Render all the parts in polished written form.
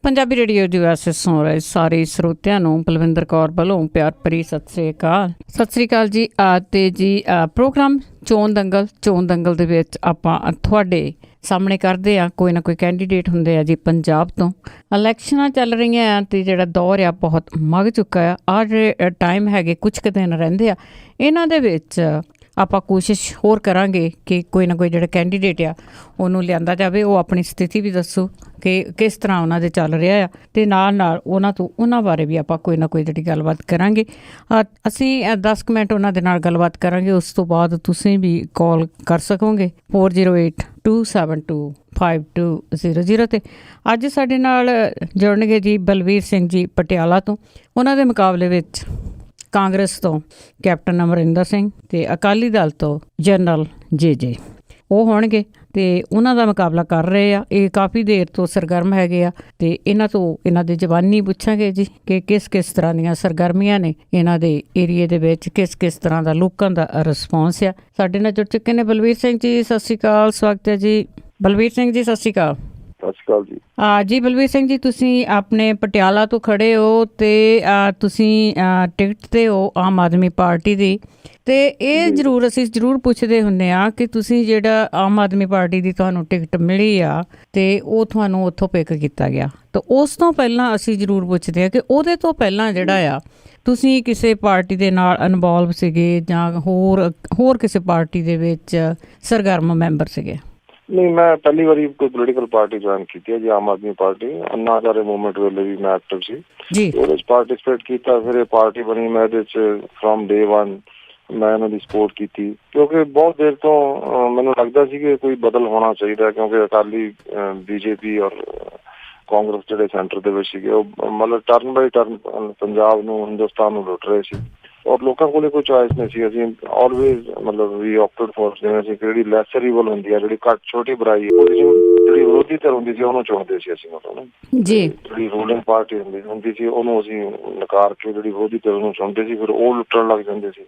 Punjabi radio US ਸੁਣ ਰਹੇ ਸਾਰੇ ਸਰੋਤਿਆਂ ਨੂੰ ਬਲਵਿੰਦਰ ਕੌਰ ਵੱਲੋਂ ਪਿਆਰ ਭਰੀ ਸਤਿ ਸ੍ਰੀ ਅਕਾਲ। ਸਤਿ ਸ੍ਰੀ ਅਕਾਲ ਜੀ। ਤੇ ਜੀ ਪ੍ਰੋਗਰਾਮ ਚੋਣ ਦੰਗਲ ਦੇ ਵਿੱਚ ਆਪਾਂ ਤੁਹਾਡੇ ਸਾਹਮਣੇ ਕਰਦੇ ਆ ਕੋਈ ਨਾ ਕੋਈ ਕੈਂਡੀਡੇਟ ਹੁੰਦੇ ਆ ਜੀ ਪੰਜਾਬ ਤੋਂ। ਇਲੈਕਸ਼ਨਾਂ ਚੱਲ ਰਹੀਆਂ ਆ ਤੇ ਜਿਹੜਾ ਦੌਰ ਆ ਬਹੁਤ ਮੱਘ ਚੁੱਕਾ ਆ। ਆਹ ਜਿਹੜੇ ਟਾਈਮ ਹੈਗੇ ਕੁਝ ਕੁ ਦਿਨ ਰਹਿੰਦੇ ਆ, ਇਹਨਾਂ ਦੇ ਵਿੱਚ ਆਪਾਂ ਕੋਸ਼ਿਸ਼ ਹੋਰ ਕਰਾਂਗੇ ਕਿ ਕੋਈ ਨਾ ਕੋਈ ਜਿਹੜਾ ਕੈਂਡੀਡੇਟ ਆ ਉਹਨੂੰ ਲਿਆਂਦਾ ਜਾਵੇ, ਉਹ ਆਪਣੀ ਸਥਿਤੀ ਵੀ ਦੱਸੋ ਕਿ ਕਿਸ ਤਰ੍ਹਾਂ ਉਹਨਾਂ ਦੇ ਚੱਲ ਰਿਹਾ ਆ, ਅਤੇ ਨਾਲ ਉਹਨਾਂ ਬਾਰੇ ਵੀ ਆਪਾਂ ਕੋਈ ਨਾ ਕੋਈ ਜਿਹੜੀ ਗੱਲਬਾਤ ਕਰਾਂਗੇ। ਅਸੀਂ 10 ਮਿੰਟ ਉਹਨਾਂ ਦੇ ਨਾਲ ਗੱਲਬਾਤ ਕਰਾਂਗੇ, ਉਸ ਤੋਂ ਬਾਅਦ ਤੁਸੀਂ ਵੀ ਕਾਲ ਕਰ ਸਕੋਗੇ 4082725200 'ਤੇ। ਅੱਜ ਸਾਡੇ ਨਾਲ ਜੁੜਨਗੇ ਜੀ ਬਲਵੀਰ ਸਿੰਘ ਜੀ ਪਟਿਆਲਾ ਤੋਂ। ਉਹਨਾਂ ਦੇ ਮੁਕਾਬਲੇ ਵਿੱਚ ਕਾਂਗਰਸ ਤੋਂ ਕੈਪਟਨ ਅਮਰਿੰਦਰ ਸਿੰਘ ਅਤੇ ਅਕਾਲੀ ਦਲ ਤੋਂ ਜਨਰਲ ਜੇ ਉਹ ਹੋਣਗੇ ਅਤੇ ਉਹਨਾਂ ਦਾ ਮੁਕਾਬਲਾ ਕਰ ਰਹੇ ਆ। ਇਹ ਕਾਫੀ ਦੇਰ ਤੋਂ ਸਰਗਰਮ ਹੈਗੇ ਆ ਅਤੇ ਇਹਨਾਂ ਦੇ ਜਵਾਨੀ ਪੁੱਛਾਂਗੇ ਜੀ ਕਿ ਕਿਸ ਤਰ੍ਹਾਂ ਦੀਆਂ ਸਰਗਰਮੀਆਂ ਨੇ ਇਹਨਾਂ ਦੇ ਏਰੀਏ ਦੇ ਵਿੱਚ, ਕਿਸ ਤਰ੍ਹਾਂ ਦਾ ਲੋਕਾਂ ਦਾ ਰਿਸਪੌਂਸ ਆ। ਸਾਡੇ ਨਾਲ ਜੁੜ ਚੁੱਕੇ ਨੇ ਬਲਵੀਰ ਸਿੰਘ ਜੀ। ਸਤਿ ਸ਼੍ਰੀ ਅਕਾਲ, ਸਵਾਗਤ ਹੈ ਜੀ। ਬਲਵੀਰ ਸਿੰਘ ਜੀ ਸਤਿ ਸ਼੍ਰੀ ਅਕਾਲ। ਸਤਿ ਸ਼੍ਰੀ ਅਕਾਲ ਜੀ। ਜੀ ਬਲਵੀਰ ਸਿੰਘ ਜੀ, ਤੁਸੀਂ ਆਪਣੇ ਪਟਿਆਲਾ ਤੋਂ ਖੜੇ ਹੋ ਅਤੇ ਤੁਸੀਂ ਟਿਕਟ 'ਤੇ ਹੋ ਆਮ ਆਦਮੀ ਪਾਰਟੀ ਦੀ, ਅਤੇ ਅਸੀਂ ਜ਼ਰੂਰ ਪੁੱਛਦੇ ਹੁੰਦੇ ਹਾਂ ਕਿ ਤੁਸੀਂ ਜਿਹੜਾ ਆਮ ਆਦਮੀ ਪਾਰਟੀ ਦੀ ਤੁਹਾਨੂੰ ਟਿਕਟ ਮਿਲੀ ਆ ਅਤੇ ਉਹ ਤੁਹਾਨੂੰ ਉੱਥੋਂ ਪਿਕ ਕੀਤਾ ਗਿਆ, ਤਾਂ ਉਸ ਤੋਂ ਪਹਿਲਾਂ ਅਸੀਂ ਜ਼ਰੂਰ ਪੁੱਛਦੇ ਹਾਂ ਕਿ ਉਹਦੇ ਤੋਂ ਪਹਿਲਾਂ ਜਿਹੜਾ ਆ ਤੁਸੀਂ ਕਿਸੇ ਪਾਰਟੀ ਦੇ ਨਾਲ ਇਨਵੋਲਵ ਸੀਗੇ ਜਾਂ ਹੋਰ ਕਿਸੇ ਪਾਰਟੀ ਦੇ ਵਿੱਚ ਸਰਗਰਮ ਮੈਂਬਰ ਸੀਗੇ? ਨਹੀਂ, ਮੈਂ ਪਹਿਲੀ ਵਾਰੀ ਕੋਈ ਪੋਲੀਟੀਕਲ ਪਾਰਟੀ ਜੁਆਇਨ ਕੀਤੀ ਹੈ ਜੀ, ਆਮ ਆਦਮੀ ਪਾਰਟੀ। ਅੰਨਾ ਹਜ਼ਾਰੇ ਮੂਵਮੈਂਟ ਵੇਲੇ ਵੀ ਮੈਂ ਐਕਟਿਵ ਸੀ, ਉਹਦੇ 'ਚ ਪਾਰਟੀਸਪੇਟ ਕੀਤਾ। ਫਿਰ ਇਹ ਪਾਰਟੀ ਬਣੀ, ਮੈਂ ਇਹਦੇ 'ਚ ਫਰੋਮ ਡੇ 1 ਮੈਂ ਇਹਨਾਂ ਦੀ ਸਪੋਰਟ ਕੀਤੀ, ਕਿਉਂਕਿ ਬਹੁਤ ਦੇਰ ਤੋਂ ਮੈਨੂੰ ਲੱਗਦਾ ਸੀ ਕਿ ਕੋਈ ਬਦਲ ਹੋਣਾ ਚਾਹੀਦਾ, ਕਿਉਂਕਿ ਅਕਾਲੀ BJP ਔਰ ਕਾਂਗਰਸ ਜਿਹੜੇ ਸੈਂਟਰ ਦੇ ਵਿੱਚ ਸੀਗੇ ਉਹ ਮਤਲਬ ਟਰਨ ਬਾਈ ਟਰਨ ਪੰਜਾਬ ਨੂੰ, ਹਿੰਦੁਸਤਾਨ ਨੂੰ ਲੁੱਟ ਰਹੇ ਸੀ ਔਰ ਲੋਕਾਂ ਕੋਲ ਕੋਈ ਚੋਇਸ ਨਹੀਂ ਸੀ। ਅਸੀਂ ਆਲਵੇਜ਼ ਵੀ ਆਪਟਡ ਫੋਰ, ਜਿਵੇਂ ਅਸੀਂ ਜਿਹੜੀ ਲੈਸਰ ਈਵਲ ਹੁੰਦੀ ਹੈ, ਜਿਹੜੀ ਘੱਟ ਛੋਟੀ ਬੁਰਾਈ, ਉਹਦੀ ਜਿਹੜੀ ਵਿਰੋਧੀ ਧਿਰ ਹੁੰਦੀ ਸੀ ਉਹਨੂੰ ਚੁਣਦੇ ਸੀ ਅਸੀਂ। ਮਤਲਬ ਜਿਹੜੀ ਰੂਲਿੰਗ ਪਾਰਟੀ ਹੁੰਦੀ ਸੀ ਉਹਨੂੰ ਅਸੀਂ ਨਕਾਰ ਕੇ ਜਿਹੜੀ ਵਿਰੋਧੀ ਧਿਰ ਨੂੰ ਚੁਣਦੇ ਸੀ, ਫਿਰ ਉਹ ਲੁੱਟਣ ਲੱਗ ਜਾਂਦੇ ਸੀ।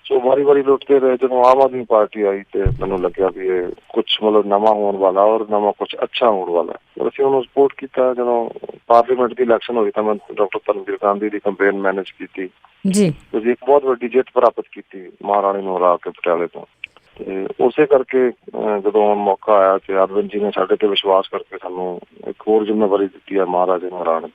ਸੋ ਵਾਰੀ ਲੁੱਟਦੇ ਰਹੇ। ਜਦੋਂ ਆਮ ਆਦਮੀ ਪਾਰਟੀ ਆਈ ਤੇ ਮੈਨੂੰ ਲੱਗਿਆ ਵੀ ਇਹ ਕੁਛ ਮਤਲਬ ਨਵਾਂ ਹੋਣ ਵਾਲਾ ਔਰ ਨਵਾਂ ਕੁਛ ਅੱਛਾ ਹੋਣ ਵਾਲਾ, ਔਰ ਅਸੀਂ ਉਹਨੂੰ ਸਪੋਰਟ ਕੀਤਾ। ਜਦੋਂ ਪਾਰਲੀਮੈਂਟ ਦੀ ਇਲੈਕਸ਼ਨ ਹੋਈ ਤਾਂ ਮੈਂ ਡਾਕਟਰ ਧਰਮਵੀਰ ਗਾਂਧੀ ਦੀ ਕੰਪੇਨ ਮੈਨੇਜ ਕੀਤੀ ਜੀ। ਤੁਸੀਂ ਇੱਕ ਬਹੁਤ ਵੱਡੀ ਜਿੱਤ ਪ੍ਰਾਪਤ ਕੀਤੀ ਮਹਾਰਾਣੀ ਨੂੰ ਹਰਾ ਕੇ ਪਟਿਆਲੇ ਤੋਂ। ਤੇ ਉਸੇ ਕਰਕੇ ਜਦੋਂ ਹੁਣ ਮੌਕਾ ਆਇਆ ਤੇ ਅਰਵਿੰਦ ਜੀ ਨੇ ਸਾਡੇ ਤੇ ਵਿਸ਼ਵਾਸ ਕਰਕੇ ਸਾਨੂੰ ਇੱਕ ਹੋਰ ਜ਼ਿੰਮੇਵਾਰੀ ਦਿੱਤੀ ਹੈ ਮਹਾਰਾਜੇ ਨੂੰ ਹਰਾਉਣ ਦੀ,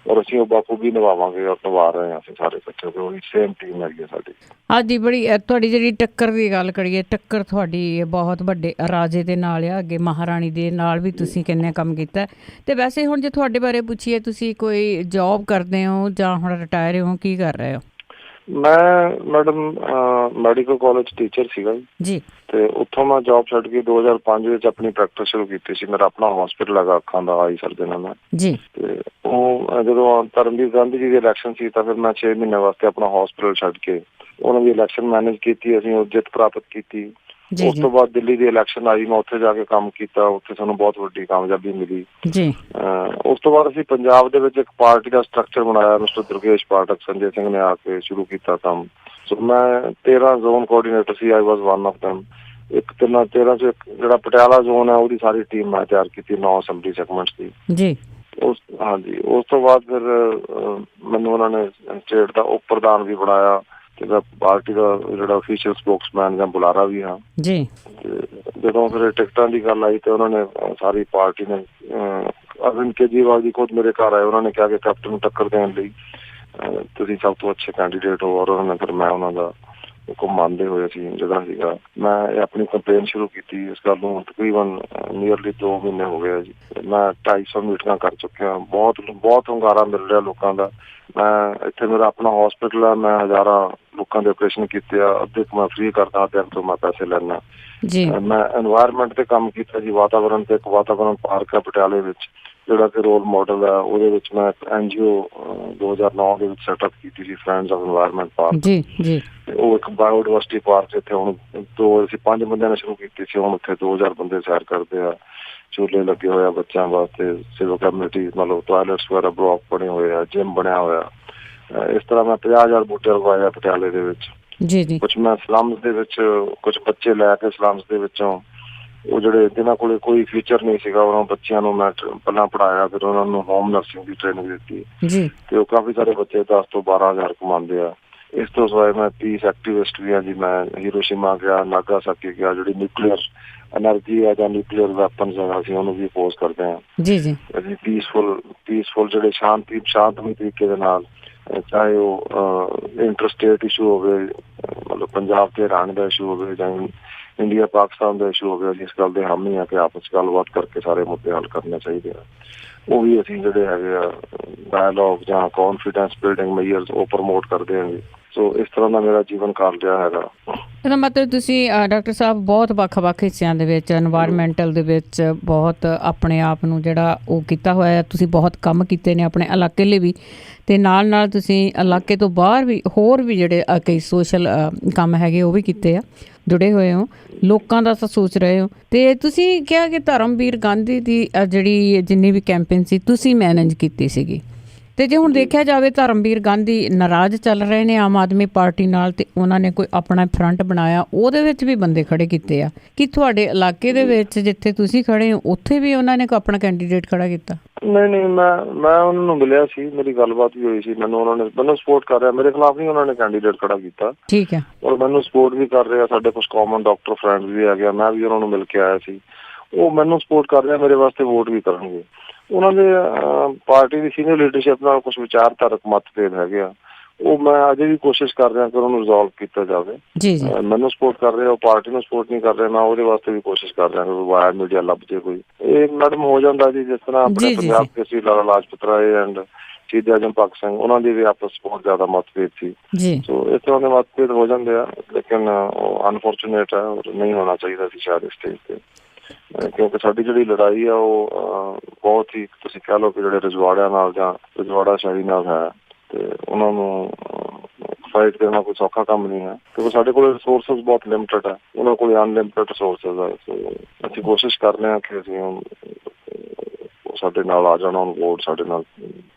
ਔਰ ਅਸੀਂ ਉਹ ਬਾਖੂਬੀ ਨਿਭਾਵਾਂਗੇ ਔਰ ਨਿਭਾ ਰਹੇ ਹਾਂ ਅਸੀਂ ਸਾਰੇ ਇਕੱਠੇ। ਉਹੀ ਸੇਮ ਟੀਮ ਹੈਗੀ ਸਾਡੀ। ਹਾਂਜੀ, ਬੜੀ ਤੁਹਾਡੀ ਜਿਹੜੀ ਟੱਕਰ ਦੀ ਗੱਲ ਕਰੀਏ, ਟੱਕਰ ਤੁਹਾਡੀ ਬਹੁਤ ਵੱਡੇ ਰਾਜੇ ਦੇ ਨਾਲ ਆ, ਅੱਗੇ ਮਹਾਰਾਣੀ ਦੇ ਨਾਲ ਵੀ ਤੁਸੀਂ ਕਿੰਨੇ ਕੰਮ ਕੀਤਾ। ਅਤੇ ਵੈਸੇ ਹੁਣ ਜੇ ਤੁਹਾਡੇ ਬਾਰੇ ਪੁੱਛੀਏ, ਤੁਸੀਂ ਕੋਈ ਜੋਬ ਕਰਦੇ ਹੋ ਜਾਂ ਹੁਣ ਰਿਟਾਇਰ ਹੋ, ਕੀ ਕਰ ਰਹੇ ਹੋ? ਮੈਂ ਮੈਡਮ ਮੈਡੀਕਲ ਕਾਲਜ ਟੀਚਰ ਸੀਗਾ ਜੀ, ਤੇ ਉੱਥੋਂ ਮੈਂ ਜੋਬ ਛੱਡ ਕੇ 2005 ਵਿੱਚ ਆਪਣੀ ਪ੍ਰੈਕਟਿਸ ਸ਼ੁਰੂ ਕੀਤੀ ਸੀ। ਮੇਰਾ ਆਪਣਾ ਹੌਸਪੀਟਲ ਹੈਗਾ ਅੱਖਾਂ ਦਾ, ਆਈ ਸਰਜਨ ਮੈਂ ਜੀ। ਤੇ ਉਹ ਜਦੋਂ ਧਰਮਵੀਰ ਗਾਂਧੀ ਜੀ ਦੀ ਇਲੈਕਸ਼ਨ ਸੀ ਤਾਂ ਫਿਰ ਮੈਂ 6 ਮਹੀਨੇ ਵਾਸਤੇ ਆਪਣਾ ਹੌਸਪੀਟਲ ਛੱਡ ਕੇ ਉਹਨਾਂ ਦੀ ਇਲੈਕਸ਼ਨ ਮੈਨੇਜ ਕੀਤੀ। ਅਸੀਂ ਉਹ ਜਿੱਤ ਪ੍ਰਾਪਤ ਕੀਤੀ। ਉਸ ਤੋਂ ਬਾਅਦ ਦਿੱਲੀ ਦੀ ਇਲੈਕਸ਼ਨ ਆਈ, ਮੈਂ ਉੱਥੇ ਜਾ ਕੇ ਕੰਮ ਕੀਤਾ। ਉੱਥੇ ਸਾਨੂੰ ਬਹੁਤ ਵੱਡੀ ਕਾਮਯਾਬੀ ਮਿਲੀ ਜੀ। ਉਸ ਤੋਂ ਬਾਅਦ ਅਸੀਂ ਪੰਜਾਬ ਦੇ ਵਿੱਚ ਇੱਕ ਪਾਰਟੀ ਦਾ ਸਟਰਕਚਰ ਬਣਾਇਆ। ਮਿਸਟਰ ਦੁਰਗੇਸ਼ ਪਾਠਕ, ਸੰਜੇ ਸਿੰਘ ਨੇ ਆ ਕੇ ਸ਼ੁਰੂ ਕੀਤਾ ਕੰਮ। ਸੋ ਮੈਂ 13 zone coordinator C, I was one of them. 13 'ਚ ਜਿਹੜਾ ਪਟਿਆਲਾ ਜ਼ੋਨ ਹੈ ਉਹਦੀ ਸਾਰੀ ਟੀਮ ਮੈਂ ਤਿਆਰ ਕੀਤੀ, 9 ਅਸੈਂਬਲੀ ਸੈਗਮੈਂਟਸ ਦੀ ਜੀ। ਹਾਂਜੀ, ਉਸ ਤੋਂ ਬਾਅਦ ਫਿਰ ਮੈਨੂੰ ਉਹਨਾਂ ਨੇ ਸਟੇਟ ਦਾ ਉਪ ਪ੍ਰਧਾਨ ਵੀ ਬਣਾਇਆ ਤੇ ਮੈਂ ਪਾਰਟੀ ਦਾ ਜਿਹੜਾ ਅਫੀਸ਼ੀਅਲ ਸਪੋਕਸਮੈਨ ਜਾਂ ਬੁਲਾਰਾ ਵੀ ਹਾਂ ਜੀ। ਜਦੋਂ ਫਿਰ ਟਿਕਟਾਂ ਦੀ ਗੱਲ ਆਈ ਤੇ ਉਹਨਾਂ ਨੇ ਸਾਰੀ ਪਾਰਟੀ ਨੇ ਅਰਵਿੰਦ ਕੇਜਰੀਵਾਲ ਜੀ ਖੁਦ ਮੇਰੇ ਘਰ ਆਏ। ਉਹਨਾਂ ਨੇ ਕਿਹਾ ਕਿ ਕੈਪਟਨ ਨੂੰ ਟੱਕਰ ਦੇਣ ਲਈ ਤੁਸੀਂ ਸਭ ਤੋਂ ਅੱਛੇ ਕੈਂਡੀਡੇਟ ਹੋ, ਔਰ ਉਹਨਾਂ ਨੇ ਫਿਰ ਮੈਂ ਉਹਨਾਂ ਦਾ ਹੁਕਮ ਮੰਨਦੇ ਹੋਏ ਅਸੀਂ ਜਿਹੜਾ ਸੀਗਾ ਮੈਂ ਆਪਣੀ ਕੰਪੇਨ ਸ਼ੁਰੂ ਕੀਤੀ। ਇਸ ਗੱਲ ਨੂੰ ਤਕਰੀਬਨ ਨੀਅਰਲੀ 2 ਮਹੀਨੇ ਹੋ ਗਏ ਜੀ। ਮੈਂ 250 ਮੀਟਿੰਗਾਂ ਕਰ ਚੁੱਕਿਆ। ਬਹੁਤ ਹੁੰਗਾਰਾ ਮਿਲ ਰਿਹਾ ਲੋਕਾਂ ਦਾ। ਮੈਂ ਇੱਥੇ ਮੇਰਾ ਆਪਣਾ ਹੌਸਪੀਟਲ ਹੈ, ਮੈਂ ਹਜ਼ਾਰਾਂ ਲੋਕਾਂ ਦੇ ਆਪਰੇਸ਼ਨ ਕੀਤੇ ਆ, ਅੱਧੇ ਕੁ ਮੈਂ ਫ੍ਰੀ ਕਰਦਾ, ਅੱਧੇ ਤੋਂ ਮੈਂ ਪੈਸੇ ਲੈਂਦਾ ਜੀ। ਮੈਂ ਐਨਵਾਇਰਨਮੈਂਟ ਤੇ ਕੰਮ ਕੀਤਾ ਜੀ, ਵਾਤਾਵਰਨ ਤੇ। ਇੱਕ ਵਾਤਾਵਰਨ ਪਾਰਕ ਹੈ ਪਟਿਆਲੇ ਵਿੱਚ ਜਿਹੜਾ ਕਿ ਰੋਲ ਮਾਡਲ ਹੈ। ਉਹਦੇ ਵਿੱਚ ਮੈਂ NGO 2009 ਦੇ ਵਿੱਚ ਸੈਟਅਪ ਕੀਤੀ ਸੀ, ਫਰੈਂਡਸ ਆਫ ਐਨਵਾਇਰਨਮੈਂਟ ਪਾਰਕ ਜੀ ਜੀ। ਉਹ ਇੱਕ ਬਾਇਓਡਾਇਵਰਸਿਟੀ ਪਾਰਕ ਜਿੱਥੇ ਹੁਣ ਅਸੀਂ 5 ਬੰਦਿਆਂ ਨੇ ਸ਼ੁਰੂ ਕੀਤੀ ਸੀ, ਹੁਣ ਉੱਥੇ 2000 ਬੰਦੇ ਸੈਰ ਕਰਦੇ ਆ। ਝੂਲੇ ਲੱਗੇ ਹੋਏ ਆ ਬੱਚਿਆਂ ਵਾਸਤੇ, ਸਿਵਿਕ ਕਮਿਊਨਿਟੀ ਮਤਲਬ ਟਾਇਲਟਸ ਵਗੈਰਾ ਬਲਾਕ ਬਣੇ ਹੋਏ ਆ, ਜਿਮ ਬਣਿਆ ਹੋਇਆ। ਇਸ ਤਰ੍ਹਾਂ ਮੈਂ 50,000 ਬੂਟੇ ਲਗਵਾਏ ਆ ਪਟਿਆਲੇ ਦੇ ਵਿੱਚ ਜੀ ਜੀ। ਕੁਛ ਮੈਂ ਸਲਮਸ ਦੇ ਵਿੱਚ ਕੁਛ ਬੱਚੇ ਲੈ ਕੇ ਸਲਮਸ ਦੇ ਵਿੱਚੋਂ ਉਹ ਜਿਹੜੇ ਜਿਨ੍ਹਾਂ ਕੋਲ ਕੋਈ ਫਿਊਚਰ ਨਹੀਂ ਸੀਗਾ, ਉਹਨਾਂ ਬੱਚਿਆਂ ਨੂੰ ਮੈਂ ਪਹਿਲਾਂ ਪੜ੍ਹਾਇਆ, ਫਿਰ ਉਹਨਾਂ ਨੂੰ ਹੋਮ ਨਰਸਿੰਗ ਦੀ ਟ੍ਰੇਨਿੰਗ ਦਿੱਤੀ ਤੇ ਉਹ ਕਾਫੀ ਸਾਰੇ ਬੱਚੇ 10 ਤੋਂ 12,000 ਕਮਾਉਂਦੇ ਆ। ਇਸ ਤੋਂ ਸਿਵਾਏ ਮੈਂ ਪੀਸ ਐਕਟਿਵਿਸਟ ਵੀ ਹਾਂ ਜੀ। ਮੈਂ ਹੀਰੋਸ਼ੀਮਾ ਗਿਆ, ਨਾਗਾਸਾਕੀ ਗਿਆ, ਜਿਹੜੀ ਨਿਊਕਲੀਅਰ ਐਨਰਜੀ ਹੈ ਜਾਂ ਨਿਊਕਲੀਅਰ ਵੈਪਨਸ ਹੈ, ਅਸੀਂ ਉਹਨੂੰ ਵੀ ਅਪੋਜ਼ ਕਰਦੇ ਹਾਂ। ਅਸੀਂ ਪੀਸਫੁਲ ਜਿਹੜੇ ਸ਼ਾਂਤਮਈ ਤਰੀਕੇ ਦੇ ਨਾਲ, ਚਾਹੇ ਉਹ ਇੰਟਰਸਟੇਟ ਇਸ਼ੂ ਹੋਵੇ, ਮਤਲਬ ਪੰਜਾਬ ਤੇ ਹਰਿਆਣਾ ਦਾ ਇਸ਼ੂ ਹੋਵੇ ਜਾਂ ਇੰਡੀਆ ਪਾਕਿਸਤਾਨ ਦਾ ਇਸ਼ੂ ਹੋਵੇ, ਅਸੀਂ ਇਸ ਗੱਲ ਦੇ ਹਾਮੀ ਆ ਕਿ ਆਪਸ 'ਚ ਗੱਲਬਾਤ ਕਰਕੇ ਸਾਰੇ ਮੁੱਦੇ ਹੱਲ ਕਰਨੇ ਚਾਹੀਦੇ ਆ। ਉਹ ਵੀ ਅਸੀਂ ਜਿਹੜੇ ਹੈਗੇ ਆ ਡਾਇਲੋਗ ਜਾਂ ਕੌਨਫੀਡੈਂਸ ਬਿਲਡਿੰਗ ਮੇਜਰਸ ਉਹ ਪ੍ਰਮੋਟ ਕਰਦੇ ਹਾਂ ਜੀ। ਸੋ ਇਸ ਤਰ੍ਹਾਂ ਦਾ ਮੇਰਾ ਜੀਵਨ ਕਾਲ ਰਿਹਾ ਹੈਗਾ। ਇਹਦਾ ਮਤਲਬ ਤੁਸੀਂ ਡਾਕਟਰ ਸਾਹਿਬ ਬਹੁਤ ਵੱਖ-ਵੱਖ ਹਿੱਸਿਆਂ ਦੇ ਵਿੱਚ ਐਨਵਾਇਰਮੈਂਟਲ ਦੇ ਵਿੱਚ ਬਹੁਤ ਆਪਣੇ ਆਪ ਨੂੰ ਜਿਹੜਾ ਉਹ ਕੀਤਾ ਹੋਇਆ, ਤੁਸੀਂ ਬਹੁਤ ਕੰਮ ਕੀਤੇ ਨੇ ਆਪਣੇ ਇਲਾਕੇ ਲਈ ਵੀ, ਅਤੇ ਨਾਲ ਤੁਸੀਂ ਇਲਾਕੇ ਤੋਂ ਬਾਹਰ ਵੀ ਹੋਰ ਵੀ ਜਿਹੜੇ ਕਈ ਸੋਸ਼ਲ ਕੰਮ ਹੈਗੇ ਉਹ ਵੀ ਕੀਤੇ ਆ, ਜੁੜੇ ਹੋਏ ਹੋ, ਲੋਕਾਂ ਦਾ ਤਾਂ ਸੋਚ ਰਹੇ ਹੋ। ਅਤੇ ਤੁਸੀਂ ਕਿਹਾ ਕਿ ਧਰਮਵੀਰ ਗਾਂਧੀ ਦੀ ਜਿਹੜੀ ਜਿੰਨੀ ਵੀ ਕੈਂਪੇਨ ਸੀ ਤੁਸੀਂ ਮੈਨੇਜ ਕੀਤੀ ਸੀਗੀ, ਅਤੇ ਜੇ ਹੁਣ ਦੇਖਿਆ ਜਾਵੇ ਧਰਮਵੀਰ ਗਾਂਧੀ ਨਾਰਾਜ਼ ਚੱਲ ਰਹੇ ਨੇ ਆਮ ਆਦਮੀ ਪਾਰਟੀ ਨਾਲ, ਅਤੇ ਉਹਨਾਂ ਨੇ ਕੋਈ ਆਪਣਾ ਫਰੰਟ ਬਣਾਇਆ, ਉਹਦੇ ਵਿੱਚ ਵੀ ਬੰਦੇ ਖੜੇ ਕੀਤੇ ਆ। ਕਿ ਤੁਹਾਡੇ ਇਲਾਕੇ ਦੇ ਵਿੱਚ ਜਿੱਥੇ ਤੁਸੀਂ ਖੜੇ ਹੋ ਉੱਥੇ ਵੀ ਉਹਨਾਂ ਨੇ ਕੋਈ ਆਪਣਾ ਕੈਂਡੀਡੇਟ ਖੜਾ ਕੀਤਾ? ਨਹੀਂ, ਮੈਂ ਉਹਨਾਂ ਨੂੰ ਮਿਲਿਆ ਸੀ, ਮੇਰੀ ਗੱਲਬਾਤ ਵੀ ਹੋਈ ਸੀ। ਮੈਨੂੰ ਸਪੋਰਟ ਕਰ ਰਿਹਾ, ਮੇਰੇ ਖਿਲਾਫ ਨਹੀਂ ਉਹਨਾਂ ਨੇ ਕੈਂਡੀਡੇਟ ਖੜਾ ਕੀਤਾ। ਠੀਕ ਹੈ। ਔਰ ਮੈਨੂੰ ਸਪੋਰਟ ਵੀ ਕਰ ਰਿਹਾ। ਸਾਡੇ ਕੁਛ ਕਾਮਨ ਡਾਕਟਰ ਫਰੈਂਡਸ ਵੀ ਹੈਗੇ, ਮੈਂ ਵੀ ਉਹਨਾਂ ਨੂੰ ਮਿਲ ਕੇ ਆਇਆ ਸੀ। ਉਹ ਮੈਨੂੰ ਸਪੋਰਟ ਕਰ ਰਿਹਾ, ਮੇਰੇ ਵਾਸਤੇ ਵੋਟ ਵੀ ਕਰਨਗੇ। ਉਹਨਾਂ ਦੇ ਪਾਰਟੀ ਦੀ ਸੀਨੀਅਰ ਲੀਡਰਸ਼ਿਪ ਨਾਲ ਕੁਛ ਵਿਚਾਰਧਾਰਕ ਮਤਭੇਦ ਹੈਗੇ ਆ, ਉਹ ਮੈਂ ਅਜੇ ਵੀ ਕੋਸ਼ਿਸ਼ ਕਰ ਰਿਹਾ ਕਿ ਉਹਨੂੰ ਰਿਜ਼ੋਲਵ ਕੀਤਾ ਜਾਵੇ। ਮੈਨੂੰ ਸਪੋਰਟ ਕਰ ਰਿਹਾ, ਉਹ ਪਾਰਟੀ ਨੂੰ ਸਪੋਰਟ ਨਹੀਂ ਕਰ ਰਿਹਾ। ਮੈਂ ਉਹਦੇ ਵਾਸਤੇ ਵੀ ਕੋਸ਼ਿਸ਼ ਕਰ ਰਿਹਾ ਕਿ ਵਾਇਆ ਮੀਡੀਆ ਲੱਭ ਜੇ ਕੋਈ। ਇਹ ਮੈਡਮ ਹੋ ਜਾਂਦਾ ਜੀ, ਜਿਸ ਤਰ੍ਹਾਂ ਆਪਣੇ ਪੰਜਾਬ ਦੇ ਸੀ ਲਾਲਾ ਲਾਜਪਤ ਰਾਏ ਐਂਡ ਸ਼ਹੀਦ ਆਜ਼ਮ ਭਗਤ ਸਿੰਘ, ਉਹਨਾਂ ਦੀ ਵੀ ਆਪਸ ਬਹੁਤ ਜ਼ਿਆਦਾ ਮਤਭੇਦ ਸੀ। ਸੋ ਇਸ ਤਰ੍ਹਾਂ ਦੇ ਮਤਭੇਦ ਹੋ ਜਾਂਦੇ ਆ, ਲੇਕਿਨ ਉਹ ਅਨਫੋਰਚੂਨੇਟ ਹੈ, ਨਹੀਂ ਹੋਣਾ ਚਾਹੀਦਾ ਸੀ ਸ਼ਾਇਦ ਇਸ ਸਟੇਜ ਤੇ, ਕਿਉਂਕਿ ਸਾਡੀ ਜਿਹੜੀ ਲੜਾਈ ਆ ਉਹ ਬਹੁਤ ਹੀ, ਤੁਸੀਂ ਕਹਿ ਲਓ ਕਿ ਜਿਹੜੇ ਰਜਵਾੜਿਆਂ ਨਾਲ ਜਾਂ ਰਜਵਾੜਾ ਸ਼ਾਹੀ ਨਾਲ ਹੈ, ਤੇ ਉਹਨਾਂ ਨੂੰ ਫਾਈਟ ਕਰਨਾ ਕੋਈ ਸੌਖਾ ਕੰਮ ਨਹੀਂ ਹੈ, ਕਿਉਂਕਿ ਸਾਡੇ ਕੋਲ ਰਿਸੋਰਸਿਸ ਬਹੁਤ ਲਿਮਟਿਡ ਹੈ, ਉਹਨਾਂ ਕੋਲ ਅਨਲਿਮਟਿਡ ਰਿਸੋਰਸਿਸ ਹੈ। ਸੋ ਅਸੀਂ ਕੋਸ਼ਿਸ਼ ਕਰ ਰਹੇ ਹਾਂ ਕਿ ਅਸੀਂ ਸਾਡੇ ਨਾਲ ਆ ਜਾਣਾ, ਵੋਟ ਸਾਡੇ ਨਾਲ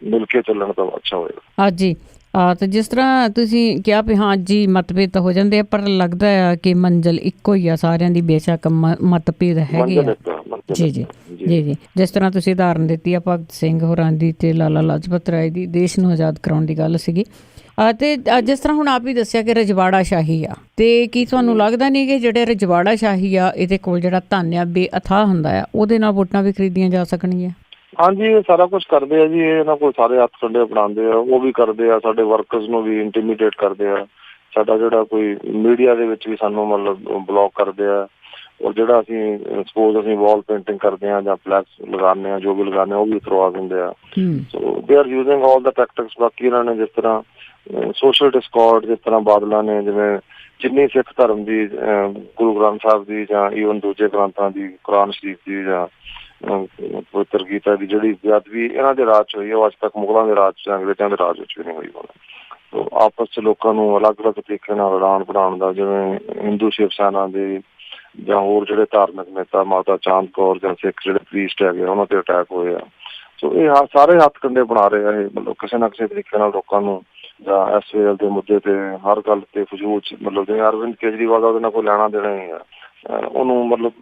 ਮਿਲ ਕੇ ਚੱਲਣ ਤਾਂ ਅੱਛਾ ਹੋਏਗਾ। ਹਾਂਜੀ। ਅਤੇ ਜਿਸ ਤਰ੍ਹਾਂ ਤੁਸੀਂ ਕਿਹਾ ਵੀ ਹਾਂ ਜੀ ਮਤਭੇਦ ਤਾਂ ਹੋ ਜਾਂਦੇ ਆ, ਪਰ ਲੱਗਦਾ ਆ ਕਿ ਮੰਜ਼ਿਲ ਇੱਕੋ ਹੀ ਆ ਸਾਰਿਆਂ ਦੀ, ਬੇਸ਼ੱਕ ਮਤਭੇਦ ਹੈਗੇ ਆ। ਜੀ। ਜਿਸ ਤਰ੍ਹਾਂ ਤੁਸੀਂ ਉਦਾਹਰਨ ਦਿੱਤੀ ਆ ਭਗਤ ਸਿੰਘ ਹੋਰਾਂ ਦੀ ਅਤੇ ਲਾਲਾ ਲਾਜਪਤ ਰਾਏ ਦੀ, ਦੇਸ਼ ਨੂੰ ਆਜ਼ਾਦ ਕਰਾਉਣ ਦੀ ਗੱਲ ਸੀਗੀ। ਅਤੇ ਜਿਸ ਤਰ੍ਹਾਂ ਹੁਣ ਆਪ ਵੀ ਦੱਸਿਆ ਕਿ ਰਜਵਾੜਾ ਸ਼ਾਹੀ ਆ, ਅਤੇ ਕੀ ਤੁਹਾਨੂੰ ਲੱਗਦਾ ਨਹੀਂ ਕਿ ਜਿਹੜੇ ਰਜਵਾੜਾ ਸ਼ਾਹੀ ਆ ਇਹਦੇ ਕੋਲ ਜਿਹੜਾ ਧਨ ਆ ਬੇਅਥਾਹ ਹੁੰਦਾ ਆ, ਉਹਦੇ ਨਾਲ ਵੋਟਾਂ ਵੀ ਖਰੀਦੀਆਂ ਜਾ ਸਕਣਗੀਆਂ? ਹਾਂਜੀ, ਇਹ ਸਾਰਾ ਕੁਛ ਕਰਦੇ ਆ ਜੀ। ਇਹਨਾਂ ਕੋਲ ਸਾਰੇ ਹੱਥ ਕੰਡੇ ਅਪਣਾਉਂਦੇ ਆ, ਉਹ ਵੀ ਕਰਦੇ ਆ, ਸਾਡੇ ਵਰਕਰਸ ਨੂੰ ਵੀ ਇੰਟੀਮੀਡੇਟ ਕਰਦੇ ਆ। ਸਾਡਾ ਜਿਹੜਾ ਕੋਈ ਮੀਡੀਆ ਦੇ ਵਿੱਚ ਵੀ ਸਾਨੂੰ ਮਤਲਬ ਬਲੌਕ ਕਰਦੇ ਆ, ਔਰ ਜਿਹੜਾ ਅਸੀਂ ਸਪੋਜ਼ ਅਸੀਂ ਵਾਲ ਪੇਂਟਿੰਗ ਕਰਦੇ ਹਾਂ ਜਾਂ ਫਲੈਕਸ ਲਗਾਉਂਦੇ ਹਾਂ, ਜੋ ਵੀ ਲਗਾਉਂਦੇ ਹਾਂ, ਉਹ ਵੀ ਕਰਵਾ ਦਿੰਦੇ ਆ। So they are using all the tactics. ਬਾਕੀ ਇਹਨਾਂ ਨੇ ਜਿਸ ਤਰ੍ਹਾਂ ਸੋਸ਼ਲ ਡਿਸਕੋਰਡ, ਜਿਸ ਤਰ੍ਹਾਂ ਬਾਦਲਾਂ ਨੇ ਜਿਵੇਂ ਜਿੰਨੀ ਸਿੱਖ ਧਰਮ ਦੀ, ਗੁਰੂ ਗ੍ਰੰਥ ਸਾਹਿਬ ਦੀ ਜਾਂ ਈਵਨ ਦੂਜੇ ਗ੍ਰੰਥਾਂ ਦੀ, ਕੁਰਾਨ ਸ਼ਰੀਫ ਦੀ ਜਾਂ ਪਵਿੱਤਰ ਗੀਤਾ ਦੀ ਜਿਹੜੀ ਬੇਅਦਬੀ ਇਹਨਾਂ ਦੇ ਰਾਜ 'ਚ ਹੋਈ ਹੈ, ਉਹ ਅੱਜ ਤੱਕ ਮੁਗਲਾਂ ਦੇ ਰਾਜ 'ਚ ਜਾਂ ਅੰਗਰੇਜ਼ਾਂ ਦੇ ਰਾਜ ਵਿੱਚ ਵੀ ਨਹੀਂ ਹੋਈ ਹੋਣੀ। ਆਪਸ 'ਚ ਲੋਕਾਂ ਨੂੰ ਅਲੱਗ-ਅਲੱਗ ਤਰੀਕੇ ਨਾਲ ਲੜਾਉਣ ਪੜਾਉਣ ਦਾ, ਜਿਵੇਂ ਹਿੰਦੂ ਸ਼ਿਵ ਸੈਨਾ ਦੇ ਜਾਂ ਹੋਰ ਜਿਹੜੇ ਧਾਰਮਿਕ ਨੇਤਾ, ਮਾਤਾ ਚਾਂਦ ਕੌਰ ਜਾਂ ਸਿੱਖ ਜਿਹੜੇ ਪ੍ਰੀਸਟ ਹੈਗੇ, ਉਹਨਾਂ ਤੇ ਅਟੈਕ ਹੋਏ ਆ। ਸੋ ਇਹ ਸਾਰੇ ਹੱਥ ਕੰਡੇ ਬਣਾ ਰਹੇ ਆ ਇਹ, ਮਤਲਬ ਕਿਸੇ ਨਾ ਕਿਸੇ ਤਰੀਕੇ ਨਾਲ ਲੋਕਾਂ ਨੂੰ ਜਾਂ SVL ਦੇ ਮੁੱਦੇ ਤੇ ਹਰ ਗੱਲ ਤੇ ਫਜ਼ੂਲ 'ਚ, ਮਤਲਬ ਜਿਵੇਂ ਅਰਵਿੰਦ ਕੇਜਰੀਵਾਲ ਦਾ ਉਹਦੇ ਨਾਲ ਕੋਈ ਲੈਣਾ ਦੇਣਾ ਹੀ ਆ, ਉਹਨੂੰ ਮਤਲਬ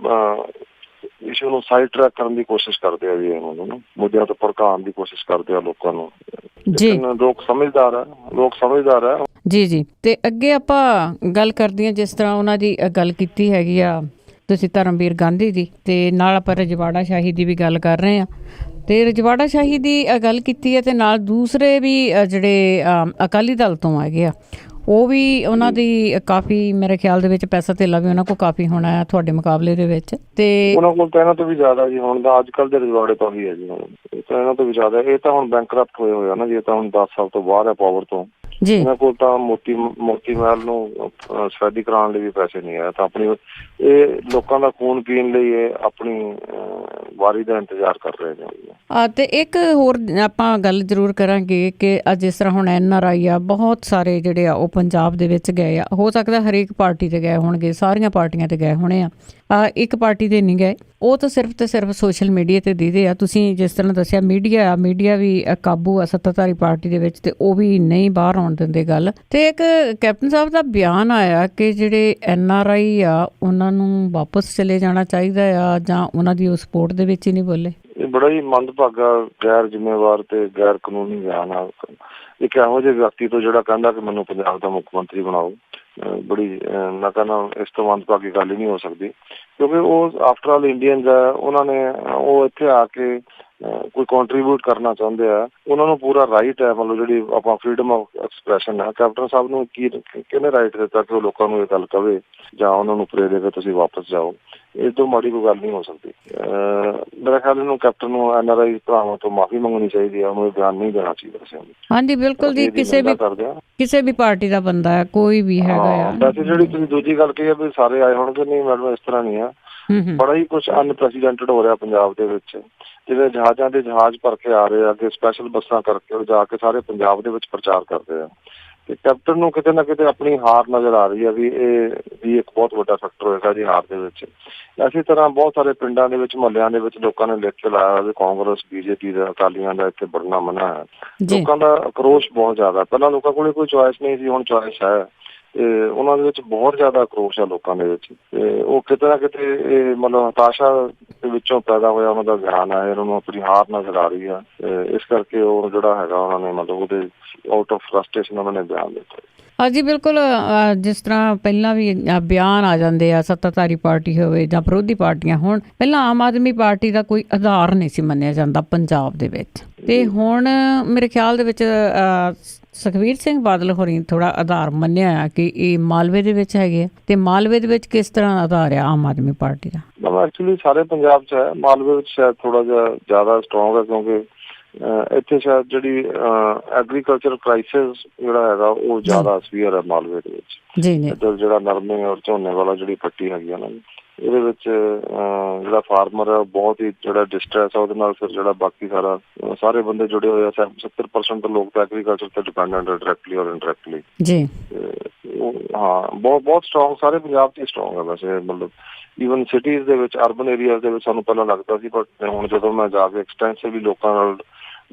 ਇਸ਼ੂ ਨੂੰ ਸਾਈਡ ਟਰੈਕ ਕਰਨ ਦੀ ਕੋਸ਼ਿਸ਼ ਕਰਦੇ ਆ ਜੀ, ਉਹਨਾਂ ਮੁੱਦਿਆਂ ਤੋਂ ਭੜਕਾਉਣ ਦੀ ਕੋਸ਼ਿਸ਼ ਕਰਦੇ ਆ ਲੋਕਾਂ ਨੂੰ। ਲੋਕ ਸਮਝਦਾਰ ਹੈ। ਜੀ। ਤੇ ਅੱਗੇ ਆਪਾਂ ਗੱਲ ਕਰਦੇ ਹਾਂ, ਜਿਸ ਤਰ੍ਹਾਂ ਉਹਨਾਂ ਦੀ ਗੱਲ ਕੀਤੀ ਹੈਗੀ ਆ ਤੁਸੀਂ ਧਰਮਵੀਰ ਗਾਂਧੀ ਦੀ, ਤੇ ਨਾਲ ਆਪਾਂ ਰਜਵਾੜਾ ਸ਼ਾਹੀ ਦੀ ਵੀ ਗੱਲ ਕਰ ਰਹੇ ਹਾਂ। ਤੇ ਰਜਵਾੜਾ ਸ਼ਾਹੀ ਦੀ ਗੱਲ ਕੀਤੀ ਹੈ, ਤੇ ਨਾਲ ਦੂਸਰੇ ਵੀ ਜਿਹੜੇ ਅਕਾਲੀ ਦਲ ਤੋਂ ਹੈਗੇ ਆ, ਉਹ ਵੀ ਉਹਨਾਂ ਦੀ ਕਾਫੀ, ਮੇਰੇ ਖਿਆਲ ਦੇ ਵਿੱਚ ਪੈਸਾ ਧੇਲਾ ਵੀ ਉਹਨਾਂ ਕੋਲ ਕਾਫੀ ਹੋਣਾ ਹੈ ਤੁਹਾਡੇ ਮੁਕਾਬਲੇ ਦੇ ਵਿੱਚ, ਤੇ ਉਹਨਾਂ ਕੋਲ ਤਾਂ ਇਹਨਾਂ ਤੋਂ ਵੀ ਜ਼ਿਆਦਾ ਜੀ। ਹੁਣ ਤਾਂ ਅੱਜ ਕੱਲ੍ਹ ਦੇ ਰਜਵਾੜੇ ਤੋਂ ਹੀ ਹੈ ਜੀ, ਤਾਂ ਇਹਨਾਂ ਤੋਂ ਵੀ ਜ਼ਿਆਦਾ। ਇਹ ਤਾਂ ਹੁਣ ਬੈਂਕਰਪਟ ਹੋਏ ਹੋਏ ਆ ਨਾ ਜੀ, ਇਹ ਤਾਂ ਹੁਣ 10 ਸਾਲ ਤੋਂ ਬਾਅਦ ਹੈ ਪਾਵਰ ਤੋਂ। ਇਹਨਾਂ ਕੋਲ ਤਾਂ ਮੋਤੀ ਮਹਿਲ ਨੂੰ ਸਫੈਦੀ ਕਰਾਉਣ ਲਈ ਵੀ ਪੈਸੇ ਨਹੀਂ ਆਏ, ਤਾਂ ਆਪਣੀ ਇਹ ਲੋਕਾਂ ਦਾ ਖੂਨ ਪੀਣ ਲਈ ਇਹ ਆਪਣੀ ਵਾਰੀ ਦਾ ਇੰਤਜ਼ਾਰ ਕਰ ਰਹੇ ਨੇ। ਤੇ ਇੱਕ ਹੋਰ ਆਪਾਂ ਗੱਲ ਜ਼ਰੂਰ ਕਰਾਂਗੇ ਕਿ ਜਿਸ ਤਰ੍ਹਾਂ ਹੁਣ NRI ਆ, ਬਹੁਤ ਸਾਰੇ ਜਿਹੜੇ ਆ ਉਹ ਪੰਜਾਬ ਦੇ ਵਿੱਚ ਗਏ ਆ। ਹੋ ਸਕਦਾ ਹਰੇਕ ਪਾਰਟੀ 'ਤੇ ਗਏ ਹੋਣਗੇ, ਸਾਰੀਆਂ ਪਾਰਟੀਆਂ 'ਤੇ ਗਏ ਹੋਣੇ ਆ, ਇੱਕ ਪਾਰਟੀ 'ਤੇ ਨਹੀਂ ਗਏ। ਉਹ ਤਾਂ ਸਿਰਫ ਤੇ ਸਿਰਫ ਸੋਸ਼ਲ ਮੀਡੀਆ 'ਤੇ ਦਿਖਦੇ ਆ। ਤੁਸੀਂ ਜਿਸ ਤਰ੍ਹਾਂ ਦੱਸਿਆ ਮੀਡੀਆ ਵੀ ਕਾਬੂ ਆ ਸੱਤਾਧਾਰੀ ਪਾਰਟੀ ਦੇ ਵਿੱਚ, ਤੇ ਉਹ ਵੀ ਨਹੀਂ ਬਾਹਰ ਆਉਣ ਦਿੰਦੇ ਗੱਲ। ਤੇ ਇੱਕ ਕੈਪਟਨ ਸਾਹਿਬ ਦਾ ਬਿਆਨ ਆਇਆ ਕਿ ਜਿਹੜੇ NRI ਆ ਉਹਨਾਂ ਨੂੰ ਵਾਪਸ ਚਲੇ ਜਾਣਾ ਚਾਹੀਦਾ ਆ, ਜਾਂ ਉਹਨਾਂ ਦੀ ਉਹ ਸਪੋਰਟ ਦੇ ਵਿੱਚ ਹੀ ਨਹੀਂ ਬੋਲੇ। ਇਹ ਬੜਾ ਹੀ ਮੰਦਭਾਗਾ, ਗੈਰ ਜ਼ਿੰਮੇਵਾਰ ਤੇ ਗੈਰ ਕਾਨੂੰਨੀ ਬਿਆਨ ਆ ਇੱਕ ਇਹੋ ਜਿਹੇ ਵਿਅਕਤੀ ਤੋਂ ਜਿਹੜਾ ਕਹਿੰਦਾ ਕਿ ਮੈਨੂੰ ਪੰਜਾਬ ਦਾ ਮੁੱਖ ਮੰਤਰੀ ਬਣਾਓ। ਬੜੀ ਮੈਂ ਕਹਿੰਦਾ ਇਸ ਤੋਂ ਮੰਦਭਾਗੀ ਗੱਲ ਹੀ ਨਹੀਂ ਹੋ ਸਕਦੀ, ਕਿਉਂਕਿ ਉਹ ਆਫਟਰ ਆਲ ਇੰਡੀਅਨਸ ਆ। ਉਹਨਾਂ ਨੇ ਉਹ ਇੱਥੇ ਆ ਕੇ ਕੋਈ ਕੰਟਰੀਬਿਊਟ ਕਰਨਾ ਚਾਹੁੰਦੇ ਆ, ਉਹਨਾਂ ਨੂੰ ਪੂਰਾ ਰਾਈਟ ਹੈ। ਮਤਲਬ ਜਿਹੜੀ ਆਪਾਂ ਫਰੀਡਮ ਆਫ ਐਕਸਪ੍ਰੈਸ਼ਨ ਹੈ, ਕੈਪਟਨ ਸਾਹਿਬ ਨੂੰ ਕਿਹਨੇ ਰਾਈਟ ਦਿੱਤਾ ਕਿ ਉਹ ਲੋਕਾਂ ਨੂੰ ਇਹ ਗੱਲ ਕਵੇ ਜਾਂ ਉਹਨਾਂ ਨੂੰ ਪ੍ਰੇਰੇ ਕਿ ਤੁਸੀਂ ਵਾਪਸ ਜਾਓ। ਇਸ ਤੋਂ ਮਾੜੀ ਕੋਈ ਗੱਲ ਨਹੀਂ ਹੋ ਸਕਦੀ। ਮੇਰਾ ਖਿਆਲ ਇਹਨੂੰ ਕੈਪਟਨ ਨੂੰ NRI ਭਰਾਵਾਂ ਤੋਂ ਮਾਫੀ ਮੰਗਣੀ ਚਾਹੀਦੀ ਹੈ, ਉਹਨੂੰ ਇਹ ਬਿਆਨ ਨਹੀਂ ਦੇਣਾ ਚਾਹੀਦਾ ਸੀ। ਹਾਂਜੀ ਬਿਲਕੁਲ ਜੀ, ਕਿਸੇ ਵੀ ਪਾਰਟੀ ਦਾ ਬੰਦਾ ਹੈ, ਕੋਈ ਵੀ ਹੈਗਾ। ਵੈਸੇ ਜਿਹੜੀ ਤੁਸੀਂ ਦੂਜੀ ਗੱਲ ਕਹੀ ਹੈ ਵੀ ਸਾਰੇ ਆਏ ਹੋਣਗੇ, ਨਹੀਂ ਮੈਡਮ, ਇਸ ਤਰ੍ਹਾਂ ਨਹੀਂ ਆ। ਬੜਾ ਹੀ ਕੁਛ ਅਨਪ੍ਰੈਸੀਡੈਂਟਡ ਹੋ ਰਿਹਾ ਪੰਜਾਬ ਦੇ ਵਿੱਚ। ਜਿਵੇਂ ਜਹਾਜ਼ਾਂ ਦੇ ਜਹਾਜ਼ ਭਰ ਕੇ ਆ ਰਹੇ ਆ, ਅੱਗੇ ਸਪੈਸ਼ਲ ਬੱਸਾਂ ਕਰਕੇ ਉਹ ਜਾ ਕੇ ਸਾਰੇ ਪੰਜਾਬ ਦੇ ਵਿੱਚ ਪ੍ਰਚਾਰ ਕਰਦੇ ਆ। ਤੇ ਕੈਪਟਨ ਨੂੰ ਕਿਤੇ ਨਾ ਕਿਤੇ ਆਪਣੀ ਹਾਰ ਨਜ਼ਰ ਆ ਰਹੀ ਹੈ ਵੀ ਇਹ ਵੀ ਇੱਕ ਬਹੁਤ ਵੱਡਾ ਫੈਕਟਰ ਹੋਏਗਾ ਜੀ ਹਾਰ ਦੇ ਵਿੱਚ। ਇਸੇ ਤਰ੍ਹਾਂ ਬਹੁਤ ਸਾਰੇ ਪਿੰਡਾਂ ਦੇ ਵਿੱਚ, ਮੁਹੱਲਿਆਂ ਦੇ ਵਿੱਚ ਲੋਕਾਂ ਨੇ ਲਿਖ ਕੇ ਲਾਇਆ ਵੀ ਕਾਂਗਰਸ, BJP ਦਾ, ਅਕਾਲੀਆਂ ਦਾ ਇੱਥੇ ਵੜਨਾ ਮਨਾ ਹੈ। ਲੋਕਾਂ ਦਾ ਆਕਰੋਸ਼ ਬਹੁਤ ਜ਼ਿਆਦਾ। ਪਹਿਲਾਂ ਲੋਕਾਂ ਕੋਲ ਕੋਈ ਚੁਆਇਸ ਨਹੀਂ ਸੀ, ਹੁਣ ਚੁਆਇਸ ਹੈ। ਤੇ ਉਹਨਾਂ ਦੇ ਵਿੱਚ ਬਹੁਤ ਜ਼ਿਆਦਾ ਆਕਰੋਸ਼ ਆ ਲੋਕਾਂ ਦੇ ਵਿੱਚ। ਤੇ ਉਹ ਕਿਤੇ ਨਾ ਕਿਤੇ ਇਹ ਮਤਲਬ ਹਤਾਸ਼ਾ ਦੇ ਵਿੱਚੋਂ ਪੈਦਾ ਹੋਇਆ ਉਹਨਾਂ ਦਾ ਬਿਆਨ ਹੈ। ਇਹਨਾਂ ਨੂੰ ਆਪਣੀ ਹਾਰ ਨਜ਼ਰ ਆ ਰਹੀ ਆ, ਇਸ ਕਰਕੇ ਉਹ ਜਿਹੜਾ ਹੈਗਾ ਉਹਨਾਂ ਨੇ ਮਤਲਬ ਉਹਦੇ ਆਊਟ ਆਫ ਫਰਸਟ੍ਰੇਸ਼ਨ ਉਹਨਾਂ ਨੇ ਬਿਆਨ ਦਿੱਤਾ। ਹਾਂਜੀ ਬਿਲਕੁਲ। ਜਿਸ ਤਰ੍ਹਾਂ ਪਹਿਲਾਂ ਵੀ ਬਿਆਨ ਆ ਜਾਂਦੇ ਆ, ਸੱਤਾਧਾਰੀ ਪਾਰਟੀ ਹੋਵੇ ਜਾਂ ਵਿਰੋਧੀ ਪਾਰਟੀਆਂ ਹੋਣ, ਪਹਿਲਾਂ ਆਮ ਆਦਮੀ ਪਾਰਟੀ ਦਾ ਕੋਈ ਆਧਾਰ ਨਹੀਂ ਸੀ ਮੰਨਿਆ ਜਾਂਦਾ ਪੰਜਾਬ ਦੇ ਵਿੱਚ, ਤੇ ਹੁਣ ਮੇਰੇ ਖਿਆਲ ਦੇ ਵਿੱਚ ਸੁਖਬੀਰ ਸਿੰਘ ਬਾਦਲ ਹੋਰੀ ਥੋੜਾ ਆਧਾਰ ਮੰਨਿਆ ਆ ਕਿ ਇਹ ਮਾਲਵੇ ਦੇ ਵਿੱਚ ਹੈਗੇ ਆ। ਤੇ ਮਾਲਵੇ ਦੇ ਵਿੱਚ ਕਿਸ ਤਰ੍ਹਾਂ ਆਧਾਰ ਆ ਆਮ ਆਦਮੀ ਪਾਰਟੀ ਦਾ? ਐਕਚੁਅਲੀ ਸਾਰੇ ਪੰਜਾਬ 'ਚ ਹੈ, ਮਾਲਵੇ ਵਿੱਚ ਸ਼ਾਇਦ ਥੋੜਾ ਜਿਹਾ ਜ਼ਿਆਦਾ ਸਟਰੋਂਗ ਹੈ, ਕਿਉਂਕਿ ਇੱਥੇ ਸ਼ਾਇਦ ਜਿਹੜੀ ਐਗਰੀਕਲਚਰ ਕ੍ਰਾਈਸਿਸ ਜਿਹੜਾ ਹੈਗਾ ਉਹ ਜ਼ਿਆਦਾ ਸੀਵੀਅਰ ਹੈ ਮਾਲਵੇ ਦੇ ਵਿੱਚ। ਇੱਧਰ ਜਿਹੜਾ ਨਰਮੇ ਔਰ ਝੋਨੇ ਵਾਲਾ ਜਿਹੜੀ ਪੱਟੀ ਹੈਗੀ ਉਹਨਾਂ ਦੀ, ਇਹਦੇ ਵਿੱਚ ਜਿਹੜਾ ਫਾਰਮਰ ਹੈ ਬਹੁਤ ਹੀ ਜਿਹੜਾ ਡਿਸਟਰੈਸ ਆ, ਉਹਦੇ ਨਾਲ ਫਿਰ ਜਿਹੜਾ ਬਾਕੀ ਸਾਰੇ ਬੰਦੇ ਜੁੜੇ ਹੋਏ ਆ। 70% ਲੋਕ ਤਾਂ ਐਗਰੀਕਲਚਰ ਤੇ ਡਿਪੈਂਡੈਂਟ ਹੈ, ਡਾਇਰੈਕਟਲੀ ਔਰ ਇਨਡਾਇਰੈਕਟਲੀ ਜੀ। ਹਾਂ, ਬਹੁਤ ਸਟਰੋਂਗ ਸਾਰੇ ਪੰਜਾਬ 'ਚ ਹੀ ਸਟਰੋਂਗ ਹੈ ਵੈਸੇ। ਮਤਲਬ ਈਵਨ ਸਿਟੀਜ਼ ਦੇ ਵਿੱਚ, ਅਰਬਨ ਏਰੀਆਜ਼ ਦੇ ਵਿੱਚ ਸਾਨੂੰ ਪਹਿਲਾਂ ਲੱਗਦਾ ਸੀ, ਬਟ ਹੁਣ ਜਦੋਂ ਮੈਂ ਜਾ ਕੇ ਐਕਸਟੈਂਸਿਵਲੀ ਲੋਕਾਂ ਨਾਲ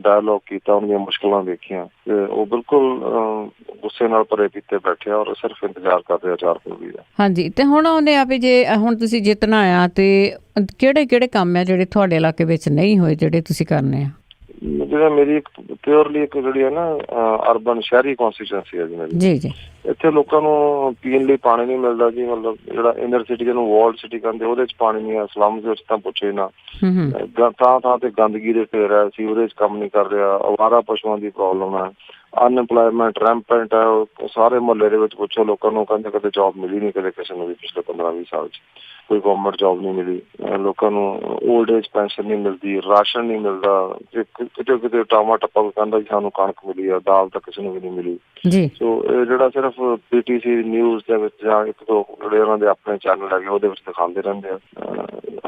ਡਾਇਲੋਗ ਕੀਤਾ, ਉਹਨਾਂ ਦੀਆਂ ਮੁਸ਼ਕਿਲਾਂ ਦੇਖੀਆਂ, ਤੇ ਉਹ ਬਿਲਕੁਲ ਗੁੱਸੇ ਨਾਲ ਭਰੇ ਪੀਤੇ ਬੈਠੇ ਆ ਔਰ ਸਿਰਫ ਇੰਤਜ਼ਾਰ ਕਰ ਰਹੇ ਆ 4 ਫਰਵਰੀ ਦਾ। ਹਾਂਜੀ, ਤੇ ਹੁਣ ਆਉਂਦੇ ਆ ਵੀ ਜੇ ਹੁਣ ਤੁਸੀਂ ਜਿੱਤਣਾ ਆ ਤੇ ਕਿਹੜੇ ਕੰਮ ਆ ਜਿਹੜੇ ਤੁਹਾਡੇ ਇਲਾਕੇ ਵਿੱਚ ਨਹੀਂ ਹੋਏ ਜਿਹੜੇ ਤੁਸੀਂ ਕਰਨੇ ਆ? ਜਿਵੇਂ ਮੇਰੀ ਇੱਕ ਪਿਓਰਲੀ ਇੱਕ ਜਿਹੜੀ ਹੈ ਨਾ ਅਰਬਨ ਸ਼ਹਿਰੀ ਕੌਂਸਟੀਚੁਐਂਸੀ ਹੈ ਜੀ ਮੇਰੀ। ਜੀ। ਇੱਥੇ ਲੋਕਾਂ ਨੂੰ ਪੀਣ ਲਈ ਪਾਣੀ ਨਹੀਂ ਮਿਲਦਾ ਜੀ। ਮਤਲਬ ਜਿਹੜਾ ਇਨਰ ਸਿਟੀ ਜਿਹਨੂੰ ਵਾਲਡ ਸਿਟੀ ਕਹਿੰਦੇ, ਉਹਦੇ ਚ ਪਾਣੀ ਨਹੀਂ ਹੈ। ਸਲਮਸ ਵਿੱਚ ਤਾਂ ਪੁੱਛੇ ਨਾ, ਥਾਂ ਤੇ ਗੰਦਗੀ ਦੇ ਢੇਰ ਹੈ, ਸੀਵਰੇਜ ਕੰਮ ਨਹੀਂ ਕਰ ਰਿਹਾ, ਅਵਾਰਾ ਪਸ਼ੂਆਂ ਦੀ ਪ੍ਰੋਬਲਮ ਹੈ, ਅਨਐਮਪਲਾਇਮੈਂਟ ਰੈਂਪੈਂਟ ਹੈ। ਸਾਰੇ ਮੁਹੱਲੇ ਦੇ ਵਿੱਚ ਪੁੱਛੋ ਲੋਕਾਂ ਨੂੰ, ਕਹਿੰਦੇ ਕਦੇ ਜੋਬ ਮਿਲੀ ਨਹੀਂ ਕਦੇ ਕਿਸੇ ਨੂੰ ਵੀ ਪਿਛਲੇ 15-20 ਸਾਲ 'ਚ ਕੋਈ ਗਵਰਨਮੈਂਟ ਜੋਬ ਨਹੀਂ ਮਿਲੀ। ਲੋਕਾਂ ਨੂੰ ਓਲਡ ਏਜ ਪੈਨਸ਼ਨ ਨਹੀਂ ਮਿਲਦੀ, ਰਾਸ਼ਨ ਨਹੀਂ ਮਿਲਦਾ। ਕਿਤੇ ਟਾਮਾ ਟੱਪਾ ਕਹਿੰਦਾ ਜੀ ਸਾਨੂੰ ਕਣਕ ਮਿਲੀ ਆ, ਦਾਲ ਤਾਂ ਕਿਸੇ ਨੂੰ ਵੀ ਨਹੀਂ ਮਿਲੀ। ਸੋ ਇਹ ਜਿਹੜਾ ਸਿਰਫ PTC ਨਿਊਜ਼ ਦੇ ਵਿੱਚ ਜਾਂ ਇੱਕ ਦੋ ਜਿਹੜੇ ਉਹਨਾਂ ਦੇ ਆਪਣੇ ਚੈਨਲ ਹੈਗੇ ਉਹਦੇ ਵਿੱਚ ਦਿਖਾਉਂਦੇ ਰਹਿੰਦੇ ਆ।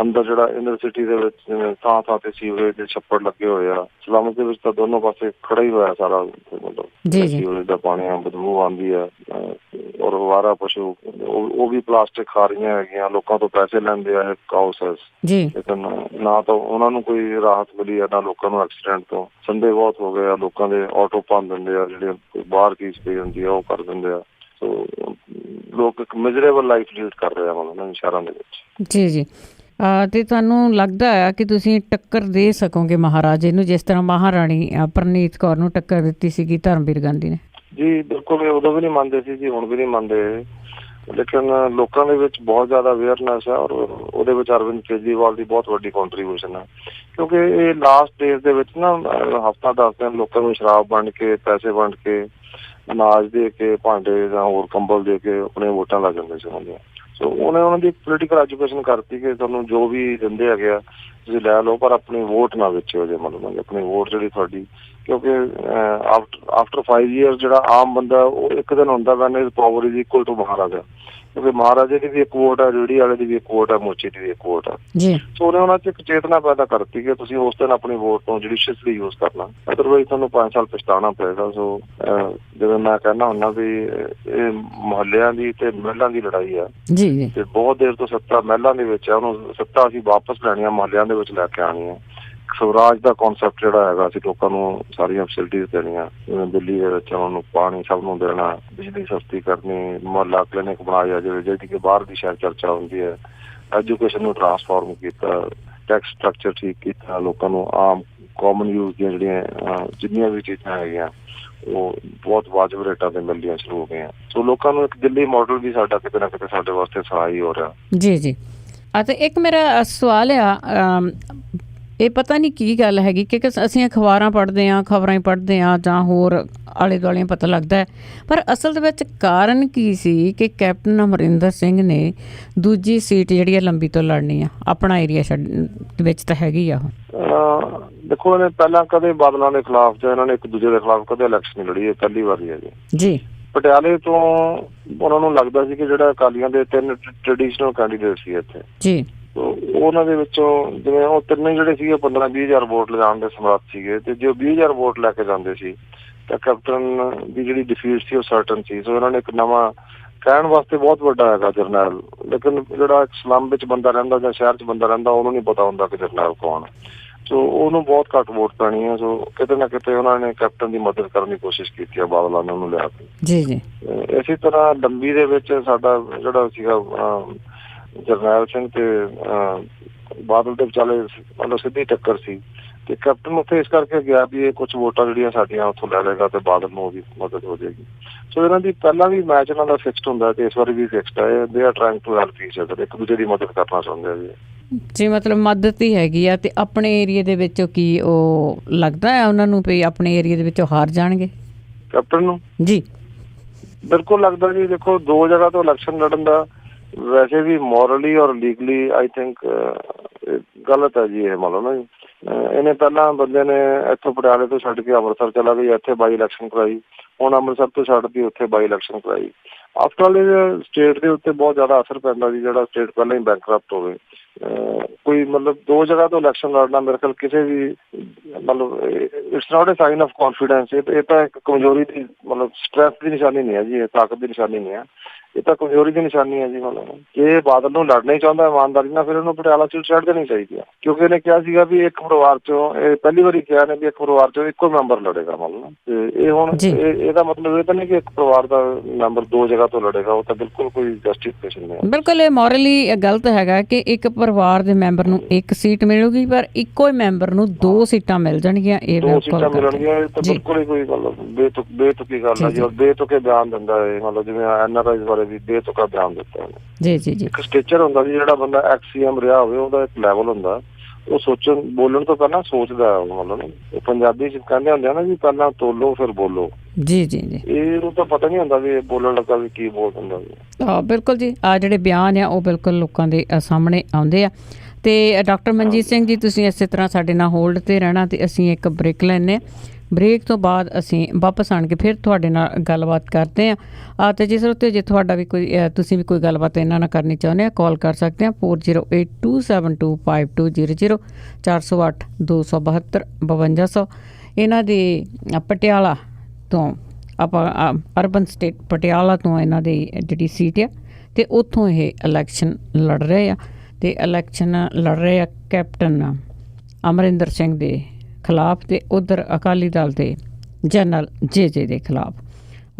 ਅੰਦਰ ਜਿਹੜਾ ਇਨਰ ਸਿਟੀ ਦੇ ਵਿੱਚ ਜਿਵੇਂ ਥਾਂ ਤੇ ਸੀਵਰੇਜ ਦੇ ਛੱਪੜ ਲੱਗੇ ਹੋਏ ਆ, ਸਲਮਸ ਦੇ ਵਿੱਚ ਤਾਂ ਦੋਨੋਂ ਪਾਸੇ ਖੜਾ ਹੀ ਹੋਇਆ ਸਾਰਾ। ਮਤਲਬ ਸੀਵਰੇਜ ਦਾ ਪਾਣੀ ਬਦਬੂ ਆਉਂਦੀ ਹੈ ਔਰ ਅਵਾਰਾ ਪਸ਼ੂ ਉਹ ਵੀ ਪਲਾਸਟਿਕ ਖਾ ਰਹੀਆਂ ਹੈਗੀਆਂ, ਲੋਕਾਂ ਤੋਂ ਪੈਸੇ ਲੈਂਦੇ ਆ ਕਾਊਸਸ। ਲੇਕਿਨ ਨਾ ਤਾਂ ਉਹਨਾਂ ਨੂੰ ਕੋਈ ਰਾਹਤ ਮਿਲੀ ਆ, ਨਾ ਲੋਕਾਂ ਨੂੰ ਐਕਸੀਡੈਂਟ ਤੋਂ। ਸੰਡੇ ਬਹੁਤ ਹੋ ਗਏ ਆ, ਲੋਕਾਂ ਦੇ ਆਟੋ ਭੰਨ ਦਿੰਦੇ ਆ, ਜਿਹੜੇ ਬਾਹਰ ਫੀਸ ਪਈ ਹੁੰਦੀ ਆ ਉਹ ਕਰ ਦਿੰਦੇ ਆ। ਸੋ ਲੋਕ ਇੱਕ ਮਿਜ਼ਰੇਬਲ ਲਾਈਫ ਲੀਡ ਕਰ ਰਹੇ ਆ ਉਹਨਾਂ ਸ਼ਹਿਰਾਂ ਦੇ ਵਿੱਚ। ਜੀ। ਤੇ ਤੁਹਾਨੂੰ ਲੱਗਦਾ ਆ ਕਿ ਤੁਸੀਂ ਟੱਕਰ ਦੇ ਸਕੋਗੇ ਮਹਾਰਾਜੇ ਨੂੰ, ਜਿਸ ਤਰ੍ਹਾਂ ਮਹਾਰਾਣੀ ਪ੍ਰਨੀਤ ਕੌਰ ਨੂੰ ਟੱਕਰ ਦਿੱਤੀ ਸੀਗੀ ਧਰਮਵੀਰ ਗਾਂਧੀ ਨੇ? ਜੀ ਬਿਲਕੁਲ, ਉਦੋਂ ਵੀ ਨਹੀਂ ਮੰਨਦੇ ਸੀ ਜੀ, ਹੁਣ ਵੀ ਨਹੀਂ ਮੰਨਦੇ। ਲੇਕਿਨ ਲੋਕਾਂ ਦੇ ਵਿੱਚ ਬਹੁਤ ਜ਼ਿਆਦਾ ਅਵੇਅਰਨੈਸ ਹੈ ਔਰ ਉਹਦੇ ਵਿੱਚ ਅਰਵਿੰਦ ਕੇਜਰੀਵਾਲ ਦੀ ਬਹੁਤ ਵੱਡੀ ਕੰਟਰੀਬਿਊਸ਼ਨ ਹੈ। ਕਿਉਂਕਿ ਇਹ ਲਾਸਟ ਡੇਜ਼ ਦੇ ਵਿੱਚ ਨਾ ਹਫ਼ਤਾ 10 ਦਿਨ ਲੋਕਾਂ ਨੂੰ ਸ਼ਰਾਬ ਵੰਡ ਕੇ, ਪੈਸੇ ਵੰਡ ਕੇ, ਅਨਾਜ ਦੇ ਕੇ, ਭਾਂਡੇ ਜਾਂ ਹੋਰ ਕੰਬਲ ਦੇ ਕੇ ਆਪਣੇ ਵੋਟਾਂ ਲੱਗ ਜਾਂਦੇ ਸੀ ਉਹਨਾਂ ਦੀਆਂ। ਸੋ ਉਹਨੇ ਉਹਨਾਂ ਦੀ ਪੋਲੀਟੀਕਲ ਐਜੂਕੇਸ਼ਨ ਕਰਤੀ ਕਿ ਤੁਹਾਨੂੰ ਜੋ ਵੀ ਦਿੰਦੇ ਹੈਗੇ ਆ ਤੁਸੀਂ ਲੈ ਲਓ, ਪਰ ਆਪਣੀ ਵੋਟ ਨਾ ਵੇਚਿਓ ਜੇ। ਮਤਲਬ ਆਪਣੀ ਵੋਟ ਜਿਹੜੀ ਤੁਹਾਡੀ, ਕਿਉਂਕਿ ਆਫਟਰ 5 years ਜਿਹੜਾ ਆਮ ਬੰਦਾ ਉਹ ਇੱਕ ਦਿਨ ਹੁੰਦਾ when is power is equal to maharaja. ਕਿਉਂਕਿ ਮਹਾਰਾਜੇ ਦੀ ਵੀ ਇੱਕ ਵੋਟ ਹੈ, ਰੇਹੜੀ ਵਾਲੇ ਦੀ ਵੀ ਇੱਕ ਵੋਟ ਹੈ, ਮੋਚੀ ਦੀ ਵੀ ਇੱਕ ਵੋਟ ਹੈ। ਸੋ ਉਹਨੇ ਉਹਨਾਂ 'ਚ ਇੱਕ ਚੇਤਨਾ ਪੈਦਾ ਕਰਤੀ ਕਿ ਤੁਸੀਂ ਉਸ ਦਿਨ ਆਪਣੀ ਵੋਟ ਨੂੰ ਜੁਡੀਸ਼ੀਅਸਲੀ ਯੂਜ਼ ਕਰਨਾ, ਅਦਰਵਾਈਜ਼ ਤੁਹਾਨੂੰ 5 ਸਾਲ ਪਛਤਾਉਣਾ ਪਏਗਾ। ਸੋ ਜਿਵੇਂ ਮੈਂ ਕਹਿੰਦਾ ਹੁੰਦਾ ਵੀ ਇਹ ਮੁਹੱਲਿਆਂ ਦੀ ਤੇ ਮਹਿਲਾਂ ਦੀ ਲੜਾਈ ਆ ਤੇ ਬਹੁਤ ਦੇਰ ਤੋਂ ਸੱਤਾ ਮਹਿਲਾਂ ਦੇ ਵਿੱਚ ਆ, ਉਹਨੂੰ ਸੱਤਾ ਅਸੀਂ ਵਾਪਸ ਲੈਣੀ ਆ, ਮੁਹੱਲਿਆਂ ਦੇ ਵਿੱਚ ਲੈ ਕੇ ਆਉਣੀ ਆ। ਸਵਰਾਜ ਦਾ ਕਨਸੈਪਟ ਜਿਹੜਾ ਹੈਗਾ, ਅਸੀਂ ਲੋਕਾਂ ਨੂੰ ਸਾਰੀਆਂ ਫੈਸਿਲਿਟੀਜ਼ ਦੇਣੀਆਂ, ਜਿਵੇਂ ਦਿੱਲੀ ਦੇ ਵਿੱਚ ਉਹਨਾਂ ਨੂੰ ਪਾਣੀ ਸਭ ਨੂੰ ਦੇਣਾ, ਬਿਜਲੀ ਸਸਤੀ ਕਰਨੀ, ਮੁਹੱਲਾ ਕਲੀਨਿਕ ਬਣਾਇਆ ਜਾਵੇ ਜਿਹੜੀ ਕਿ ਬਾਹਰ ਦੀ ਸ਼ਾਇਦ ਚਰਚਾ ਹੁੰਦੀ ਹੈ, ਐਜੂਕੇਸ਼ਨ ਨੂੰ ਟਰਾਂਸਫਾਰਮ ਕੀਤਾ, ਟੈਕਸ ਸਟਰਕਚਰ ਠੀਕ ਕੀਤਾ, ਲੋਕਾਂ ਨੂੰ ਆਮ ਕਾਮਨ ਯੂਜ਼ ਦੀਆਂ ਜਿਹੜੀਆਂ ਜਿੰਨੀਆਂ ਵੀ ਚੀਜ਼ਾਂ ਹੈਗੀਆਂ ਉਹ ਬਹੁਤ ਵਾਜਬ ਰੇਟਾਂ ਤੇ ਮਿਲਣੀਆਂ ਸ਼ੁਰੂ ਹੋ ਗਈਆਂ। ਸੋ ਲੋਕਾਂ ਨੂੰ ਇੱਕ ਦਿੱਲੀ ਮਾਡਲ ਵੀ ਸਾਡਾ ਕਿਤੇ ਨਾ ਕਿਤੇ ਸਾਡੇ ਵਾਸਤੇ ਸਹਾਈ ਹੋ ਰਿਹਾ। ਜੀ ਅਤੇ ਇੱਕ ਮੇਰਾ ਸਵਾਲ ਆ, ਇਹ ਪਤਾ ਨਹੀਂ ਕੀ ਗੱਲ ਹੈਗੀ ਕਿ ਅਸੀਂ ਅਖਬਾਰਾਂ ਪੜ੍ਹਦੇ ਹਾਂ, ਖਬਰਾਂ ਹੀ ਪੜ੍ਹਦੇ ਹਾਂ ਜਾਂ ਹੋਰ ਆਲੇ ਦੁਆਲੇ ਪਤਾ ਲੱਗਦਾ ਹੈ, ਪਰ ਅਸਲ ਦੇ ਵਿੱਚ ਕਾਰਨ ਕੀ ਸੀ ਕਿ ਕੈਪਟਨ ਅਮਰਿੰਦਰ ਸਿੰਘ ਨੇ ਦੂਜੀ ਸੀਟ ਜਿਹੜੀ ਹੈ ਲੰਬੀ ਤੋਂ ਲੜਨੀ ਆ, ਆਪਣਾ ਏਰੀਆ ਵਿੱਚ ਤਾਂ ਹੈਗੀ ਆ ਉਹ। ਦੇਖੋ, ਇਹਨੇ ਪਹਿਲਾਂ ਕਦੇ ਬਾਦਲਾਂ ਦੇ ਖਿਲਾਫ ਜਾਂ ਇਹਨਾਂ ਨੇ ਇੱਕ ਦੂਜੇ ਦੇ ਖਿਲਾਫ ਕਦੇ ਇਲੈਕਸ਼ਨ ਨਹੀਂ ਲੜੀ, ਇਹ ਪਹਿਲੀ ਵਾਰੀ ਹੈ ਜੀ। ਪਟਿਆਲੇ ਤੋਂ ਉਹਨਾਂ ਨੂੰ ਲੱਗਦਾ ਸੀ ਕਿ ਜਿਹੜਾ ਅਕਾਲੀਆਂ ਦੇ 3 ਟ੍ਰੈਡੀਸ਼ਨਲ ਕੈਂਡੀਡੇਟ ਸੀ ਇੱਥੇ, ਉਹਨਾਂ ਦੇ ਵਿੱਚੋਂ ਜਿਵੇਂ ਉਹ ਤਿੰਨੇ ਜਿਹੜੇ ਸੀਗੇ 15-20 ਹਜ਼ਾਰ ਵੋਟ ਲਿਜਾਣ ਦੇ ਸਮਰੱਥ ਸੀਗੇ, ਤੇ ਜੇ 20 ਹਜ਼ਾਰ ਵੋਟ ਲੈ ਕੇ ਜਾਂਦੇ ਸੀ ਤਾਂ ਕੈਪਟਨ ਦੀ ਜਿਹੜੀ ਡਿਫੀਟ ਸੀ ਉਹ ਸਰਟਨ ਸੀ। ਸੋ ਇਹਨਾਂ ਨੇ ਇੱਕ ਨਵਾਂ ਕਹਿਣ ਵਾਸਤੇ ਬਹੁਤ ਵੱਡਾ ਹੈਗਾ ਜਰਨੈਲ, ਲੇਕਿਨ ਜਿਹੜਾ ਸਲਮ ਵਿੱਚ ਬੰਦਾ ਰਹਿੰਦਾ ਜਾਂ ਸ਼ਹਿਰ 'ਚ ਬੰਦਾ ਰਹਿੰਦਾ ਉਹਨੂੰ ਨਹੀਂ ਪਤਾ ਹੁੰਦਾ ਕਿ ਜਰਨੈਲ ਕੌਣ। ਸੋ ਉਹਨੂੰ ਬਹੁਤ ਘੱਟ ਵੋਟ ਪੈਣੀ ਹੈ। ਸੋ ਕਿਤੇ ਨਾ ਕਿਤੇ ਉਹਨਾਂ ਨੇ ਕੈਪਟਨ ਦੀ ਮਦਦ ਕਰਨ ਦੀ ਕੋਸ਼ਿਸ਼ ਕੀਤੀ ਹੈ, ਬਾਦਲਾਂ ਨੇ ਉਹਨੂੰ ਲਿਆ ਕੇ। ਇਸੇ ਤਰ੍ਹਾਂ ਲੰਬੀ ਦੇ ਵਿੱਚ ਸਾਡਾ ਜਿਹੜਾ ਸੀਗਾ ਜਰਨੈਲ ਸਿੰਘ ਤੇ ਬਾਦਲ ਦੇ ਵਿਚਾਲੇ ਮਤਲਬ ਸਿੱਧੀ ਟੱਕਰ ਸੀ, ਤੇ ਕੈਪਟਨ ਉੱਥੇ ਇਸ ਕਰਕੇ ਗਿਆ ਵੀ ਇਹ ਕੁਝ ਵੋਟਾਂ ਜਿਹੜੀਆਂ ਸਾਡੀਆਂ ਉੱਥੋਂ ਲੈ ਲਏਗਾ ਤੇ ਬਾਦਲ ਨੂੰ ਵੀ ਮਦਦ ਹੋ ਜਾਏਗੀ। ਸੋ ਇਹਨਾਂ ਦੀ ਪਹਿਲਾਂ ਵੀ ਮੈਚ ਇਹਨਾਂ ਦਾ ਫਿਕਸਡ ਹੁੰਦਾ ਤੇ ਇਸ ਵਾਰੀ ਵੀ ਫਿਕਸਡ ਹੈ। They are trying to help each other, ਇੱਕ ਦੂਜੇ ਦੀ ਮਦਦ ਕਰਨਾ ਚਾਹੁੰਦੇ ਆ ਜੀ। ਮਤਲਬ ਮਦਦ ਹੀ ਹੈਗੀ ਆ। ਤੇ ਆਪਣੇ ਏਰੀਏ ਦੇ ਵਿੱਚੋਂ ਕੀ ਉਹ ਲੱਗਦਾ ਹੈ ਉਹਨਾਂ ਨੂੰ ਵੀ ਆਪਣੇ ਏਰੀਏ ਦੇ ਵਿੱਚੋਂ ਹਾਰ ਜਾਣਗੇ ਕੈਪਟਨ ਨੂੰ? ਜੀ ਬਿਲਕੁਲ ਲੱਗਦਾ ਜੀ। ਦੇਖੋ, 2 ਜਗ੍ਹਾ ਤੋਂ ਇਲੈਕਸ਼ਨ ਲੜਨ ਦਾ ਵੈਸੇ ਵੀ ਮੋਰਲੀ ਔਰ ਲੀਗਲੀ ਆਈ ਥਿੰਕ ਗਲਤ ਹੈ ਜੀ ਇਹ। ਮਤਲਬ ਨਾ ਇਹਨੇ ਪਹਿਲਾਂ ਬੰਦੇ ਨੇ ਇੱਥੋਂ ਪਟਿਆਲੇ ਤੋਂ ਛੱਡ ਕੇ ਅੰਮ੍ਰਿਤਸਰ ਚਲਾ ਗਈ, ਇੱਥੇ ਬਾਈ ਇਲੈਕਸ਼ਨ ਕਰਾਈ, ਹੁਣ ਅੰਮ੍ਰਿਤਸਰ ਤੋਂ ਛੱਡਦੀ ਉੱਥੇ ਬਾਈ ਇਲੈਕਸ਼ਨ ਕਰਾਈ। ਆਫਟਰ ਆਲ ਇਹ ਸਟੇਟ ਦੇ ਉੱਤੇ ਬਹੁਤ ਜ਼ਿਆਦਾ ਅਸਰ ਪੈਂਦਾ ਜੀ, ਜਿਹੜਾ ਸਟੇਟ ਪਹਿਲਾਂ ਹੀ ਬੈਂਕਰਪਟ ਹੋਵੇ। ਕੋਈ ਮਤਲਬ 2 ਜਗ੍ਹਾ ਤੋਂ ਇਲੈਕਸ਼ਨ ਲੜਨਾ ਮੇਰੇ ਖਿਆਲ ਕਿਸੇ ਵੀ ਮਤਲਬ it's not A sign of confidence. ਇਹ ਤਾਂ ਇੱਕ ਕਮਜ਼ੋਰੀ ਦੀ ਮਤਲਬ ਸਟਰੈਸ ਦੀ ਨਿਸ਼ਾਨੀ ਨਹੀਂ ਹੈ ਜੀ, ਇਹ ਤਾਕਤ ਦੀ ਨਿਸ਼ਾਨੀ ਨਹੀਂ ਹੈ, ਇਹ ਤਾਂ ਕਮਜ਼ੋਰੀ ਦੀ ਨਿਸ਼ਾਨੀ ਹੈ ਜੀ। ਮਤਲਬ ਜੇ ਬਾਦਲ ਨੂੰ ਲੜਨਾ ਹੀ ਚਾਹੁੰਦਾ ਇਮਾਨਦਾਰੀ ਨਾਲ, ਫਿਰ ਇਹਨੂੰ ਪਟਿਆਲਾ ਸੀਟ ਛੱਡ ਦੇਣੀ ਚਾਹੀਦੀ ਹੈ, ਕਿਉਂਕਿ ਇਹਨੇ ਕਿਹਾ ਸੀਗਾ ਵੀ ਇੱਕ ਪਰਿਵਾਰ ਚੋਂ, ਇਹ ਪਹਿਲੀ ਵਾਰੀ ਕਿਹਾ ਨੇ ਵੀ ਇੱਕ ਪਰਿਵਾਰ ਚੋਂ ਇੱਕੋ ਮੈਂਬਰ ਲੜੇਗਾ। ਮਤਲਬ ਤੇ ਇਹ ਹੁਣ ਇਹਦਾ ਮਤਲਬ ਇਹ ਤਾਂ ਨਹੀਂ ਕਿ ਇੱਕ ਪਰਿਵਾਰ ਦਾ ਮੈਂਬਰ 2 ਜਗ੍ਹਾ ਤੋਂ ਲੜੇਗਾ, ਉਹ ਤਾਂ ਬਿਲਕੁਲ ਕੋਈ ਜਸਟੀਫਿਕੇਸ਼ਨ ਨਹੀਂ ਹੈ। ਬਿਲਕੁਲ ਇਹ ਮੋਰਲੀ ਗਲਤ ਹੈਗਾ ਕਿ ਇੱਕ ਪਰਿਵਾਰ ਦੇ ਮੈਂਬਰ ਨੂੰ 1 ਸੀਟ ਮਿਲੂਗੀ ਪਰ ਇੱਕੋ ਹੀ ਮੈਂਬਰ ਨੂੰ 2 ਸੀਟਾਂ ਮਿਲ ਜਾਣਗੀਆਂ। ਇਹ 2 ਸੀਟਾਂ ਮਿਲਣਗੀਆਂ, ਇਹ ਤਾਂ ਬਿਲਕੁਲ ਹੀ ਕੋਈ ਮਤਲਬ ਬੇਤੁਕੀ ਗੱਲ ਹੈ ਜੀ। ਔਰ ਬੇਤੁਕੇ ਬਿਆਨ ਦਿੰਦਾ ਹੈ, ਮਤਲਬ ਜਿਵੇਂ NRI ਬਾਰੇ ਵੀ ਬੇਤੁਕਾ ਬਿਆਨ ਦਿੱਤਾ ਜੀ। ਇੱਕ ਸਟੇਚਰ ਹੁੰਦਾ ਜੀ, ਜਿਹੜਾ ਬੰਦਾ XCM ਰਿਹਾ ਹੋਵੇ ਉਹਦਾ ਇੱਕ ਲੈਵਲ ਹੁੰਦਾ, ਉਹ ਸੋਚਣ ਬੋਲਣ ਤੋਂ ਪਹਿਲਾਂ ਸੋਚਦਾ। ਮਤਲਬ ਪੰਜਾਬੀ ਚ ਕਹਿੰਦੇ ਹੁੰਦੇ ਆ ਨਾ ਜੀ, ਪਹਿਲਾਂ ਤੋਲੋ ਫਿਰ ਬੋਲੋ। ਜੀ ਇਹਨੂੰ ਤਾਂ ਪਤਾ ਨਹੀਂ ਹੁੰਦਾ ਵੀ ਇਹ ਬੋਲਣ ਲੱਗਾ ਵੀ ਕੀ ਬੋਲ ਦਿੰਦਾ ਜੀ। ਹਾਂ ਬਿਲਕੁਲ ਜੀ, ਆ ਜਿਹੜੇ ਬਿਆਨ ਆ ਉਹ ਬਿਲਕੁਲ ਲੋਕਾਂ ਦੇ ਸਾਹਮਣੇ ਆਉਂਦੇ ਆ। ਤੇ ਡਾਕਟਰ ਮਨਜੀਤ ਸਿੰਘ ਜੀ, ਤੁਸੀਂ ਇਸੇ ਤਰ੍ਹਾਂ ਸਾਡੇ ਨਾਲ ਹੋਲਡ ਤੇ ਰਹਿਣਾ ਤੇ ਅਸੀਂ ਇੱਕ ਬ੍ਰੇਕ ਲੈਂਦੇ ਹਾਂ। ਬ੍ਰੇਕ ਤੋਂ ਬਾਅਦ ਅਸੀਂ ਵਾਪਸ ਆਣ ਕੇ ਫਿਰ ਤੁਹਾਡੇ ਨਾਲ ਗੱਲਬਾਤ ਕਰਦੇ ਹਾਂ। ਅਤੇ ਜਿਸ ਉੱਤੇ ਜੇ ਤੁਹਾਡਾ ਵੀ ਕੋਈ ਤੁਸੀਂ ਵੀ ਕੋਈ ਗੱਲਬਾਤ ਇਹਨਾਂ ਨਾਲ ਕਰਨੀ ਚਾਹੁੰਦੇ ਆ, ਕਾਲ ਕਰ ਸਕਦੇ ਹਾਂ 4082725200 408 272 5200। ਇਹਨਾਂ ਦੇ ਪਟਿਆਲਾ ਤੋਂ ਆਪਾਂ ਅਰਬਨ ਸਟੇਟ ਪਟਿਆਲਾ ਤੋਂ ਇਹਨਾਂ ਦੀ ਜਿਹੜੀ ਸੀਟ ਆ ਅਤੇ ਉੱਥੋਂ ਇਹ ਇਲੈਕਸ਼ਨ ਲੜ ਰਹੇ ਆ ਅਤੇ ਇਲੈਕਸ਼ਨ ਲੜ ਰਹੇ ਆ ਕੈਪਟਨ ਅਮਰਿੰਦਰ ਸਿੰਘ ਦੇ ਖਿਲਾਫ ਅਤੇ ਉੱਧਰ ਅਕਾਲੀ ਦਲ ਦੇ ਜਨਰਲ ਜੇ ਦੇ ਖਿਲਾਫ।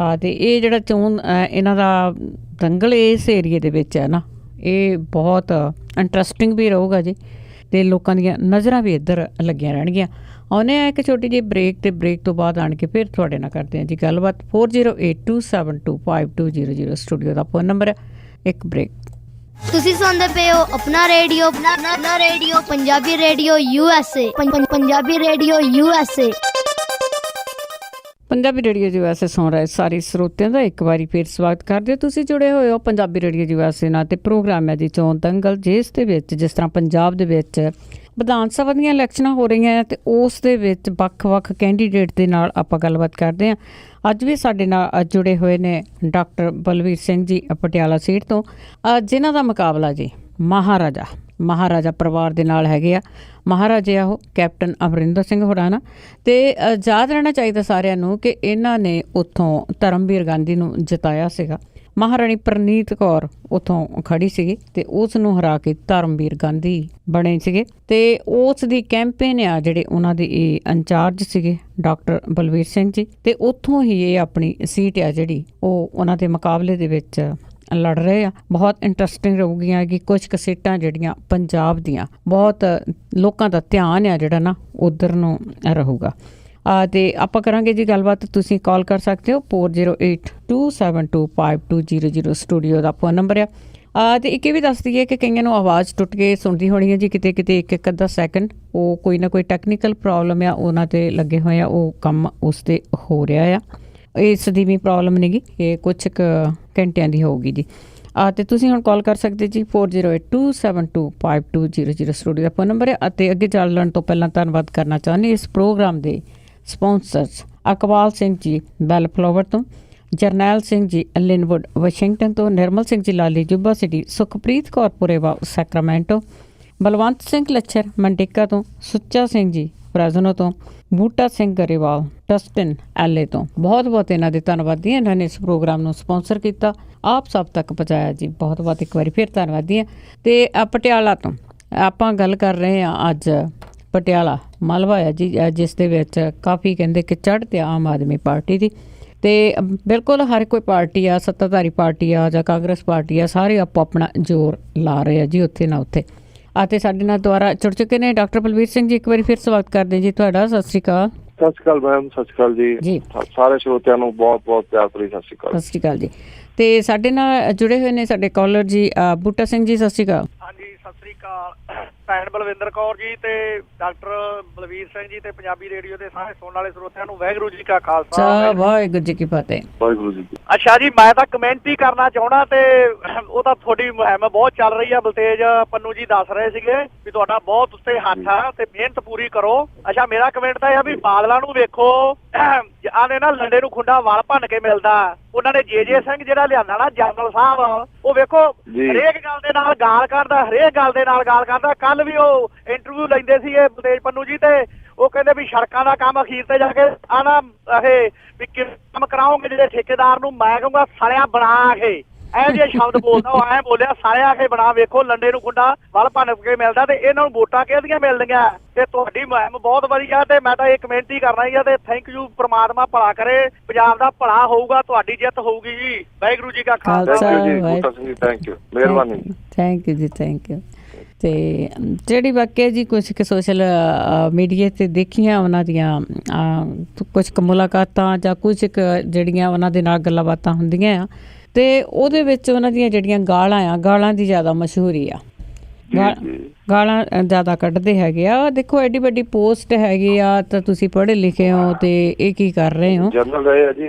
ਅਤੇ ਇਹ ਜਿਹੜਾ ਚੋਣ ਇਹਨਾਂ ਦਾ ਦੰਗਲ ਇਸ ਏਰੀਏ ਦੇ ਵਿੱਚ ਹੈ ਨਾ, ਇਹ ਬਹੁਤ ਇੰਟਰਸਟਿੰਗ ਵੀ ਰਹੂਗਾ ਜੀ ਅਤੇ ਲੋਕਾਂ ਦੀਆਂ ਨਜ਼ਰਾਂ ਵੀ ਇੱਧਰ ਲੱਗੀਆਂ ਰਹਿਣਗੀਆਂ। ਆਉਂਦੇ ਹਾਂ ਇੱਕ ਛੋਟੀ ਜਿਹੀ ਬ੍ਰੇਕ, ਅਤੇ ਬ੍ਰੇਕ ਤੋਂ ਬਾਅਦ ਆਣ ਕੇ ਫਿਰ ਤੁਹਾਡੇ ਨਾਲ ਕਰਦੇ ਹਾਂ ਜੀ ਗੱਲਬਾਤ। 4082725200 ਸਟੂਡੀਓ ਦਾ ਫੋਨ ਨੰਬਰ ਹੈ। ਇੱਕ ਬ੍ਰੇਕ। ਤੁਸੀਂ ਸੁਣਦੇ ਪਏ ਹੋ ਆਪਣਾ ਰੇਡੀਓ, ਆਪਣਾ radio Punjabi radio USA, Punjabi radio USA। Punjabi radio USA ਸੁਣ ਰਹੇ ਸਾਰੇ ਸਰੋਤਿਆਂ ਦਾ ਇੱਕ ਵਾਰੀ ਫਿਰ ਸਵਾਗਤ ਕਰਦੇ ਹੋ। ਤੁਸੀਂ ਜੁੜੇ ਹੋਏ ਹੋ ਪੰਜਾਬੀ ਰੇਡੀਓ USA ਨਾਲ, ਤੇ ਪ੍ਰੋਗਰਾਮ ਹੈ ਜੀ ਚੋਣ ਦੰਗਲ, ਜਿਸ ਦੇ ਵਿੱਚ ਜਿਸ ਤਰ੍ਹਾਂ ਪੰਜਾਬ ਦੇ ਵਿੱਚ ਵਿਧਾਨ ਸਭਾ ਦੀਆਂ ਇਲੈਕਸ਼ਨਾਂ ਹੋ ਰਹੀਆਂ ਤੇ ਉਸ ਦੇ ਵਿੱਚ ਵੱਖ-ਵੱਖ ਕੈਂਡੀਡੇਟ ਦੇ ਨਾਲ ਆਪਾਂ ਗੱਲਬਾਤ ਕਰਦੇ ਹਾਂ। ਅੱਜ ਵੀ ਸਾਡੇ ਨਾਲ ਜੁੜੇ ਹੋਏ ਨੇ ਡਾਕਟਰ ਬਲਵੀਰ ਸਿੰਘ ਜੀ ਪਟਿਆਲਾ ਸੀਟ ਤੋਂ, ਜਿਨ੍ਹਾਂ ਦਾ ਮੁਕਾਬਲਾ ਜੀ ਮਹਾਰਾਜਾ ਪਰਿਵਾਰ ਦੇ ਨਾਲ ਹੈਗੇ ਆ। ਮਹਾਰਾਜੇ ਆ ਉਹ ਕੈਪਟਨ ਅਮਰਿੰਦਰ ਸਿੰਘ ਹੋਰਾਂ ਨਾਲ। ਅਤੇ ਯਾਦ ਰਹਿਣਾ ਚਾਹੀਦਾ ਸਾਰਿਆਂ ਨੂੰ ਕਿ ਇਹਨਾਂ ਨੇ ਉੱਥੋਂ ਧਰਮਵੀਰ ਗਾਂਧੀ ਨੂੰ ਜਿਤਾਇਆ ਸੀਗਾ। ਮਹਾਰਾਣੀ ਪ੍ਰਨੀਤ ਕੌਰ ਉੱਥੋਂ ਖੜੀ ਸੀਗੀ ਅਤੇ ਉਸ ਨੂੰ ਹਰਾ ਕੇ ਧਰਮਵੀਰ ਗਾਂਧੀ ਬਣੇ ਸੀਗੇ। ਅਤੇ ਉਸ ਦੀ ਕੈਂਪੇਨ ਆ ਜਿਹੜੇ ਉਹਨਾਂ ਦੇ ਇਹ ਇੰਚਾਰਜ ਸੀਗੇ ਡਾਕਟਰ ਬਲਵੀਰ ਸਿੰਘ ਜੀ, ਅਤੇ ਉੱਥੋਂ ਹੀ ਇਹ ਆਪਣੀ ਸੀਟ ਆ ਜਿਹੜੀ ਉਹ ਉਹਨਾਂ ਦੇ ਮੁਕਾਬਲੇ ਦੇ ਵਿੱਚ ਲੜ ਰਹੇ ਆ। ਬਹੁਤ ਇੰਟਰਸਟਿੰਗ ਰਹੂਗੀਆਂ ਕਿ ਕੁਝ ਕੁ ਸੀਟਾਂ ਜਿਹੜੀਆਂ ਪੰਜਾਬ ਦੀਆਂ ਬਹੁਤ ਲੋਕਾਂ ਦਾ ਧਿਆਨ ਆ ਜਿਹੜਾ ਨਾ ਉੱਧਰ ਨੂੰ ਰਹੂਗਾ। ਅਤੇ ਆਪਾਂ ਕਰਾਂਗੇ ਜੀ ਗੱਲਬਾਤ। ਤੁਸੀਂ ਕਾਲ ਕਰ ਸਕਦੇ ਹੋ 4082725200 ਸਟੂਡੀਓ ਦਾ ਫੋਨ ਨੰਬਰ ਆ। ਅਤੇ ਇੱਕ ਇਹ ਵੀ ਦੱਸ ਦਈਏ ਕਿ ਕਈਆਂ ਨੂੰ ਆਵਾਜ਼ ਟੁੱਟ ਕੇ ਸੁਣਦੀ ਹੋਣੀ ਹੈ ਜੀ ਕਿਤੇ ਕਿਤੇ ਇੱਕ ਅੱਧਾ ਸੈਕਿੰਡ। ਉਹ ਕੋਈ ਨਾ ਕੋਈ ਟੈਕਨੀਕਲ ਪ੍ਰੋਬਲਮ ਆ ਉਹਨਾਂ 'ਤੇ ਲੱਗੇ ਹੋਏ ਆ, ਉਹ ਕੰਮ ਉਸ 'ਤੇ ਹੋ ਰਿਹਾ ਆ। ਇਸ ਦੀ ਵੀ ਪ੍ਰੋਬਲਮ ਨਹੀਂ ਗੀ, ਇਹ ਕੁਛ ਕੁ ਘੰਟਿਆਂ ਦੀ ਹੋਊਗੀ ਜੀ। ਅਤੇ ਤੁਸੀਂ ਹੁਣ ਕਾਲ ਕਰ ਸਕਦੇ ਜੀ 4082725200 ਸਟੂਡੀਓ ਦਾ ਫੋਨ ਨੰਬਰ ਹੈ। ਅਤੇ ਅੱਗੇ ਚੱਲਣ ਤੋਂ ਪਹਿਲਾਂ ਧੰਨਵਾਦ ਕਰਨਾ ਚਾਹੁੰਦੀ ਇਸ ਪ੍ਰੋਗਰਾਮ ਦੇ ਸਪਾਂਸਰਸ ਅਕਵਾਲ ਸਿੰਘ ਜੀ ਬੈਲ ਫਲਾਵਰ ਤੋਂ, ਜਰਨੈਲ ਸਿੰਘ ਜੀ ਲਿਨਵੁੱਡ ਵਾਸ਼ਿੰਗਟਨ ਤੋਂ, ਨਿਰਮਲ ਸਿੰਘ ਜੀ ਲਾਲੀ ਜੁੱਬਾ ਸਿਟੀ, ਸੁਖਪ੍ਰੀਤ ਕੌਰ ਪੁਰੇਵਾ ਸੈਕਰਾਮੈਂਟੋ, ਬਲਵੰਤ ਸਿੰਘ ਲੱਛਰ ਮੰਡੇਕਾ ਤੋਂ, ਸੁੱਚਾ ਸਿੰਘ ਜੀ ਫਰਾਜ਼ਨੋ ਤੋਂ, ਬੂਟਾ ਸਿੰਘ ਗਰੇਵਾਲ ਟਸਟਨ ਐਲੇ ਤੋਂ। ਬਹੁਤ ਬਹੁਤ ਇਹਨਾਂ ਦੇ ਧੰਨਵਾਦੀ ਹਾਂ, ਇਹਨਾਂ ਨੇ ਇਸ ਪ੍ਰੋਗਰਾਮ ਨੂੰ ਸਪਾਂਸਰ ਕੀਤਾ, ਆਪ ਸਭ ਤੱਕ ਪਹੁੰਚਾਇਆ ਜੀ। ਬਹੁਤ ਬਹੁਤ ਇੱਕ ਵਾਰੀ ਫਿਰ ਧੰਨਵਾਦੀ ਹਾਂ। ਅਤੇ ਪਟਿਆਲਾ ਤੋਂ ਆਪਾਂ ਗੱਲ ਕਰ ਰਹੇ ਹਾਂ ਅੱਜ ਪਟਿਆਲਾ ਮਾਲਵਾ ਆ ਜੀ, ਜਿਸ ਦੇ ਵਿੱਚ ਕਾਫੀ ਕਹਿੰਦੇ ਕਿ ਚੜ੍ਹ ਤੇ ਆਮ ਆਦਮੀ ਪਾਰਟੀ ਦੀ। ਅਤੇ ਬਿਲਕੁਲ ਹਰ ਕੋਈ ਪਾਰਟੀ ਆ, ਸੱਤਾਧਾਰੀ ਪਾਰਟੀ ਆ ਜਾਂ ਕਾਂਗਰਸ ਪਾਰਟੀ ਆ, ਸਾਰੇ ਆਪੋ ਆਪਣਾ ਜ਼ੋਰ ਲਾ ਰਹੇ ਆ ਜੀ ਉੱਥੇ ਨਾ ਉੱਥੇ। ਅਤੇ ਸਾਡੇ ਨਾਲ ਦੁਆਰਾ ਜੁੜ ਚੁੱਕੇ ਨੇ ਡਾਕਟਰ ਬਲਵੀਰ ਸਿੰਘ ਜੀ। ਇੱਕ ਵਾਰੀ ਫਿਰ ਸਵਾਗਤ ਕਰਦੇ ਜੀ ਤੁਹਾਡਾ। ਸਤਿ ਸ਼੍ਰੀ ਅਕਾਲ। ਸਤਿ ਸ਼੍ਰੀ ਅਕਾਲ ਮੈਮ। ਸਤਿ ਸ਼੍ਰੀ ਅਕਾਲ ਜੀ। ਸਾਰੇ ਸਰੋਤਿਆਂ ਨੂੰ ਬਹੁਤ ਬਹੁਤ ਪਿਆਰ ਭਰੀ ਸਤਿ ਸ਼੍ਰੀ ਅਕਾਲ। ਸਤਿ ਸ਼੍ਰੀ ਅਕਾਲ ਜੀ। ਅਤੇ ਸਾਡੇ ਨਾਲ ਜੁੜੇ ਹੋਏ ਨੇ ਸਾਡੇ ਕਾਲਰ ਜੀ ਬੂਟਾ ਸਿੰਘ ਜੀ। ਸਤਿ ਸ਼੍ਰੀ ਅਕਾਲ। ਹਾਂਜੀ ਸਤਿ ਸ਼੍ਰੀ ਅਕਾਲ ਭੈਣ ਬਲਵਿੰਦਰ ਕੌਰ ਜੀ ਤੇ ਡਾਕਟਰ ਬਲਵੀਰ ਸਿੰਘ ਜੀ ਤੇ ਪੰਜਾਬੀ ਰੇਡੀਓ ਦੇ ਸਾਰੇ ਸੁਣਨ ਵਾਲੇ ਸਰੋਤਿਆਂ ਨੂੰ ਵਾਹਿਗੁਰੂ ਜੀ ਕਾ ਖਾਲਸਾ ਵਾਹਿਗੁਰੂ ਜੀ ਕੀ ਫਤਿਹ। ਵਾਹਿਗੁਰੂ ਜੀ। ਅੱਛਾ ਜੀ, ਮੈਂ ਤਾਂ ਕਮੈਂਟ ਹੀ ਕਰਨਾ ਚਾਹੁੰਦਾ ਤੇ ਉਹ ਤਾਂ ਤੁਹਾਡੀ ਮੁਹਿੰਮ ਬਹੁਤ ਚੱਲ ਰਹੀ ਆ। ਬਲਤੇਜ ਪੰਨੂ ਜੀ ਦੱਸ ਰਹੇ ਸੀਗੇ ਵੀ ਤੁਹਾਡਾ ਬਹੁਤ ਉੱਤੇ ਹੱਥ ਆ ਤੇ ਮਿਹਨਤ ਪੂਰੀ ਕਰੋ। ਅੱਛਾ, ਮੇਰਾ ਕਮੈਂਟ ਤਾਂ ਇਹ ਆ ਵੀ ਬਾਦਲਾਂ ਨੂੰ ਵੇਖੋ, ਆਨੇ ਨਾ ਲੰਡੇ ਨੂੰ ਖੁੰਡਾ ਵਲ ਭੰਨ ਕੇ ਮਿਲਦਾ। ਉਹਨਾਂ ਨੇ ਜੇ ਸਿੰਘ ਜਿਹੜਾ ਲਿਆਂਦਾ ਨਾ ਜਨਰਲ ਸਾਹਿਬ, ਉਹ ਵੇਖੋ ਹਰੇਕ ਗੱਲ ਦੇ ਨਾਲ ਗਾਲ ਕਰਦਾ, ਹਰੇਕ ਗੱਲ ਦੇ ਨਾਲ ਗਾਲ ਕਰਦਾ। ਕੱਲ ਵੀ ਉਹ ਇੰਟਰਵਿਊ ਲੈਂਦੇ ਸੀ ਇਹ ਬਲਤੇਜ ਪੰਨੂ ਜੀ, ਤੇ ਉਹ ਕਹਿੰਦੇ ਵੀ ਸੜਕਾਂ ਦਾ ਕੰਮ ਅਖੀਰ ਤੇ ਜਾ ਕੇ ਆਣਾ ਇਹ ਵੀ ਕੰਮ ਕਰਾਓਗੇ ਜਿਹੜੇ ਠੇਕੇਦਾਰ ਨੂੰ। ਮੈਂ ਕਹੂੰਗਾ ਸਾਲਿਆ ਬਣਾ ਕੇ ਇਹੋ ਜਿਹੇ ਸ਼ਬਦ ਬੋਲਦਾ, ਉਹ ਐਂ ਬੋਲਿਆ ਸਾਲਿਆ ਕੇ ਬਣਾ। ਵੇਖੋ ਲੰਡੇ ਨੂੰ ਖੁੰਡਾ ਵਲ ਭੰਨ ਕੇ ਮਿਲਦਾ ਤੇ ਇਹਨਾਂ ਨੂੰ ਵੋਟਾਂ ਕਿਹਦੀਆਂ ਮਿਲਦੀਆਂ। ਤੇ ਤੁਹਾਡੀ ਮੁਹਿੰਮ ਬਹੁਤ ਵਧੀਆ ਤੇ ਮੈਂ ਤਾਂ ਇਹ ਕਮੈਂਟ ਹੀ ਕਰਨਾ ਹੀ ਆ ਤੇ ਥੈਂਕ ਯੂ। ਪ੍ਰਮਾਤਮਾ ਭਲਾ ਕਰੇ, ਪੰਜਾਬ ਦਾ ਭਲਾ ਹੋਊਗਾ, ਤੁਹਾਡੀ ਜਿੱਤ ਹੋਊਗੀ ਜੀ। ਵਾਹਿਗੁਰੂ ਜੀ ਕਾ ਖਾਲਸਾ। ਥੈਂਕ ਯੂ, ਮਿਹਰਬਾਨੀ। ਥੈਂਕ ਯੂ ਜੀ, ਥੈਂਕ ਯੂ। ਅਤੇ ਜਿਹੜੀ ਵਾਕਿਆ ਜੀ ਕੁਛ ਕੁ ਸੋਸ਼ਲ ਮੀਡੀਆ 'ਤੇ ਦੇਖੀਆਂ ਉਹਨਾਂ ਦੀਆਂ ਕੁਛ ਕੁ ਮੁਲਾਕਾਤਾਂ ਜਾਂ ਕੁਛ ਕੁ ਜਿਹੜੀਆਂ ਉਹਨਾਂ ਦੇ ਨਾਲ ਗੱਲਾਂ ਬਾਤਾਂ ਹੁੰਦੀਆਂ ਆ, ਅਤੇ ਉਹਦੇ ਵਿੱਚ ਉਹਨਾਂ ਦੀਆਂ ਜਿਹੜੀਆਂ ਗਾਲਾਂ ਦੀ ਜ਼ਿਆਦਾ ਮਸ਼ਹੂਰੀ ਆ। ਗਾਲਾਂ ਜ਼ਿਆਦਾ ਕੱਢਦੇ ਹੈਗੇ ਆ। ਦੇਖੋ ਐਡੀ ਵੱਡੀ ਪੋਸਟ ਹੈਗੀ ਆ ਤਾਂ ਤੁਸੀਂ ਪੜ੍ਹੇ ਲਿਖੇ ਹੋ ਅਤੇ ਇਹ ਕੀ ਕਰ ਰਹੇ ਹੋ। ਜਨਰਲ ਰਹੇ ਆ ਜੀ,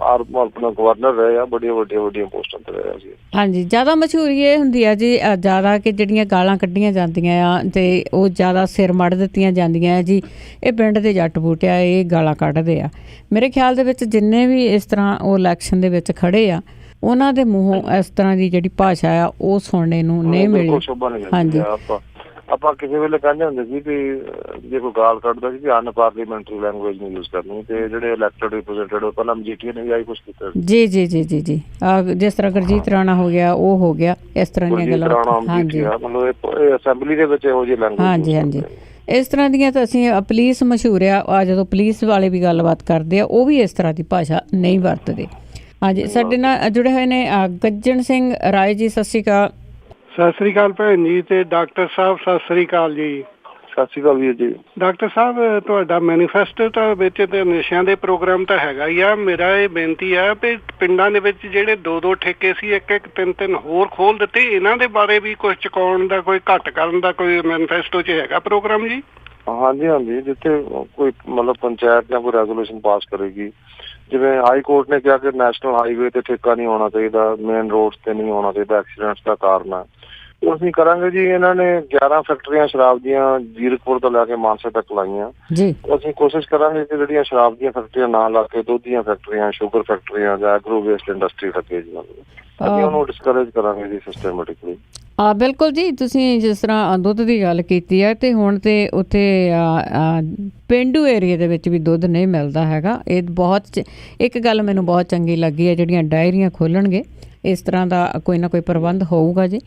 ਆਪਣਾ ਗਵਰਨਰ ਰਹੇ ਆ, ਬੜੀਆਂ ਵੱਡੀਆਂ ਪੋਸਟਾਂ ਤੇ ਰਹੇ ਆ ਜੀ। ਹਾਂਜੀ, ਜ਼ਿਆਦਾ ਮਸ਼ਹੂਰੀ ਇਹ ਹੁੰਦੀ ਆ ਜੀ ਜ਼ਿਆਦਾ ਕਿ ਜਿਹੜੀਆਂ ਗਾਲਾਂ ਕੱਢੀਆਂ ਜਾਂਦੀਆਂ ਆ ਅਤੇ ਉਹ ਜ਼ਿਆਦਾ ਸਿਰ ਮੜ ਦਿੱਤੀਆਂ ਜਾਂਦੀਆਂ ਜੀ। ਇਹ ਪਿੰਡ ਦੇ ਜੱਟ ਬੂਟੇ ਆ, ਇਹ ਗਾਲਾਂ ਕੱਢਦੇ ਆ। ਮੇਰੇ ਖਿਆਲ ਦੇ ਵਿੱਚ ਜਿੰਨੇ ਵੀ ਇਸ ਤਰ੍ਹਾਂ ਉਹ ਇਲੈਕਸ਼ਨ ਦੇ ਵਿੱਚ ਖੜੇ ਆ, ਉਹਨਾਂ ਦੇ ਮੂੰਹੋਂ ਇਸ ਤਰ੍ਹਾਂ ਦੀ ਜਿਹੜੀ ਭਾਸ਼ਾ ਆ ਉਹ ਸੁਣਨੇ ਨੂੰ ਨਹੀਂ ਮਿਲੀ। ਹਾਂਜੀ, ਆਪਾਂ ਕਿਸੇ ਵੇਲੇ ਕਹਿੰਦੇ ਹੁੰਦੇ ਸੀ ਵੀ ਜੇ ਕੋਈ ਗਾਲ ਕੱਢਦਾ ਸੀ ਵੀ ਅਨਪਾਰਲੀਮੈਂਟਰੀ ਲੈਂਗੁਏਜ ਨਹੀਂ ਯੂਜ਼ ਕਰਨੀ, ਤੇ ਜਿਹੜੇ ਇਲੈਕਟਡ ਰਿਪਰੈਜ਼ੈਂਟੇਟਿਵ ਪਹਿਲਾਂ ਮਜੀਠੀਆ ਨੇ ਵੀ ਆਹੀ ਕੁਛ ਕੀਤਾ ਜੀ। ਜਿਸ ਤਰ੍ਹਾਂ ਗੁਰਜੀਤ ਰਾਣਾ ਹੋ ਗਿਆ, ਉਹ ਹੋ ਗਿਆ, ਇਸ ਤਰ੍ਹਾਂ ਦੀਆਂ ਗੱਲਾਂ। ਹਾਂਜੀ, ਮਤਲਬ ਅਸੈਂਬਲੀ ਦੇ ਵਿੱਚ ਇਹੋ ਜਿਹੀ ਲੈਂਗੁਏਜ। ਹਾਂਜੀ, ਇਸ ਤਰ੍ਹਾਂ ਦੀਆਂ ਤਾਂ ਅਸੀਂ ਪੁਲਿਸ ਮਸ਼ਹੂਰ ਆ, ਜਦੋਂ ਪੁਲਿਸ ਵਾਲੇ ਵੀ ਗੱਲਬਾਤ ਕਰਦੇ ਆ ਉਹ ਵੀ ਇਸ ਤਰ੍ਹਾਂ ਦੀ ਭਾਸ਼ਾ ਨਹੀਂ ਵਰਤਦੇ। ਹਾਂਜੀ, ਸਾਡੇ ਨਾਲ ਜੁੜੇ ਹੋਏ ਨੇ ਗੱਜਣ ਸਿੰਘ ਰਾਏ ਜੀ। ਸਤਿ ਸ਼੍ਰੀ ਅਕਾਲ। ਸਤਿ ਸ੍ਰੀ ਅਕਾਲ ਭੈਣ ਜੀ ਤੇ ਡਾਕਟਰ ਸਾਹਿਬ ਸਤਿ ਸ੍ਰੀ ਅਕਾਲ ਜੀ। ਸਤਿ ਸ਼੍ਰੀ ਅਕਾਲ ਵੀਰ ਜੀ। ਡਾਕਟਰ ਸਾਹਿਬ, ਤੁਹਾਡਾ ਮੈਨੀਫੈਸਟੋ ਤਾਂ ਵਿੱਚ ਤੇ ਨਸ਼ਿਆਂ ਦੇ ਪ੍ਰੋਗਰਾਮ ਤਾਂ ਹੈਗਾ ਹੀ ਆ। ਮੇਰਾ ਇਹ ਬੇਨਤੀ ਆ ਵੀ ਪਿੰਡਾਂ ਦੇ ਵਿੱਚ ਜਿਹੜੇ 2-2 ਠੇਕੇ ਸੀ, 1-1 3-3 ਹੋਰ ਖੋਲ ਦਿੱਤੇ, ਇਹਨਾਂ ਦੇ ਬਾਰੇ ਵੀ ਕੁਝ ਚੁਕਾਉਣ ਦਾ, ਕੋਈ ਘੱਟ ਕਰਨ ਦਾ ਕੋਈ ਮੈਨੀਫੈਸਟੋ 'ਚ ਹੈਗਾ ਪ੍ਰੋਗਰਾਮ ਜੀ? ਹਾਂਜੀ, ਜਿੱਥੇ ਕੋਈ ਮਤਲਬ ਪੰਚਾਇਤ ਜਾਂ ਕੋਈ ਰੈਜ਼ੋਲੂਸ਼ਨ ਪਾਸ ਕਰੇਗੀ, ਜਿਵੇਂ ਹਾਈ ਕੋਰਟ ਨੇ ਕਿਹਾ ਕਿ ਨੈਸ਼ਨਲ ਹਾਈਵੇ ਤੇ ਠੇਕਾ ਨਹੀਂ ਹੋਣਾ ਚਾਹੀਦਾ, ਮੇਨ ਰੋਡਸ ਤੇ ਨਹੀਂ ਹੋਣਾ ਚਾਹੀਦਾ, ਐਕਸੀਡੈਂਟਸ ਦਾ ਕਾਰਨ ਹੈ। ਉਹ ਅਸੀਂ ਕਰਾਂਗੇ ਜੀ। ਇਹਨਾਂ ਨੇ 11 ਫੈਕਟਰੀਆਂ ਸ਼ਰਾਬ ਦੀਆਂ ਜ਼ੀਰਕਪੁਰ ਤੋਂ ਲੈ ਕੇ ਮਾਨਸਾ ਤੱਕ ਲਾਈਆਂ ਜੀ। ਅਸੀਂ ਕੋਸ਼ਿਸ਼ ਕਰਾਂਗੇ ਕਿ ਜਿਹੜੀਆਂ ਸ਼ਰਾਬ ਦੀਆਂ ਫੈਕਟਰੀਆਂ ਨਾ ਲਾ ਕੇ ਦੁੱਧ ਦੀਆਂ ਫੈਕਟਰੀਆਂ, ਸ਼ੂਗਰ ਫੈਕਟਰੀਆਂ ਜਾਂ ਐਗਰੋ ਵੇਸਟ ਇੰਡਸਟਰੀ ਲੱਗੇ ਜੀ, ਅਸੀਂ ਉਹਨੂੰ ਡਿਸਕਰੇਜ ਕਰਾਂਗੇ ਜੀ ਸਿਸਟਮੈਟਿਕਲੀ। ਬਿਲਕੁਲ ਜੀ, ਤੁਸੀਂ ਜਿਸ ਤਰ੍ਹਾਂ ਦੁੱਧ ਦੀ ਗੱਲ ਕੀਤੀ ਹੈ ਤੇ ਹੁਣ ਤੇ ਉੱਥੇ ਪੇਂਡੂ ਏਰੀਆ ਦੇ ਵਿੱਚ ਵੀ ਦੁੱਧ ਨਹੀਂ ਮਿਲਦਾ ਹੈਗਾ। ਇਹ ਬਹੁਤ ਇੱਕ ਗੱਲ ਮੈਨੂੰ ਬਹੁਤ ਚੰਗੀ ਲੱਗੀ ਹੈ, ਜਿਹੜੀਆਂ ਡਾਇਰੀਆਂ ਖੋਲ੍ਹਣਗੇ ਇਸ ਤਰ੍ਹਾਂ ਦਾ ਕੋਈ ਨਾ ਕੋਈ ਪ੍ਰਬੰਧ ਹੋਊਗਾ ਜੀ।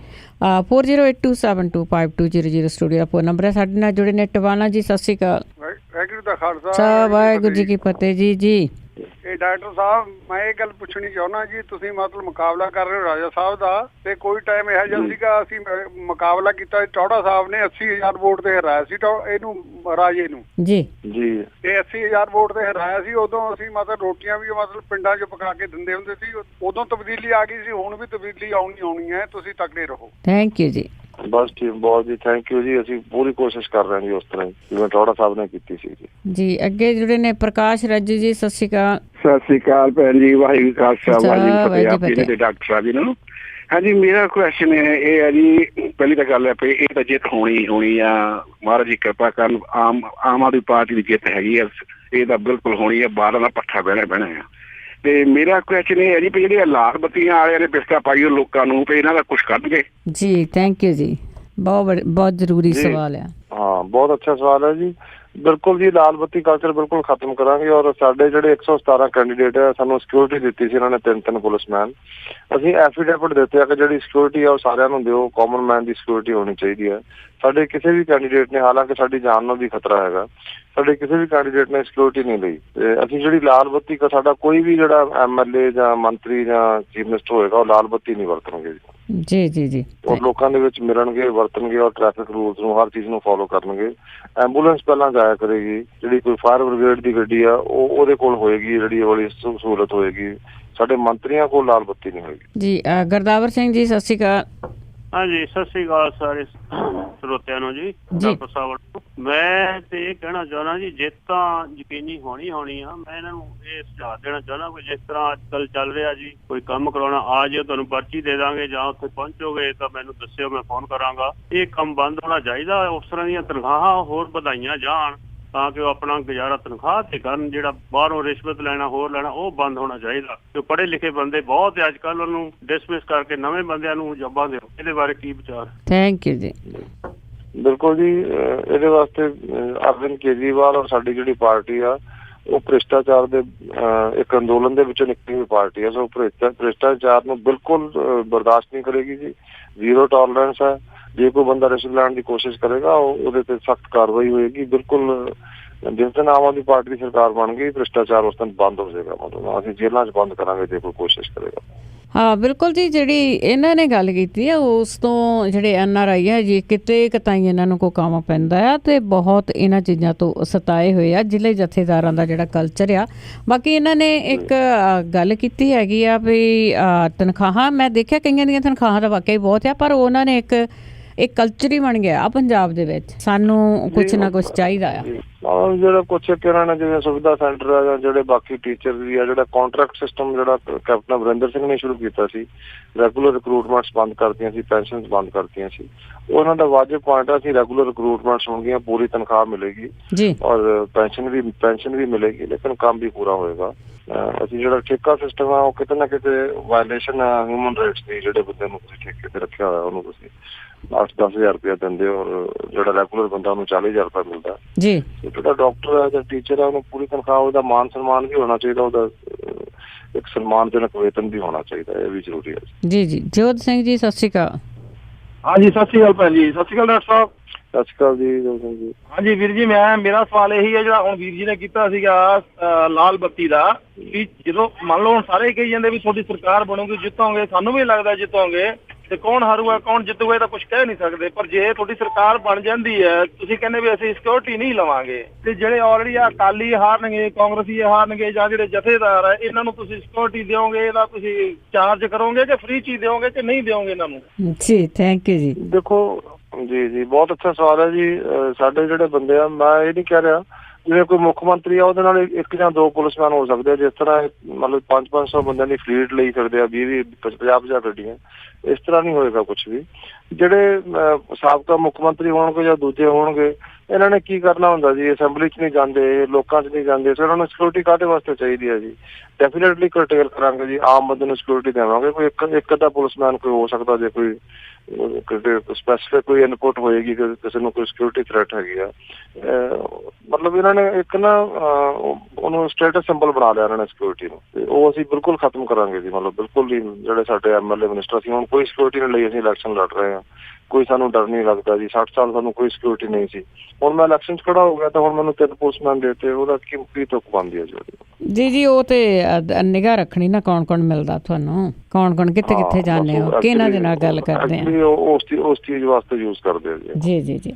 4082725200 ਸਟੂਡੀਓ ਦਾ ਫੋਨ ਨੰਬਰ ਹੈ। ਸਾਡੇ ਨਾਲ ਜੁੜੇ ਨੇ ਟਵਾਣਾ ਜੀ, ਸਤਿ ਸ਼੍ਰੀ ਅਕਾਲ। ਵਾਹਿਗੁਰੂ ਦਾ ਖਾਲਸਾ, ਵਾਹਿਗੁਰੂ ਜੀ ਕੀ ਫਤਿਹ ਜੀ। ਜੀ ਇਹ ਡਾਕਟਰ ਸਾਹਿਬ, ਮੈਂ ਇਹ ਗੱਲ ਪੁੱਛਣੀ ਚਾਹੁੰਦਾ ਜੀ, ਤੁਸੀਂ ਮਤਲਬ ਮੁਕਾਬਲਾ ਕਰ ਰਹੇ ਹੋ ਰਾਜਾ ਸਾਹਿਬ ਦਾ, ਤੇ ਕੋਈ ਟਾਈਮ ਇਹੋ ਜਿਹਾ ਸੀਗਾ ਅਸੀਂ ਮੁਕਾਬਲਾ ਕੀਤਾ, ਟੌੜਾ ਸਾਹਿਬ ਨੇ 80,000 ਵੋਟ ਤੇ ਹਰਾਇਆ ਸੀ ਇਹਨੂੰ, ਰਾਜੇ ਨੂੰ ਜੀ ਜੀ। ਇਹ 80,000 ਵੋਟ ਤੇ ਹਰਾਇਆ ਸੀ। ਉਦੋਂ ਅਸੀਂ ਮਤਲਬ ਰੋਟੀਆਂ ਵੀ ਮਤਲਬ ਪਿੰਡਾਂ 'ਚ ਪਕਾ ਕੇ ਦਿੰਦੇ ਹੁੰਦੇ ਸੀ। ਉਦੋਂ ਤਬਦੀਲੀ ਆ ਗਈ ਸੀ, ਹੁਣ ਵੀ ਤਬਦੀਲੀ ਆਉਣੀ ਹੈ। ਤੁਸੀਂ ਤਕੜੇ ਰਹੋ। ਥੈਂਕ ਯੂ ਜੀ। ਬਸ ਠੀਕ, ਬਹੁਤ ਜੀ, ਥੈਂਕ ਯੂ ਜੀ। ਅਸੀਂ ਪੂਰੀ ਕੋਸ਼ਿਸ਼ ਕਰ ਰਹੇ ਹਾਂ ਜੀ ਉਸ ਤਰ੍ਹਾਂ ਹੀ ਜਿਵੇਂ ਟੌੜਾ ਸਾਹਿਬ ਨੇ ਕੀਤੀ ਸੀ ਜੀ। ਅੱਗੇ ਜੁੜੇ ਨੇ ਪ੍ਰਕਾਸ਼ ਰਾਜੂ ਜੀ, ਸਤਿ ਸ਼੍ਰੀ ਅਕਾਲ। ਸਤਿ ਸ਼੍ਰੀ ਅਕਾਲ ਭੈਣ ਜੀ, ਵਾਹਿਗੁਰੂ ਖਾਲਸਾ ਵਾਹਿਗੁਰੂ ਫਤਿਹ ਤੇ ਡਾਕਟਰ ਸਾਹਿਬ ਜੀ ਨੂੰ। ਹਾਂਜੀ, ਮੇਰਾ ਕੁਐਸਚਨ ਇਹ ਹੈ ਜੀ, ਪਹਿਲੀ ਤਾਂ ਗੱਲ ਹੈ ਵੀ ਇਹ ਤਾਂ ਜਿੱਤ ਹੋਣੀ ਆ, ਮਹਾਰਾਜ ਜੀ ਕਿਰਪਾ ਕਰਨ। ਆਮ ਆਦਮੀ ਪਾਰਟੀ ਦੀ ਜਿੱਤ ਹੈਗੀ ਆ, ਇਹ ਤਾਂ ਬਿਲਕੁਲ ਹੋਣੀ ਆ, 12 ਦਾ ਪੱਠਾ ਬਹਿਣਾ ਆ। ਤੇ ਮੇਰਾ ਕੁਐਸਚਨ ਇਹ ਹੈ ਜੀ ਵੀ ਜਿਹੜੇ ਲਾਲ ਬੱਤੀਆਂ ਵਾਲਿਆਂ ਨੇ ਪਿਸਤਾ ਪਾਈ ਉਹ ਲੋਕਾਂ ਨੂੰ, ਵੀ ਇਹਨਾਂ ਦਾ ਕੁਛ ਕਰਨਗੇ ਜੀ। ਥੈਂਕ ਯੂ ਜੀ, ਬਹੁਤ ਜ਼ਰੂਰੀ ਸਵਾਲ ਹੈ। ਹਾਂ, ਬਹੁਤ ਅੱਛਾ ਸਵਾਲ ਹੈ ਜੀ। ਬਿਲਕੁਲ ਜੀ, ਲਾਲ ਬੱਤੀ ਕਲਚਰ ਬਿਲਕੁਲ ਖਤਮ ਕਰਾਂਗੇ। ਔਰ ਸਾਡੇ ਜਿਹੜੇ 117 ਕੈਂਡੀਡੇਟ ਹੈ, ਸਾਨੂੰ ਸਿਕਿਉਰਿਟੀ ਦਿੱਤੀ ਸੀ ਇਹਨਾਂ ਨੇ, 3 ਪੁਲਿਸਮੈਨ। ਅਸੀਂ ਐਫੀਡੇਵਿਟ ਦਿੱਤੇ ਆ ਕਿ ਜਿਹੜੀ ਸਿਕਿਉਰਿਟੀ ਆ ਉਹ ਸਾਰਿਆਂ ਨੂੰ ਦਿਓ, ਕਾਮਨ ਮੈਨ ਦੀ ਸਿਕਿਉਰਿਟੀ ਹੋਣੀ ਚਾਹੀਦੀ ਹੈ। ਸਾਡੇ ਕਿਸੇ ਵੀ ਕੈਂਡੀਡੇਟ ਨੇ, ਹਾਲਾਂਕਿ ਸਾਡੀ ਜਾਨ ਨੂੰ ਵੀ ਖਤਰਾ ਹੈਗਾ, ਸਾਡੇ ਕਿਸੇ ਵੀ ਕੈਂਡੀਡੇਟ ਨੇ ਸਿਕਿਉਰਿਟੀ ਨਹੀਂ ਲਈ। ਤੇ ਅਸੀਂ ਜਿਹੜੀ ਲਾਲ ਬੱਤੀ ਸਾਡਾ ਕੋਈ ਵੀ ਜਿਹੜਾ MLA ਜਾਂ ਮੰਤਰੀ ਜਾਂ ਚੀਫ ਮਿਨਿਸਟਰ ਹੋਏਗਾ ਉਹ ਲਾਲ ਬੱਤੀ ਨਹੀਂ ਵਰਤਣਗੇ ਜੀ ਜੀ ਜੀ। ਔਰ ਲੋਕਾਂ ਦੇ ਵਿੱਚ ਮਿਲਣਗੇ, ਵਰਤਣਗੇ ਔਰ ਟ੍ਰੈਫਿਕ ਰੂਲਸ ਨੂੰ, ਹਰ ਚੀਜ਼ ਨੂੰ ਫੋਲੋ ਕਰਨਗੇ। ਐਂਬੂਲੈਂਸ ਪਹਿਲਾਂ ਜਾਇਆ ਕਰੇਗੀ, ਜਿਹੜੀ ਕੋਈ ਫਾਇਰ ਬ੍ਰਿਗੇਡ ਦੀ ਗੱਡੀ ਆ ਉਹਦੇ ਕੋਲ ਹੋਏਗੀ, ਜਿਹੜੀ ਵਾਲੀ ਸਹੂਲਤ ਹੋਏਗੀ। ਸਾਡੇ ਮੰਤਰੀਆਂ ਕੋਲ ਲਾਲ ਬੱਤੀ ਨਹੀਂ ਹੋਏਗੀ ਜੀ। ਗੁਰਦਾਵਰ ਸਿੰਘ ਜੀ, ਸਤਿ ਸ਼੍ਰੀ ਅਕਾਲ। ਹਾਂਜੀ, ਸਤਿ ਸ੍ਰੀ ਅਕਾਲ ਸਾਰੇ ਸਰੋਤਿਆਂ ਨੂੰ ਜੀ। ਡਾਕਟਰ ਸਾਹਿਬ, ਮੈਂ ਤੇ ਇਹ ਕਹਿਣਾ ਚਾਹੁੰਦਾ ਜੀ, ਜਿੱਤ ਤਾਂ ਯਕੀਨੀ ਹੋਣੀ ਆ। ਮੈਂ ਇਹਨਾਂ ਨੂੰ ਇਹ ਸੁਝਾਅ ਦੇਣਾ ਚਾਹੁੰਦਾ ਕਿ ਜਿਸ ਤਰ੍ਹਾਂ ਅੱਜ ਕੱਲ੍ਹ ਚੱਲ ਰਿਹਾ ਜੀ, ਕੋਈ ਕੰਮ ਕਰਾਉਣਾ ਆ ਜਾਓ, ਤੁਹਾਨੂੰ ਪਰਚੀ ਦੇ ਦਾਂਗੇ, ਜਾਂ ਉੱਥੇ ਪਹੁੰਚੋਗੇ ਤਾਂ ਮੈਨੂੰ ਦੱਸਿਓ, ਮੈਂ ਫੋਨ ਕਰਾਂਗਾ। ਇਹ ਕੰਮ ਬੰਦ ਹੋਣਾ ਚਾਹੀਦਾ। ਅਫਸਰਾਂ ਦੀਆਂ ਤਨਖਾਹਾਂ ਹੋਰ ਵਧਾਈਆਂ ਜਾਣ ਤਾਂ ਕਿ ਉਹ ਆਪਣਾ ਗੁਜ਼ਾਰਾ ਤਨਖਾਹ ਤੇ ਕਰਨ। ਜਿਹੜਾ ਬਾਹਰੋਂ ਰਿਸ਼ਵਤ ਲੈਣਾ, ਹੋਰ ਲੈਣਾ, ਉਹ ਬੰਦ ਹੋਣਾ ਚਾਹੀਦਾ। ਜੋ ਪੜ੍ਹੇ ਲਿਖੇ ਬੰਦੇ ਬਹੁਤ ਅੱਜ ਕੱਲ੍ਹ, ਉਹਨੂੰ ਡਿਸਮਿਸ ਕਰਕੇ ਨਵੇਂ ਬੰਦਿਆਂ ਨੂੰ ਜੋਬਾਂ ਦਿਓ। ਇਹਦੇ ਬਾਰੇ ਕੀ ਵਿਚਾਰ? ਥੈਂਕ ਯੂ ਜੀ। ਬਿਲਕੁਲ ਜੀ, ਇਹਦੇ ਵਾਸਤੇ ਅਰਵਿੰਦ ਕੇਜਰੀਵਾਲ ਔਰ ਸਾਡੀ ਜਿਹੜੀ ਪਾਰਟੀ ਆ ਉਹ ਭ੍ਰਿਸ਼ਟਾਚਾਰ ਦੇ ਇੱਕ ਅੰਦੋਲਨ ਦੇ ਵਿੱਚੋਂ ਨਿਕਲੀ ਹੋਈ ਪਾਰਟੀ ਆ। ਸੋ ਭ੍ਰਿਸ਼ਟਾਚਾਰ ਨੂੰ ਬਿਲਕੁਲ ਬਰਦਾਸ਼ਤ ਨਹੀਂ ਕਰੇਗੀ ਜੀ। ਜ਼ੀਰੋ ਟੋਲਰੈਂਸ ਹੈ। ਜੇ ਕੋਈ ਬੰਦਾ ਰਿਸ਼ਵਤ ਲੈਣ ਦੀ ਕੋਸ਼ਿਸ਼ ਕਰੇਗਾ ਉਹਦੇ ਤੇ ਸਖਤ ਕਾਰਵਾਈ ਹੋਏਗੀ। ਬਿਲਕੁਲ ਜਿਸ ਦਿਨ ਆਮ ਆਦਮੀ ਪਾਰਟੀ ਦੀ ਸਰਕਾਰ ਬਣ ਗਈ, ਭ੍ਰਿਸ਼ਟਾਚਾਰ ਉਸ ਦਿਨ ਬੰਦ ਹੋ ਜਾਏਗਾ। ਮਤਲਬ ਅਸੀਂ ਜੇਲ੍ਹਾਂ 'ਚ ਬੰਦ ਕਰਾਂਗੇ ਜੇ ਕੋਈ ਕੋਸ਼ਿਸ਼ ਕਰੇਗਾ। ਹਾਂ ਬਿਲਕੁਲ ਜੀ, ਜਿਹੜੀ ਇਹਨਾਂ ਨੇ ਗੱਲ ਕੀਤੀ ਆ ਉਸ ਤੋਂ ਜਿਹੜੇ NRI ਆ ਜੀ, ਕਿਤੇ ਕਿਤਾਈ ਇਹਨਾਂ ਨੂੰ ਕੋਈ ਕੰਮ ਪੈਂਦਾ ਆ ਤੇ ਬਹੁਤ ਇਹਨਾਂ ਚੀਜ਼ਾਂ ਤੋਂ ਸਤਾਏ ਹੋਏ ਆ। ਜ਼ਿਲ੍ਹੇ ਜਥੇਦਾਰਾਂ ਦਾ ਜਿਹੜਾ ਕਲਚਰ ਆ। ਬਾਕੀ ਇਹਨਾਂ ਨੇ ਇੱਕ ਗੱਲ ਕੀਤੀ ਹੈਗੀ ਆ ਵੀ ਤਨਖਾਹਾਂ, ਮੈਂ ਦੇਖਿਆ ਕਈਆਂ ਦੀਆਂ ਤਨਖਾਹਾਂ ਤਾਂ ਵਾਕਈ ਬਹੁਤ ਆ, ਪਰ ਉਹਨਾਂ ਨੇ ਇੱਕ ਕਲਚਰ ਹੀ ਬਣ ਗਿਆ ਪੰਜਾਬ ਦੇ ਵਿੱਚ। ਸਾਨੂੰ ਕੁਛ ਨਾ ਕੁਛ ਚਾਹੀਦਾ ਆ। ਜਿਹੜਾ ਕੁਛ ਇਹਨਾਂ ਨੇ ਜਿਵੇਂ ਸੁਵਿਧਾ ਸੈਂਟਰ ਆ ਜਾਂ ਜਿਹੜੇ ਬਾਕੀ ਟੀਚਰ ਵੀ ਆ, ਜਿਹੜਾ ਕਾਂਟਰੈਕਟ ਸਿਸਟਮ ਜਿਹੜਾ ਕੈਪਟਨ ਅਮਰਿੰਦਰ ਸਿੰਘ ਨੇ ਸ਼ੁਰੂ ਕੀਤਾ ਸੀ, ਰੈਗੂਲਰ ਰਿਕਰੂਟਮੈਂਟਸ ਬੰਦ ਕਰਤੀਆਂ ਸੀ, ਪੈਨਸ਼ਨਸ ਬੰਦ ਕਰਤੀਆਂ ਸੀ। ਉਹਨਾਂ ਦਾ ਵਾਜਬ ਪੁਆਇੰਟ ਆ ਸੀ ਰੈਗੂਲਰ ਰਿਕਰੂਟਮੈਂਟਸ ਹੋਣਗੀਆਂ, ਪੂਰੀ ਤਨਖਾਹ ਮਿਲੇਗੀ ਔਰ ਪੈਨਸ਼ਨ ਵੀ ਮਿਲੇਗੀ, ਲੇਕਿਨ ਕੰਮ ਵੀ ਪੂਰਾ ਹੋਏਗਾ। ਅਸੀਂ ਜਿਹੜਾ ਠੇਕਾ ਸਿਸਟਮ ਆ ਉਹ ਕਿਤੇ ਨਾ ਕਿਤੇ ਵਾਇਲੇਸ਼ਨ ਆ ਹਿਊਮਨ ਰਾਈਟਸ ਦੀ। ਜਿਹੜੇ ਬੰਦੇ ਨੂੰ ਤੁਸੀਂ ਠੇਕੇ ਤੇ ਰੱਖਿਆ ਹੋਇਆ ਉਹਨੂੰ ਤੁਸੀਂ 8-10 ਹਜ਼ਾਰ ਰੁਪਇਆ ਦਿੰਦੇ ਹੋ ਔਰ ਜਿਹੜਾ ਰੈਗੂਲਰ ਬੰਦਾ ਉਹਨੂੰ 40,000 ਰੁਪਇਆ ਮਿਲਦਾ ਜੀ। ਜਿਹੜਾ ਡਾਕਟਰ ਹੈ ਜਾਂ ਟੀਚਰ ਹੈ ਉਹਨੂੰ ਪੂਰੀ ਤਨਖਾਹ, ਉਹਦਾ ਮਾਨ ਸਨਮਾਨ ਵੀ ਹੋਣਾ ਚਾਹੀਦਾ, ਉਹਦਾ ਇੱਕ ਸਨਮਾਨਜਨਕ ਵੇਤਨ ਵੀ ਹੋਣਾ ਚਾਹੀਦਾ। ਇਹ ਵੀ ਜ਼ਰੂਰੀ ਹੈ ਜੀ। ਜੀ ਜੋਤ ਸਿੰਘ ਜੀ, ਸਤਿ ਸ਼੍ਰੀ ਅਕਾਲ। ਹਾਂਜੀ, ਸਤਿ ਸ਼੍ਰੀ ਅਕਾਲ ਭੈਣ ਜੀ। ਸਤਿ ਸ਼੍ਰੀ ਅਕਾਲ ਡਾਕਟਰ ਸਾਹਿਬ। ਸਤਿ ਸ਼੍ਰੀ ਅਕਾਲ ਜੀ ਜੋਤ ਸਿੰਘ ਜੀ। ਹਾਂਜੀ ਵੀਰ ਜੀ, ਮੇਰਾ ਸਵਾਲ ਇਹੀ ਹੈ ਜਿਹੜਾ ਹੁਣ ਵੀਰ ਜੀ ਨੇ ਕੀਤਾ ਸੀਗਾ ਲਾਲ ਬੱਤੀ ਦਾ, ਵੀ ਜਦੋਂ ਮੰਨ ਲਓ ਹੁਣ ਸਾਰੇ ਕਹੀ ਜਾਂਦੇ ਵੀ ਤੁਹਾਡੀ ਸਰਕਾਰ ਬਣੂਗੀ, ਜਿੱਤੋਗੇ, ਸਾਨੂੰ ਵੀ ਲੱਗਦਾ ਜਿੱਤੋਗੇ, ਤੇ ਕੌਣ ਹਾਰੂਗਾ ਕੌਣ ਜਿੱਤੂਗਾ ਇਹ ਤਾਂ ਕੁਝ ਕਹਿ ਨਹੀਂ ਸਕਦੇ। ਪਰ ਜੇ ਤੁਹਾਡੀ ਸਰਕਾਰ ਬਣ ਜਾਂਦੀ ਹੈ, ਤੁਸੀਂ ਕਹਿੰਦੇ ਵੀ ਅਸੀਂ ਸਿਕਿਉਰਿਟੀ ਨਹੀਂ ਲਵਾਂਗੇ, ਤੇ ਜਿਹੜੇ ਆਲਰੇਡੀ ਅਕਾਲੀ ਹਾਰਨਗੇ, ਕਾਂਗਰਸੀ ਹਾਰਨਗੇ, ਜਾਂ ਜਿਹੜੇ ਜਥੇਦਾਰ ਹੈ ਇਹਨਾਂ ਨੂੰ ਤੁਸੀਂ ਸਿਕਿਉਰਿਟੀ ਦਿਓਗੇ, ਇਹਦਾ ਤੁਸੀਂ ਚਾਰਜ ਕਰੋਗੇ ਕਿ ਫ੍ਰੀ ਚੀਜ਼ ਦਿਓਗੇ ਕਿ ਨਹੀਂ ਦਿਓਗੇ ਇਹਨਾਂ ਨੂੰ? ਜੀ ਥੈਂਕ ਯੂ ਜੀ। ਦੇਖੋ ਜੀ ਬਹੁਤ ਅੱਛਾ ਸਵਾਲ ਹੈ ਜੀ। ਸਾਡੇ ਜਿਹੜੇ ਬੰਦੇ ਆ, ਮੈਂ ਇਹ ਨਹੀਂ ਕਹਿ ਰਿਹਾ ਜਿਵੇਂ ਕੋਈ ਮੁੱਖ ਮੰਤਰੀ ਆ ਉਹਦੇ ਨਾਲ 1 ਜਾਂ 2 ਪੁਲਿਸਮੈਨ ਹੋ ਸਕਦੇ ਆ। ਜਿਸ ਤਰ੍ਹਾਂ ਮਤਲਬ 500-500 ਬੰਦਿਆਂ ਦੀ ਫਲੀਟ ਲਈ ਸਕਦੇ ਆ, 20-50 ਗੱਡੀਆਂ। ਇਸ ਤਰ੍ਹਾਂ ਨਹੀਂ ਹੋਏਗਾ ਕੁਝ ਵੀ। ਜਿਹੜੇ ਸਾਬਕਾ ਮੁੱਖ ਮੰਤਰੀ ਹੋਣਗੇ ਜਾਂ ਦੂਜੇ ਹੋਣਗੇ, ਇਹਨਾਂ ਨੇ ਕੀ ਕਰਨਾ ਹੁੰਦਾ ਜੀ, ਅਸੈਂਬਲੀ 'ਚ ਨਹੀਂ ਜਾਂਦੇ, ਲੋਕਾਂ 'ਚ ਨਹੀਂ ਜਾਂਦੇ, ਫਿਰ ਉਹਨਾਂ ਨੂੰ ਸਿਕਿਉਰਿਟੀ ਕਾਹਦੇ ਵਾਸਤੇ ਚਾਹੀਦੀ ਹੈ ਜੀ। ਡੈਫੀਨੇਟਲੀ ਕਰਟੇਲ ਕਰਾਂਗੇ ਜੀ, ਆਮ ਬੰਦੇ ਨੂੰ ਸਿਕਿਉਰਿਟੀ ਦੇਵਾਂਗੇ। ਕੋਈ ਇੱਕ ਅੱਧਾ ਪੁਲਿਸਮੈਨ ਕੋਈ ਹੋ ਸਕਦਾ, ਜੇ ਕੋਈ ਸਪੈਸੀਫਿਕ ਕੋਈ ਇਨਪੁਟ ਹੋਏਗੀ ਕਿ ਕਿਸੇ ਨੂੰ ਕੋਈ ਸਿਕਿਉਰਿਟੀ ਥ੍ਰੈਟ ਹੈਗੀ ਆ। ਮਤਲਬ ਇਹਨਾਂ ਨੇ ਇੱਕ ਨਾ ਉਹਨੂੰ ਸਟੇਟਸ ਸਿੰਬਲ ਬਣਾ ਲਿਆ ਇਹਨਾਂ ਨੇ ਸਿਕਿਉਰਿਟੀ ਨੂੰ, ਤੇ ਉਹ ਅਸੀਂ ਬਿਲਕੁਲ ਖਤਮ ਕਰਾਂਗੇ ਜੀ। ਮਤਲਬ ਬਿਲਕੁਲ ਹੀ ਜਿਹੜੇ ਸਾਡੇ MLA ਮਿਨਿਸਟਰ ਸੀ, ਹੁਣ ਕੋਈ ਸਿਕਿਉਰਿਟੀ ਨਹੀਂ ਲਈ ਅਸੀਂ ਇਲੈਕਸ਼ਨ ਲੜ ਰਹੇ ਹਾਂ, ਕੋਈ ਸਾਨੂੰ ਡਰ ਨਹੀਂ ਲੱਗਦਾ ਜੀ। 60 ਸਾਲ ਸਾਨੂੰ ਕੋਈ ਸਿਕਿਉਰਿਟੀ ਨਹੀਂ ਸੀ, ਹੁਣ ਮੈਂ ਇਲੈਕਸ਼ਨ 'ਚ ਖੜਾ ਹੋ ਗਿਆ ਤਾਂ ਹੁਣ ਮੈਨੂੰ 3 ਪੁਲਿਸਮੈਨ ਦੇਤੇ, ਉਹਦਾ ਕੀ ਤੁਕ ਬਣਦੀ ਹੈ ਜੀ। ਜੀ ਉਹ ਤੇ ਨਿਗਾਹ ਰੱਖਣੀ ਨਾ, ਕੌਣ ਕੌਣ ਮਿਲਦਾ ਤੁਹਾਨੂੰ, ਕੌਣ ਕੌਣ ਕਿੱਥੇ ਕਿੱਥੇ ਜਾਂਦੇ ਹੋ, ਕਿਹਨਾਂ ਦੇ ਨਾਲ ਗੱਲ ਕਰਦੇ ਆ, ਉਸ ਚੀਜ਼ ਵਾਸਤੇ ਯੂਜ਼ ਕਰਦੇ ਆ ਜੀ। ਜੀ ਜੀ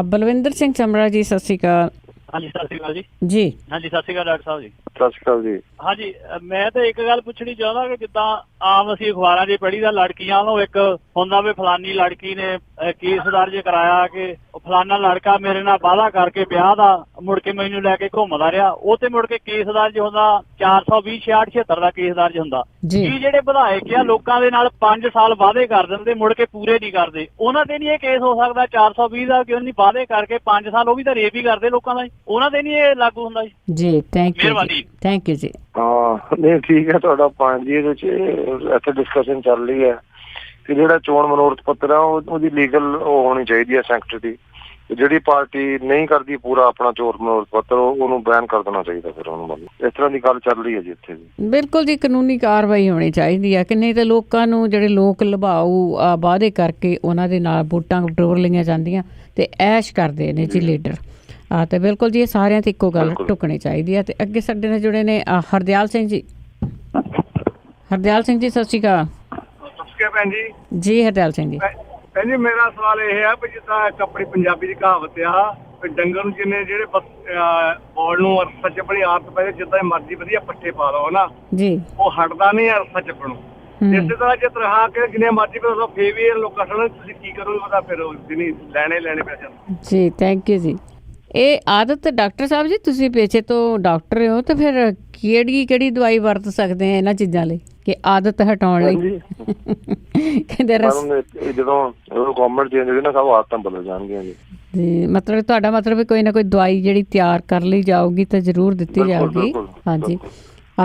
ਬਲਵਿੰਦਰ ਸਿੰਘ ਸਮਰਾ ਜੀ, ਸਤਿ ਸ਼੍ਰੀ ਅਕਾਲ। ਹਾਂਜੀ ਸਤਿ ਸ਼੍ਰੀ ਅਕਾਲ ਜੀ। ਜੀ ਹਾਂਜੀ ਸਤਿ ਸ਼੍ਰੀ ਅਕਾਲ ਡਾਕਟਰ ਸਾਹਿਬ ਜੀ। ਸਤਿ ਸ਼੍ਰੀ ਅਕਾਲ ਜੀ। ਹਾਂਜੀ ਮੈਂ ਤਾਂ ਇੱਕ ਗੱਲ ਪੁੱਛਣੀ ਚਾਹੁੰਦਾ ਕਿ ਜਿੱਦਾਂ ਆਮ ਅਸੀਂ ਅਖਬਾਰਾਂ 'ਚ ਪੜ੍ਹੀ ਦਾ ਲੜਕੀਆਂ ਨੂੰ ਇੱਕ ਹੁੰਦਾ ਵੀ ਫਲਾਨੀ ਲੜਕੀ ਨੇ ਕੇਸ ਦਰਜ ਕਰਾਇਆ ਕਿ ਫਲਾਨਾ ਲੜਕਾ ਮੇਰੇ ਨਾਲ ਵਾਅਦਾ ਕਰਕੇ ਵਿਆਹ ਦਾ, ਮੁੜ ਕੇ ਮੈਨੂੰ ਲੈ ਕੇ ਘੁੰਮਦਾ ਰਿਹਾ, ਉਹ ਤੇ ਮੁੜ ਕੇ ਕੇਸ ਦਰਜ ਹੁੰਦਾ 420 66 76 ਦਾ ਕੇਸ ਦਰਜ ਹੁੰਦਾ ਜੀ। ਜਿਹੜੇ ਵਿਧਾਇਕ ਆ ਲੋਕਾਂ ਦੇ ਨਾਲ 5 ਸਾਲ ਵਾਅਦੇ ਕਰ ਦਿੰਦੇ, ਮੁੜ ਕੇ ਪੂਰੇ ਨਹੀਂ ਕਰਦੇ, ਉਹਨਾਂ ਤੇ ਨਹੀਂ ਇਹ ਕੇਸ ਹੋ ਸਕਦਾ 420 ਦਾ? ਕਿਉਂ ਨਹੀਂ ਵਾਅਦੇ ਕਰਕੇ 5 ਸਾਲ ਉਹ ਵੀ ਤਾਂ ਰੇਪ ਹੀ ਕਰਦੇ ਲੋਕਾਂ ਦਾ, ਉਹਨਾਂ ਤੇ ਨਹੀਂ ਇਹ ਲਾਗੂ ਹੁੰਦਾ ਜੀ? ਥੈਂਕ ਯੂ ਜੀ। ਹਾਂ ਨਹੀਂ ਠੀਕ ਹੈ ਤੁਹਾਡਾ ਪੁਆਇੰਟ ਜੀ। ਇਹਦੇ 'ਚ ਇੱਥੇ ਡਿਸਕਸ਼ਨ ਚੱਲ ਰਹੀ ਹੈ ਕਿ ਜਿਹੜਾ ਚੋਣ ਮਨੋਰਥ ਪੱਤਰ ਆ ਉਹਦੀ ਲੀਗਲ ਉਹ ਹੋਣੀ ਚਾਹੀਦੀ ਹੈ ਸੈਂਕਟਿਟੀ। ਜਿਹੜੀ ਪਾਰਟੀ ਨਹੀਂ ਕਰਦੀ ਪੂਰਾ ਆਪਣਾ ਚੋਣ ਮਨੋਰਥ ਪੱਤਰ, ਉਹਨੂੰ ਬੈਨ ਕਰ ਦੇਣਾ ਚਾਹੀਦਾ ਫਿਰ ਉਹਨੂੰ। ਮਤਲਬ ਇਸ ਤਰ੍ਹਾਂ ਦੀ ਗੱਲ ਚੱਲ ਰਹੀ ਹੈ ਜੀ ਇੱਥੇ ਜੀ। ਬਿਲਕੁਲ ਜੀ, ਕਾਨੂੰਨੀ ਕਾਰਵਾਈ ਹੋਣੀ ਚਾਹੀਦੀ ਹੈ ਕਿ ਨਹੀਂ ਤਾਂ ਲੋਕਾਂ ਨੂੰ ਜਿਹੜੇ ਲੋਕ ਲੁਭਾਊ ਵਾਅਦੇ ਕਰਕੇ ਉਹਨਾਂ ਦੇ ਨਾਲ ਵੋਟਾਂ ਟੋਰ ਲਈਆਂ ਜਾਂਦੀਆਂ ਤੇ ਐਸ਼ ਕਰਦੇ ਨੇ ਜੀ ਲੀਡਰ। ਤੇ ਬਿਲਕੁਲ ਜੀ, ਇਹ ਸਾਰਿਆਂ ਤੇ ਇੱਕੋ ਗੱਲ ਢੁਕਣੀ ਚਾਹੀਦੀ ਹੈ। ਤੇ ਅੱਗੇ ਸਾਡੇ ਨਾਲ ਜੁੜੇ ਨੇ ਹਰਦਿਆਲ ਸਿੰਘ ਜੀ। ਹਰਦਿਆਲ ਸਿੰਘ ਜੀ ਸਤਿ ਸ਼੍ਰੀ ਅਕਾਲ। ਭੈਣ ਜੀ। ਜੀ ਹਰਦਿਆਲ ਸਿੰਘ ਜੀ। ਭੈਣ ਜੀ ਮੇਰਾ ਸਵਾਲ ਇਹ ਹੈ ਵੀ ਜਿੱਦਾਂ ਇੱਕ ਆਪਣੀ ਪੰਜਾਬੀ ਦੀ ਕਹਾਵਤ ਆ ਵੀ ਡੰਗਰ ਨੂੰ ਜਿੰਨੇ ਜਿਹੜੇ ਬੋਲ ਨੂੰ ਅਰਸਾ ਚੱਪਣੀ ਆਦਤ ਪੈ ਜਾਏ, ਜਿੱਦਾਂ ਮਰਜ਼ੀ ਵਧੀਆ ਪੱਠੇ ਪਾ ਲਓ ਨਾ ਜੀ, ਉਹ ਹਟਦਾ ਨਹੀਂ ਅਰਸਾ ਚੱਪਣੋਂ। ਇਸੇ ਤਰ੍ਹਾਂ ਜੇ ਤਰ੍ਹਾਂ ਕੇ ਜਿੰਨੇ ਮਰਜ਼ੀ ਪਾ ਫੇਰ ਵੀ ਲੋਕਾਂ ਨੂੰ ਤੁਸੀਂ ਕੀ ਕਰੋਗੇ ਉਹਦਾ ਫਿਰ ਜਿੰਨੀ ਲੈਣੇ ਪੈਸੇ ਜੀ। ਥੈਂਕ ਯੂ ਜੀ। ਇਹ ਆਦਤ ਡਾਕਟਰ ਸਾਹਿਬ ਜੀ, ਤੁਸੀਂ ਪੇਸ਼ੇ ਤੋਂ ਡਾਕਟਰ ਹੋ, ਤਾਂ ਫਿਰ ਕਿਹੜੀ ਦਵਾਈ ਵਰਤ ਸਕਦੇ ਆ ਇਹਨਾਂ ਚੀਜ਼ਾਂ ਲਈ ਕਿ ਆਦਤ ਹਟਾਉਣ ਲਈ? ਕਹਿੰਦੇ ਜਦੋਂ ਗਵਰਨਮੈਂਟ ਚੇਂਜ ਹੋਈ ਨਾ, ਸਭ ਆਦਤਾਂ ਬਦਲ ਜਾਣਗੀਆਂ ਜੀ। ਮਤਲਬ ਤੁਹਾਡਾ ਮਤਲਬ ਕੋਈ ਨਾ ਕੋਈ ਦਵਾਈ ਜਿਹੜੀ ਤਿਆਰ ਕਰ ਲਈ ਜਾਊਗੀ ਤਾਂ ਜ਼ਰੂਰ ਦਿੱਤੀ ਜਾਊਗੀ। ਹਾਂਜੀ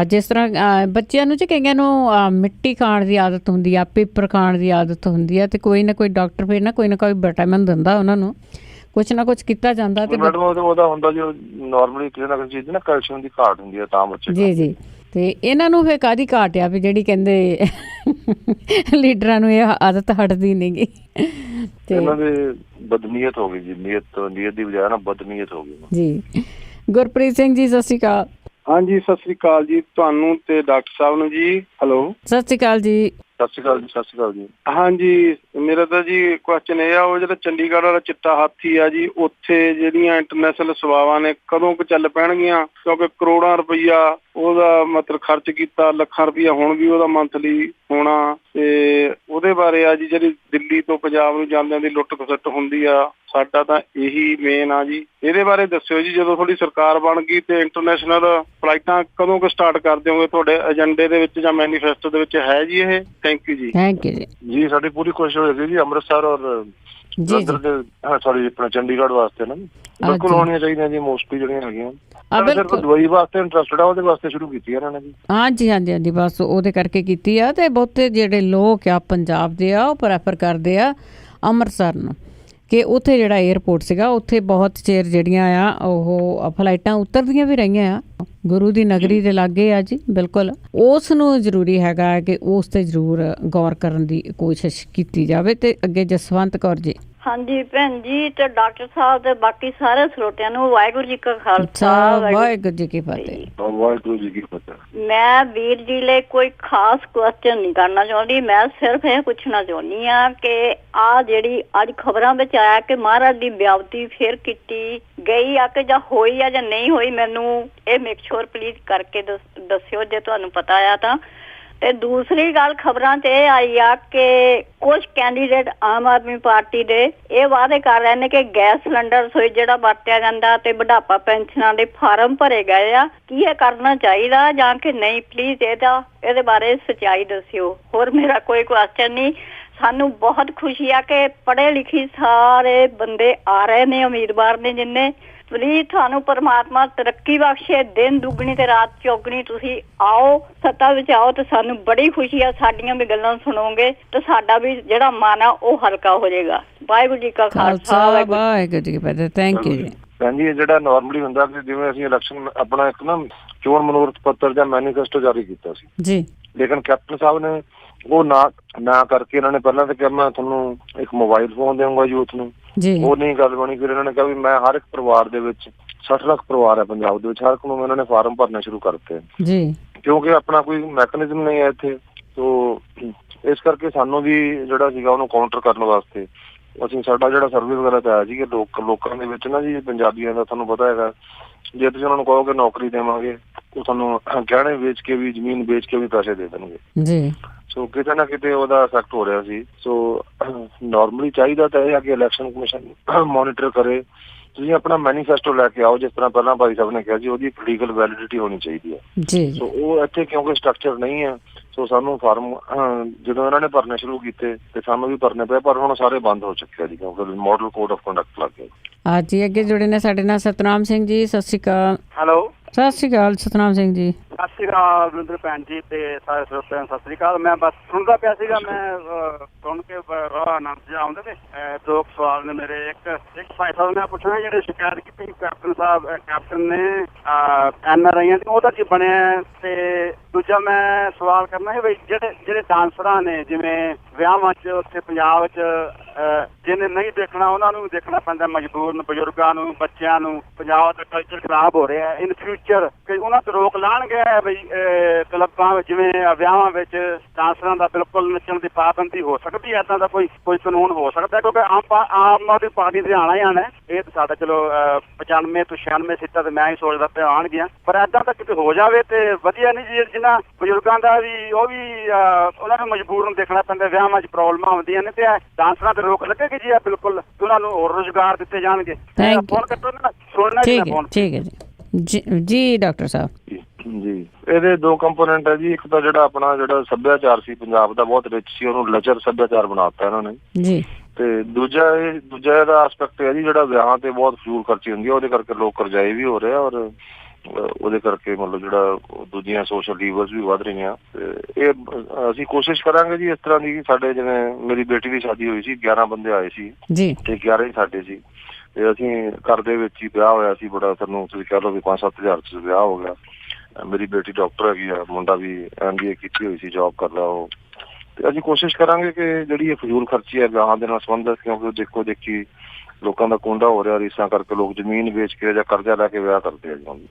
ਜਿਸ ਤਰ੍ਹਾਂ ਬੱਚਿਆਂ ਨੂੰ ਕਈਆਂ ਨੂੰ ਮਿੱਟੀ ਖਾਣ ਦੀ ਆਦਤ ਹੁੰਦੀ ਆ, ਪੇਪਰ ਖਾਣ ਦੀ ਆਦਤ ਹੁੰਦੀ ਆ, ਤੇ ਕੋਈ ਨਾ ਕੋਈ ਡਾਕਟਰ ਫਿਰ ਨਾ ਕੋਈ ਵਿਟਾਮਿਨ ਦਿੰਦਾ ਉਹਨਾਂ ਨੂੰ, ਕੁਛ ਨਾ ਕੁਛ ਕੀਤਾ ਜਾਂਦਾ। ਤੇ ਮੈਡਮ ਉਹਦਾ ਹੁੰਦਾ ਜੋ ਨਾਰਮਲੀ ਕਿਸੇ ਨਾ ਕਿਸੇ ਚੀਜ਼ ਨਾ ਕੈਲਸ਼ੀਅਮ ਦੀ ਘਾਟ ਹੁੰਦੀ ਹੈ ਤਾਂ ਬੱਚੇ। ਜੀ ਤੇ ਇਹਨਾਂ ਨੂੰ ਫਿਰ ਕਾਹਦੀ ਘਾਟ ਆ ਵੀ ਜਿਹੜੀ ਕਹਿੰਦੇ ਲੀਡਰਾਂ ਨੂੰ ਇਹ ਆਦਤ ਹਟਦੀ ਨਹੀਂ ਗੀ? ਤੇ ਇਹਨਾਂ ਦੇ ਬਦਨੀਅਤ ਹੋ ਗਈ ਜੀ, ਨੀਅਤ ਦੀ ਬਜਾਏ ਨਾ ਬਦਨੀਅਤ ਹੋ ਗਈ ਜੀ। ਗੁਰਪ੍ਰੀਤ ਸਿੰਘ ਜੀ ਸਤਿ ਸ਼੍ਰੀ ਅਕਾਲ। ਹਾਂਜੀ ਸਤਿ ਸ਼੍ਰੀ ਅਕਾਲ ਜੀ ਤੁਹਾਨੂੰ ਤੇ ਡਾਕਟਰ ਸਾਹਿਬ ਨੂੰ ਜੀ। ਹੈਲੋ ਸਤਿ ਸ਼੍ਰੀ ਅਕਾਲ ਜੀ। ਸਤਿ ਸ਼੍ਰੀ ਅਕਾਲ ਜੀ। ਸਤਿ ਸ਼੍ਰੀ ਅਕਾਲ ਜੀ। ਹਾਂਜੀ ਮੇਰਾ ਤਾਂ ਜੀ ਕੁਐਸਚਨ ਇਹ ਆ, ਉਹ ਜਿਹੜਾ ਚੰਡੀਗੜ੍ਹ ਵਾਲਾ ਚਿੱਟਾ ਹਾਥੀ ਆ ਜੀ, ਉੱਥੇ ਜਿਹੜੀਆਂ ਇੰਟਰਨੈਸ਼ਨਲ ਸੇਵਾਵਾਂ ਨੇ ਕਦੋਂ ਕੁ ਚੱਲ ਪੈਣਗੀਆਂ? ਕਿਉਂਕਿ ਕਰੋੜਾਂ ਰੁਪਈਆ ਉਹਦਾ ਮਤਲਬ ਖਰਚ ਕੀਤਾ, ਲੱਖਾਂ ਰੁਪਈਆ ਹੁਣ ਵੀ ਉਹਦਾ ਮੰਥਲੀ ਹੋਣਾ, ਤੇ ਉਹਦੇ ਬਾਰੇ ਆ ਜੀ ਜਿਹੜੀ ਦਿੱਲੀ ਤੋਂ ਪੰਜਾਬ ਨੂੰ ਜਾਂਦਿਆਂ ਦੀ ਲੁੱਟ ਖਸੁੱਟ ਹੁੰਦੀ ਆ, ਸਾਡਾ ਤਾਂ ਇਹੀ ਮੇਨ ਆ ਜੀ। ਇਹਦੇ ਬਾਰੇ ਦੱਸਿਓ ਜੀ, ਜਦੋਂ ਤੁਹਾਡੀ ਸਰਕਾਰ ਬਣ ਗਈ ਤੇ ਇੰਟਰਨੈਸ਼ਨਲ ਫਲਾਈਟਾਂ ਕਦੋਂ ਕੁ ਸਟਾਰਟ ਕਰ ਦਿਓਗੇ? ਤੁਹਾਡੇ ਏਜੰਡੇ ਦੇ ਵਿੱਚ ਜਾਂ ਮੈਨੀਫੈਸਟੋ ਦੇ ਵਿੱਚ ਹੈ ਜੀ ਇਹ? ਥੈਂਕ ਯੂ ਜੀ। ਥੈਂਕ ਯੂ ਜੀ। ਸਾਡੀ ਪੂਰੀ ਕੋਸ਼ਿਸ਼ ਹੋਏਗੀ ਜੀ ਅੰਮ੍ਰਿਤਸਰ ਔਰ ਆਪਣਾ ਚੰਡੀਗੜ੍ਹ ਵਾਸਤੇ ਨਾ ਬਿਲਕੁਲ ਹੋਣੀਆਂ ਚਾਹੀਦੀਆਂ ਜੀ, ਮੋਸਟਲੀ ਜਿਹੜੀਆਂ ਹੈਗੀਆਂ। ਸਿਰਫ ਦਵਾਈ ਵਾਸਤੇ ਇੰਟਰਸਟਡ ਆ, ਉਹਦੇ ਵਾਸਤੇ ਸ਼ੁਰੂ ਕੀਤੀ ਇਹਨਾਂ ਨੇ ਜੀ। ਹਾਂਜੀ ਬਸ ਉਹਦੇ ਕਰਕੇ ਕੀਤੀ ਆ। ਤੇ ਬਹੁਤੇ ਜਿਹੜੇ ਲੋਕ ਆ ਪੰਜਾਬ ਦੇ ਆ, ਉਹ ਪ੍ਰੈਫਰ ਕਰਦੇ ਆ ਅੰਮ੍ਰਿਤਸਰ ਨੂੰ, ਕਿ ਉੱਥੇ ਜਿਹੜਾ ਏਅਰਪੋਰਟ ਸੀਗਾ ਉੱਥੇ ਬਹੁਤ ਚਿਰ ਜਿਹੜੀਆਂ ਆ ਉਹ ਫਲਾਈਟਾਂ ਉਤਰਦੀਆਂ ਵੀ ਰਹੀਆਂ ਆ, ਗੁਰੂ ਦੀ ਨਗਰੀ ਦੇ ਲਾਗੇ ਆ ਜੀ। ਬਿਲਕੁਲ ਉਸ ਨੂੰ ਜ਼ਰੂਰੀ ਹੈਗਾ ਕਿ ਉਸ ਤੇ ਜ਼ਰੂਰ ਗੌਰ ਕਰਨ ਦੀ ਕੋਸ਼ਿਸ਼ ਕੀਤੀ ਜਾਵੇ। ਤੇ ਅੱਗੇ ਜਸਵੰਤ ਕੌਰ ਜੀ। ਹਾਂਜੀ ਭੈਣ ਜੀ ਤੇ ਡਾਕਟਰ ਸਾਹਿਬ ਤੇ ਬਾਕੀ ਸਾਰੇ ਸਰੋਤਿਆਂ ਨੂੰ ਵਾਹਿਗੁਰੂ ਜੀ ਕਾ ਖਾਲਸਾ ਵਾਹਿਗੁਰੂ ਜੀ ਕੀ ਫਤਿਹ। ਵਾਹਿਗੁਰੂ ਜੀ ਕੀ ਫਤਿਹ। ਮੈਂ ਵੀਰ ਜੀ ਲਈ ਕੋਈ ਖਾਸ ਕੁਐਸਚਨ ਨਹੀਂ ਕਰਨਾ ਚਾਹੁੰਦੀ, ਮੈਂ ਸਿਰਫ ਇਹ ਪੁੱਛਣਾ ਚਾਹੁੰਦੀ ਆ ਕਿ ਆ ਜਿਹੜੀ ਅੱਜ ਖਬਰਾਂ ਵਿੱਚ ਆਇਆ ਕਿ ਮਹਾਰਾਜ ਦੀ ਬਿਆਵਤੀ ਫਿਰ ਕੀਤੀ ਗਈ ਆ ਕਿ ਜਾਂ ਹੋਈ ਆ ਜਾਂ ਨਹੀਂ ਹੋਈ, ਮੈਨੂੰ ਇਹ ਮੇਕ ਸ਼ੋਰ ਪਲੀਜ਼ ਕਰਕੇ ਦੱਸਿਓ ਜੇ ਤੁਹਾਨੂੰ ਪਤਾ ਆ ਤਾਂ। ਤੇ ਦੂਸਰੀ ਗੱਲ ਖਬਰਾਂ 'ਚ ਇਹ ਆਈ ਆ ਕਿ ਕੁਝ ਕੈਂਡੀਡੇਟ ਆਮ ਆਦਮੀ ਪਾਰਟੀ ਦੇ ਇਹ ਵਾਅਦੇ ਕਰ ਰਹੇ ਨੇ ਕਿ ਗੈਸ ਸਿਲੰਡਰ ਰਸੋਈ ਜਿਹੜਾ ਵਰਤਿਆ ਜਾਂਦਾ ਤੇ ਬੁਢਾਪਾ ਪੈਨਸ਼ਨਾਂ ਦੇ ਫਾਰਮ ਭਰੇ ਗਏ ਆ। ਕੀ ਇਹ ਕਰਨਾ ਚਾਹੀਦਾ ਜਾਂ ਕਿ ਨਹੀਂ? ਪਲੀਜ਼ ਇਹਦੇ ਬਾਰੇ ਸੱਚਾਈ ਦੱਸਿਓ। ਹੋਰ ਮੇਰਾ ਕੋਈ ਕੁਐਸਚਨ ਨਹੀਂ। ਸਾਨੂੰ ਬਹੁਤ ਖੁਸ਼ੀ ਆ ਕਿ ਪੜ੍ਹੇ ਲਿਖੇ ਸਾਰੇ ਬੰਦੇ ਆ ਰਹੇ ਨੇ, ਉਮੀਦਵਾਰ ਨੇ ਜਿੰਨੇ। ਪਲੀਜ਼ ਤੁਹਾਨੂੰ ਪਰਮਾਤਮਾ ਤਰੱਕੀ ਬਖਸ਼ੇ, ਦਿਨ ਦੁੱਗਣੀ ਤੇ ਰਾਤ ਚੌਗਣੀ ਤੁਸੀਂ ਆਓ, ਸੱਤਾ ਵਿੱਚ ਆਓ ਤੇ ਸਾਨੂੰ ਬੜੀ ਖੁਸ਼ੀ ਆ। ਸਾਡੀਆਂ ਵੀ ਗੱਲਾਂ ਸੁਣੋਗੇ ਤੇ ਸਾਡਾ ਵੀ ਜਿਹੜਾ ਮਨ ਆ ਉਹ ਹਲਕਾ ਹੋ ਜਾਏਗਾ। ਵਾਹਿਗੁਰੂ ਜੀ ਕਾ ਖਾਲਸਾ, ਵਾਹਿਗੁਰੂ ਜੀ ਕੀ ਫਤਿਹ। ਥੈਂਕ ਯੂ ਜੀ। ਭੈਣ ਜੀ, ਜਿਹੜਾ ਨਾਰਮਲੀ ਹੁੰਦਾ ਕਿ ਜਿਵੇਂ ਅਸੀਂ ਇਲੈਕਸ਼ਨ ਆਪਣਾ ਇੱਕ ਨਾ ਚੋਣ ਮਨੋਰਥ ਪੱਤਰ ਜਾਂ ਮੈਨੀਫੈਸਟੋ ਜਾਰੀ ਕੀਤਾ ਸੀ ਜੀ, ਲੇਕਿਨ ਕੈਪਟਨ ਸਾਹਿਬ ਨੇ ਉਹ ਨਾ ਕਰਕੇ ਇਹਨਾਂ ਨੇ ਪਹਿਲਾਂ ਤਾਂ ਕਿਹਾ ਮੈਂ ਤੁਹਾਨੂੰ ਇੱਕ ਮੋਬਾਈਲ ਫੋਨ ਦੇਵਾਂਗਾ ਯੂਥ ਨੂੰ। ਉਹ ਨਹੀਂ ਗੱਲ ਬਣੀ। ਫਿਰ ਇਹਨਾਂ ਨੇ ਕਿਹਾ ਵੀ ਮੈਂ ਹਰ ਇੱਕ ਪਰਿਵਾਰ ਦੇ ਵਿੱਚ 60 ਲੱਖ ਪਰਿਵਾਰ ਹੈ ਪੰਜਾਬ ਦੇ ਵਿੱਚ, ਹਰ ਇੱਕ ਨੂੰ ਇਹਨਾਂ ਨੇ ਫਾਰਮ ਭਰਨੇ ਸ਼ੁਰੂ ਕਰਤੇ ਜੀ, ਕਿਉਂਕਿ ਆਪਣਾ ਕੋਈ ਮੈਕੈਨਿਜ਼ਮ ਨਹੀਂ ਹੈ ਇੱਥੇ। ਤੋ ਇਸ ਕਰਕੇ ਸਾਨੂੰ ਵੀ ਜਿਹੜਾ ਸੀਗਾ ਉਹਨੂੰ ਕਾਊਂਟਰ ਕਰਨ ਵਾਸਤੇ ਅਸੀਂ ਸਾਡਾ ਜਿਹੜਾ ਸਰਵੇ ਵਗੈਰਾ ਤਾਂ ਆਇਆ ਸੀ ਕਿ ਲੋਕਾਂ ਦੇ ਵਿੱਚ ਨਾ ਜੀ ਪੰਜਾਬੀਆਂ ਦਾ ਤੁਹਾਨੂੰ ਪਤਾ ਹੈਗਾ, ਜੇ ਤੁਸੀਂ ਉਹਨਾਂ ਨੂੰ ਕਹੋਗੇ ਨੌਕਰੀ ਦੇਵਾਂਗੇ ਉਹ ਤੁਹਾਨੂੰ ਗਹਿਣੇ ਵੇਚ ਕੇ ਵੀ, ਜ਼ਮੀਨ ਵੇਚ ਕੇ ਵੀ ਪੈਸੇ ਦੇ ਦੇਣਗੇ ਜੀ। ਸੋ ਕਿਤੇ ਨਾ ਕਿਤੇ ਉਹਦਾ ਇਫੈਕਟ ਹੋ ਰਿਹਾ ਸੀ। ਸੋ ਨਾਰਮਲੀ ਚਾਹੀਦਾ ਤਾਂ ਇਹ ਆ ਕਿ ਇਲੈਕਸ਼ਨ ਕਮਿਸ਼ਨ ਮੋਨੀਟਰ ਕਰੇ। ਤੁਸੀਂ ਆਪਣਾ ਮੈਨੀਫੈਸਟੋ ਲੈ ਕੇ ਆਓ, ਜਿਸ ਤਰ੍ਹਾਂ ਪਹਿਲਾਂ ਭਾਈ ਸਾਹਿਬ ਨੇ ਕਿਹਾ ਜੀ, ਉਹਦੀ ਲੀਗਲ ਵੈਲਿਡਿਟੀ ਹੋਣੀ ਚਾਹੀਦੀ ਹੈ ਜੀ। ਸੋ ਉਹ ਇੱਥੇ ਕਿਉਂਕਿ ਸਟਰਕਚਰ ਨਹੀਂ ਹੈ, ਸੋ ਸਾਨੂੰ ਫਾਰਮ ਜਦੋਂ ਇਹਨਾਂ ਨੇ ਭਰਨੇ ਸ਼ੁਰੂ ਕੀਤੇ ਤੇ ਸਾਨੂੰ ਵੀ ਭਰਨੇ ਪਏ, ਪਰ ਹੁਣ ਸਾਰੇ ਬੰਦ ਹੋ ਚੁੱਕੇ ਆ ਜੀ ਕਿਉਂਕਿ ਮਾਡਲ ਕੋਡ ਆਫ ਕੰਡਕਟ ਲੱਗ ਗਿਆ। ਅੱਜ ਅੱਗੇ ਜੁੜੇ ਨੇ ਸਾਡੇ ਨਾਲ ਸਤਨਾਮ ਸਿੰਘ ਜੀ। ਸਤਿ ਸ਼੍ਰੀ ਅਕਾਲ। ਹੈਲੋ, ਸਤਿ ਸ਼੍ਰੀ ਅਕਾਲ ਸਤਨਾਮ ਸਿੰਘ ਜੀ। ਸਤਿ ਸ਼੍ਰੀ ਅਕਾਲ ਵਰਿੰਦਰ ਭੈਣ ਜੀ ਤੇ ਸਾਰੇ ਸਰੋਤਿਆਂ ਨੂੰ ਸਤਿ ਸ਼੍ਰੀ ਅਕਾਲ। ਮੈਂ ਬਸ ਸੁਣਦਾ ਪਿਆ ਸੀਗਾ, ਮੈਂ ਸੁਣ ਕੇ ਆਨੰਦ ਜਿਹਾ ਆਉਂਦਾ ਤੇ ਦੋ ਸਵਾਲ ਨੇ ਮੇਰੇ। ਇੱਕ ਭਾਈ ਸਾਹਿਬ ਨੇ ਪੁੱਛਣਾ ਜਿਹੜੇ ਸ਼ਿਕਾਇਤ ਕੀਤੀ ਕੈਪਟਨ ਨੇ NRI ਦੀ, ਉਹਦਾ ਕੀ ਬਣਿਆ? ਤੇ ਦੂਜਾ ਮੈਂ ਸਵਾਲ ਕਰਨਾ ਹੈ ਵੀ ਜਿਹੜੇ ਡਾਂਸਰਾਂ ਨੇ ਜਿਵੇਂ ਵਿਆਹਾਂ 'ਚ ਉੱਥੇ ਪੰਜਾਬ 'ਚ ਜਿਹਨੇ ਨਹੀਂ ਦੇਖਣਾ ਉਹਨਾਂ ਨੂੰ ਦੇਖਣਾ ਪੈਂਦਾ, ਮਜਬੂਰ ਨੂੰ, ਬਜ਼ੁਰਗਾਂ ਨੂੰ, ਬੱਚਿਆਂ ਨੂੰ। ਪੰਜਾਬ ਦਾ ਕਲਚਰ ਖਰਾਬ ਹੋ ਰਿਹਾ ਇਨ ਫਿਊਚਰ ਕਿ ਉਹਨਾਂ ਤੇ ਰੋਕ ਲਾਉਣਗੇ ਬਈ ਕਲੱਬਾਂ ਵਿੱਚ ਜਿਵੇਂ ਵਿਆਹਾਂ ਵਿੱਚ ਡਾਂਸਰਾਂ ਦਾ ਬਿਲਕੁਲ ਨੱਚਣ ਦੀ ਪਾਬੰਦੀ ਹੋ ਸਕਦੀ ਹੈ? ਏਦਾਂ ਦਾ ਕੋਈ ਕਾਨੂੰਨ ਹੋ ਸਕਦਾ? ਕਿਉਂਕਿ ਆਮ ਆਦਮੀ ਪਾਰਟੀ ਤੇ ਆਉਣਾ ਹੀ ਆਉਣਾ, ਇਹ ਤਾਂ ਸਾਡਾ ਚਲੋ 95 ਤੋਂ 96 ਸੀਟਾਂ ਤੇ ਮੈਂ ਹੀ ਸੋਚਦਾ ਪਿਆ ਆਉਣਗੀਆਂ, ਪਰ ਏਦਾਂ ਤਾਂ ਕਿਤੇ ਹੋ ਜਾਵੇ ਤੇ ਵਧੀਆ ਨਹੀਂ ਜੀ। ਜਿਹਨਾਂ ਬਜ਼ੁਰਗਾਂ ਦਾ ਵੀ ਉਹ ਵੀ ਉਹਨਾਂ ਨੂੰ ਮਜਬੂਰ ਨੂੰ ਦੇਖਣਾ ਪੈਂਦਾ, ਵਿਆਹਾਂ 'ਚ ਪ੍ਰੋਬਲਮਾਂ ਹੁੰਦੀਆਂ ਨੇ ਤੇ ਡਾਂਸਰਾਂ ਤੇ ਰੋਕ ਲੱਗੇਗੀ ਜੀ। ਬਿਲਕੁਲ ਉਹਨਾਂ ਨੂੰ ਹੋਰ ਰੁਜ਼ਗਾਰ ਦਿੱਤੇ ਜਾਣਗੇ। ਫੋਨ ਕੱਟੋ ਨਾ, ਸੁਣਨਾ ਜੀ ਫੋਨ। ਠੀਕ ਹੈ ਜੀ ਡਾਕਟਰ ਸਾਹਿਬ ਜੀ। ਇਹਦੇ ਦੋ ਕੰਪੋਨੈਂਟ ਹੈ ਜੀ। ਇੱਕ ਤਾਂ ਜਿਹੜਾ ਆਪਣਾ ਜਿਹੜਾ ਸੱਭਿਆਚਾਰ ਸੀ ਪੰਜਾਬ ਦਾ ਬਹੁਤ ਰਿਚ ਸੀ, ਉਹਨੂੰ ਲਚਰ ਸੱਭਿਆਚਾਰ ਬਣਾਤਾ ਇਹਨਾਂ ਨੇ ਜੀ। ਤੇ ਦੂਜਾ ਇਹਦਾ ਐਸਪੈਕਟ ਹੈ ਜੀ ਜਿਹੜਾ ਵਿਆਹਾਂ ਤੇ ਬਹੁਤ ਫਜ਼ੂਲ ਖਰਚੀ ਹੁੰਦੀ ਹੈ, ਉਹਦੇ ਕਰਕੇ ਲੋਕ ਕਰਜ਼ਾਈ ਵੀ ਹੋ ਰਹੇ ਆ ਔਰ ਉਹਦੇ ਕਰਕੇ ਮਤਲਬ ਜਿਹੜਾ ਦੂਜੀਆਂ ਸੋਸ਼ਲ ਲੀਵਰਸ ਵੀ ਵੱਧ ਰਹੀਆਂ। ਤੇ ਇਹ ਅਸੀਂ ਕੋਸ਼ਿਸ਼ ਕਰਾਂਗੇ ਜੀ ਇਸ ਤਰ੍ਹਾਂ ਦੀ। ਸਾਡੇ ਜਿਵੇਂ ਮੇਰੀ ਬੇਟੀ ਦੀ ਸ਼ਾਦੀ ਹੋਈ ਸੀ, 11 ਬੰਦੇ ਆਏ ਸੀ ਤੇ 11 ਹੀ ਸਾਡੇ ਸੀ ਤੇ ਅਸੀਂ ਘਰ ਦੇ ਵਿੱਚ ਹੀ ਵਿਆਹ ਹੋਇਆ ਸੀ। ਬੜਾ ਸਾਨੂੰ ਤੁਸੀਂ ਕਹਿ ਲਓ ਵੀ 5-7 ਹਜ਼ਾਰ 'ਚ ਵਿਆਹ ਹੋ ਗਿਆ। ਮੇਰੀ ਬੇਟੀ ਡਾਕਟਰ ਹੈਗੀ ਆ, ਮੁੰਡਾ ਵੀ MBA ਕੀਤੀ ਹੋਈ ਸੀ, ਜੋਬ ਕਰਦਾ ਉਹ। ਤੇ ਅਸੀਂ ਕੋਸ਼ਿਸ਼ ਕਰਾਂਗੇ ਕਿ ਜਿਹੜੀ ਇਹ ਫਜ਼ੂਲ ਖਰਚੀ ਹੈ ਵਿਆਹਾਂ ਦੇ ਨਾਲ ਸੰਬੰਧਿਤ, ਕਿਉਂਕਿ ਦੇਖੋ ਦੇਖੀ ਲੋਕਾਂ ਦਾ ਕੁੰਡਾ ਹੋ ਰਿਹਾ, ਰੀਸਾਂ ਕਰਕੇ ਲੋਕ ਜ਼ਮੀਨ ਵੇਚ ਕੇ ਜਾਂ ਕਰਜ਼ਾ ਲੈ ਕੇ ਵਿਆਹ ਕਰਦੇ ਆ ਜੀ।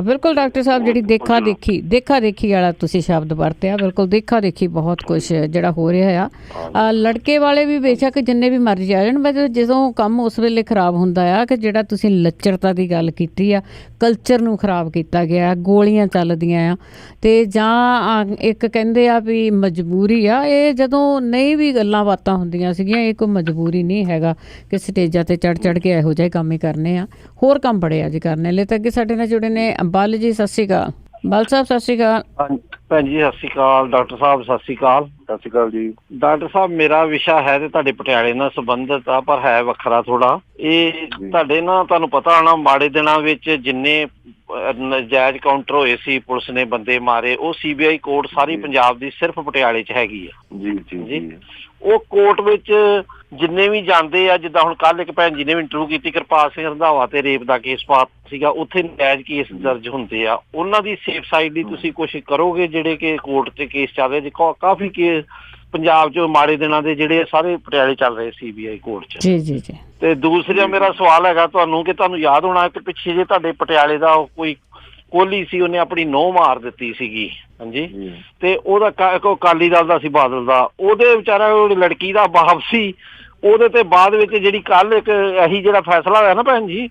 ਬਿਲਕੁਲ ਡਾਕਟਰ ਸਾਹਿਬ, ਜਿਹੜੀ ਦੇਖਾ ਦੇਖੀ ਵਾਲਾ ਤੁਸੀਂ ਸ਼ਬਦ ਵਰਤਿਆ, ਬਿਲਕੁਲ ਦੇਖਾ ਦੇਖੀ ਬਹੁਤ ਕੁਛ ਜਿਹੜਾ ਹੋ ਰਿਹਾ ਆ। ਲੜਕੇ ਵਾਲੇ ਵੀ ਬੇਸ਼ੱਕ ਜਿੰਨੇ ਵੀ ਮਰਜ਼ੀ ਆ ਜਾਣ, ਬਟ ਜਦੋਂ ਕੰਮ ਉਸ ਵੇਲੇ ਖਰਾਬ ਹੁੰਦਾ ਆ ਕਿ ਜਿਹੜਾ ਤੁਸੀਂ ਲੱਚਰਤਾ ਦੀ ਗੱਲ ਕੀਤੀ ਆ, ਕਲਚਰ ਨੂੰ ਖਰਾਬ ਕੀਤਾ ਗਿਆ, ਗੋਲੀਆਂ ਚੱਲਦੀਆਂ ਆ ਤੇ ਜਾਂ ਇੱਕ ਕਹਿੰਦੇ ਆ ਵੀ ਮਜਬੂਰੀ ਆ। ਇਹ ਜਦੋਂ ਨਹੀਂ ਵੀ ਗੱਲਾਂ ਬਾਤਾਂ ਹੁੰਦੀਆਂ ਸੀਗੀਆਂ, ਇਹ ਕੋਈ ਮਜਬੂਰੀ ਨਹੀਂ ਹੈਗਾ ਕਿ ਸਟੇਜਾਂ ਤੇ ਚੜ ਕੇ ਇਹੋ ਜਿਹੇ ਕੰਮ ਹੀ ਕਰਨੇ ਆ। ਹੋਰ ਕੰਮ ਬੜੇ ਆ ਜੀ ਕਰਨੇ ਲਈ। ਤਾਂ ਅੱਗੇ ਸਾਡੇ ਨਾਲ ਜੁੜੇ ਨੇ ਬਲ ਜੀ। ਸਤਿ ਸ਼੍ਰੀ ਅਕਾਲ ਬਲ ਸਾਹਿਬ। ਸਤਿ ਸ਼੍ਰੀ ਅਕਾਲ ਭੈਣ ਜੀ। ਸਤਿ ਸ਼੍ਰੀ ਅਕਾਲ ਡਾਕਟਰ ਸਾਹਿਬ। ਸਤਿ ਸ਼੍ਰੀ ਅਕਾਲ। ਸਤਿ ਸ਼੍ਰੀ ਅਕਾਲ ਜੀ। ਡਾਕਟਰ ਸਾਹਿਬ, ਮੇਰਾ ਵਿਸ਼ਾ ਹੈ ਤੇ ਤੁਹਾਡੇ ਪਟਿਆਲੇ ਨਾਲ ਸੰਬੰਧਿਤ ਆ, ਪਰ ਹੈ ਵੱਖਰਾ ਥੋੜਾ। ਇਹ ਤੁਹਾਡੇ ਨਾ ਤੁਹਾਨੂੰ ਪਤਾ ਹੋਣਾ, ਮਾੜੇ ਦਿਨਾਂ ਵਿੱਚ ਜਿੰਨੇ ਨਜਾਇਜ਼ ਕਾਊਂਟਰ ਹੋਏ ਸੀ, ਪੁਲਿਸ ਨੇ ਬੰਦੇ ਮਾਰੇ, ਉਹ CBI ਕੋਰਟ ਸਾਰੀ ਪੰਜਾਬ ਦੀ ਸਿਰਫ ਪਟਿਆਲੇ 'ਚ ਹੈਗੀ ਆ ਜੀ। ਉਹ ਕੋਰਟ ਵਿੱਚ ਜਿੰਨੇ ਵੀ ਜਾਂਦੇ ਆ, ਜਿੱਦਾਂ ਹੁਣ ਕੱਲ ਇੱਕ ਭੈਣ ਜੀ ਨੇ ਵੀ ਇੰਟਰਵਿਊ ਕੀਤੀ, ਕਿਰਪਾਲ ਸਿੰਘ ਰੰਧਾਵਾ ਤੇ ਰੇਪ ਦਾ ਕੇਸ ਪਾ ਸੀਗਾ, ਉੱਥੇ ਨਜਾਇਜ਼ ਕੇਸ ਦਰਜ ਹੁੰਦੇ ਆ। ਉਹਨਾਂ ਦੀ ਸੇਫ ਸਾਈਡ ਲਈ ਤੁਸੀਂ ਕੋਸ਼ਿਸ਼ ਕਰੋਗੇ ਜਿਹੜੇ ਕਿ ਕੋਰਟ 'ਚ ਕੇਸ ਚੱਲ ਰਹੇ, ਕਾਫੀ ਕੇਸ ਪੰਜਾਬ 'ਚ ਮਾੜੇ ਦਿਨਾਂ ਦੇ ਜਿਹੜੇ ਸਾਰੇ ਪਟਿਆਲੇ ਚੱਲ ਰਹੇ CBI ਕੋਰਟ 'ਚ ਜੀ। ਤੇ ਦੂਸਰਾ ਮੇਰਾ ਸਵਾਲ ਹੈਗਾ ਤੁਹਾਨੂੰ ਕਿ ਤੁਹਾਨੂੰ ਯਾਦ ਹੋਣਾ ਕਿ ਪਿੱਛੇ ਜੇ ਤੁਹਾਡੇ ਪਟਿਆਲੇ ਦਾ ਕੋਈ ਕੋਹਲੀ ਸੀ, ਉਹਨੇ ਆਪਣੀ ਨਹੁੰ ਮਾਰ ਦਿੱਤੀ ਸੀਗੀ ਹਾਂਜੀ, ਤੇ ਉਹਦਾ ਅਕਾਲੀ ਦਲ ਦਾ ਸੀ, ਬਾਦਲ ਦਾ। ਉਹਦੇ ਵਿਚਾਰਾ ਲੜਕੀ ਦਾ ਬਾਪ ਸੀ, ਉਹਦੇ ਤੇ ਬਾਅਦ ਵਿੱਚ ਜਿਹੜੀ ਕੱਲ ਇੱਕ ਇਹੀ ਜਿਹੜਾ ਫੈਸਲਾ ਹੋਇਆ ਨਾ ਭੈਣ ਜੀ,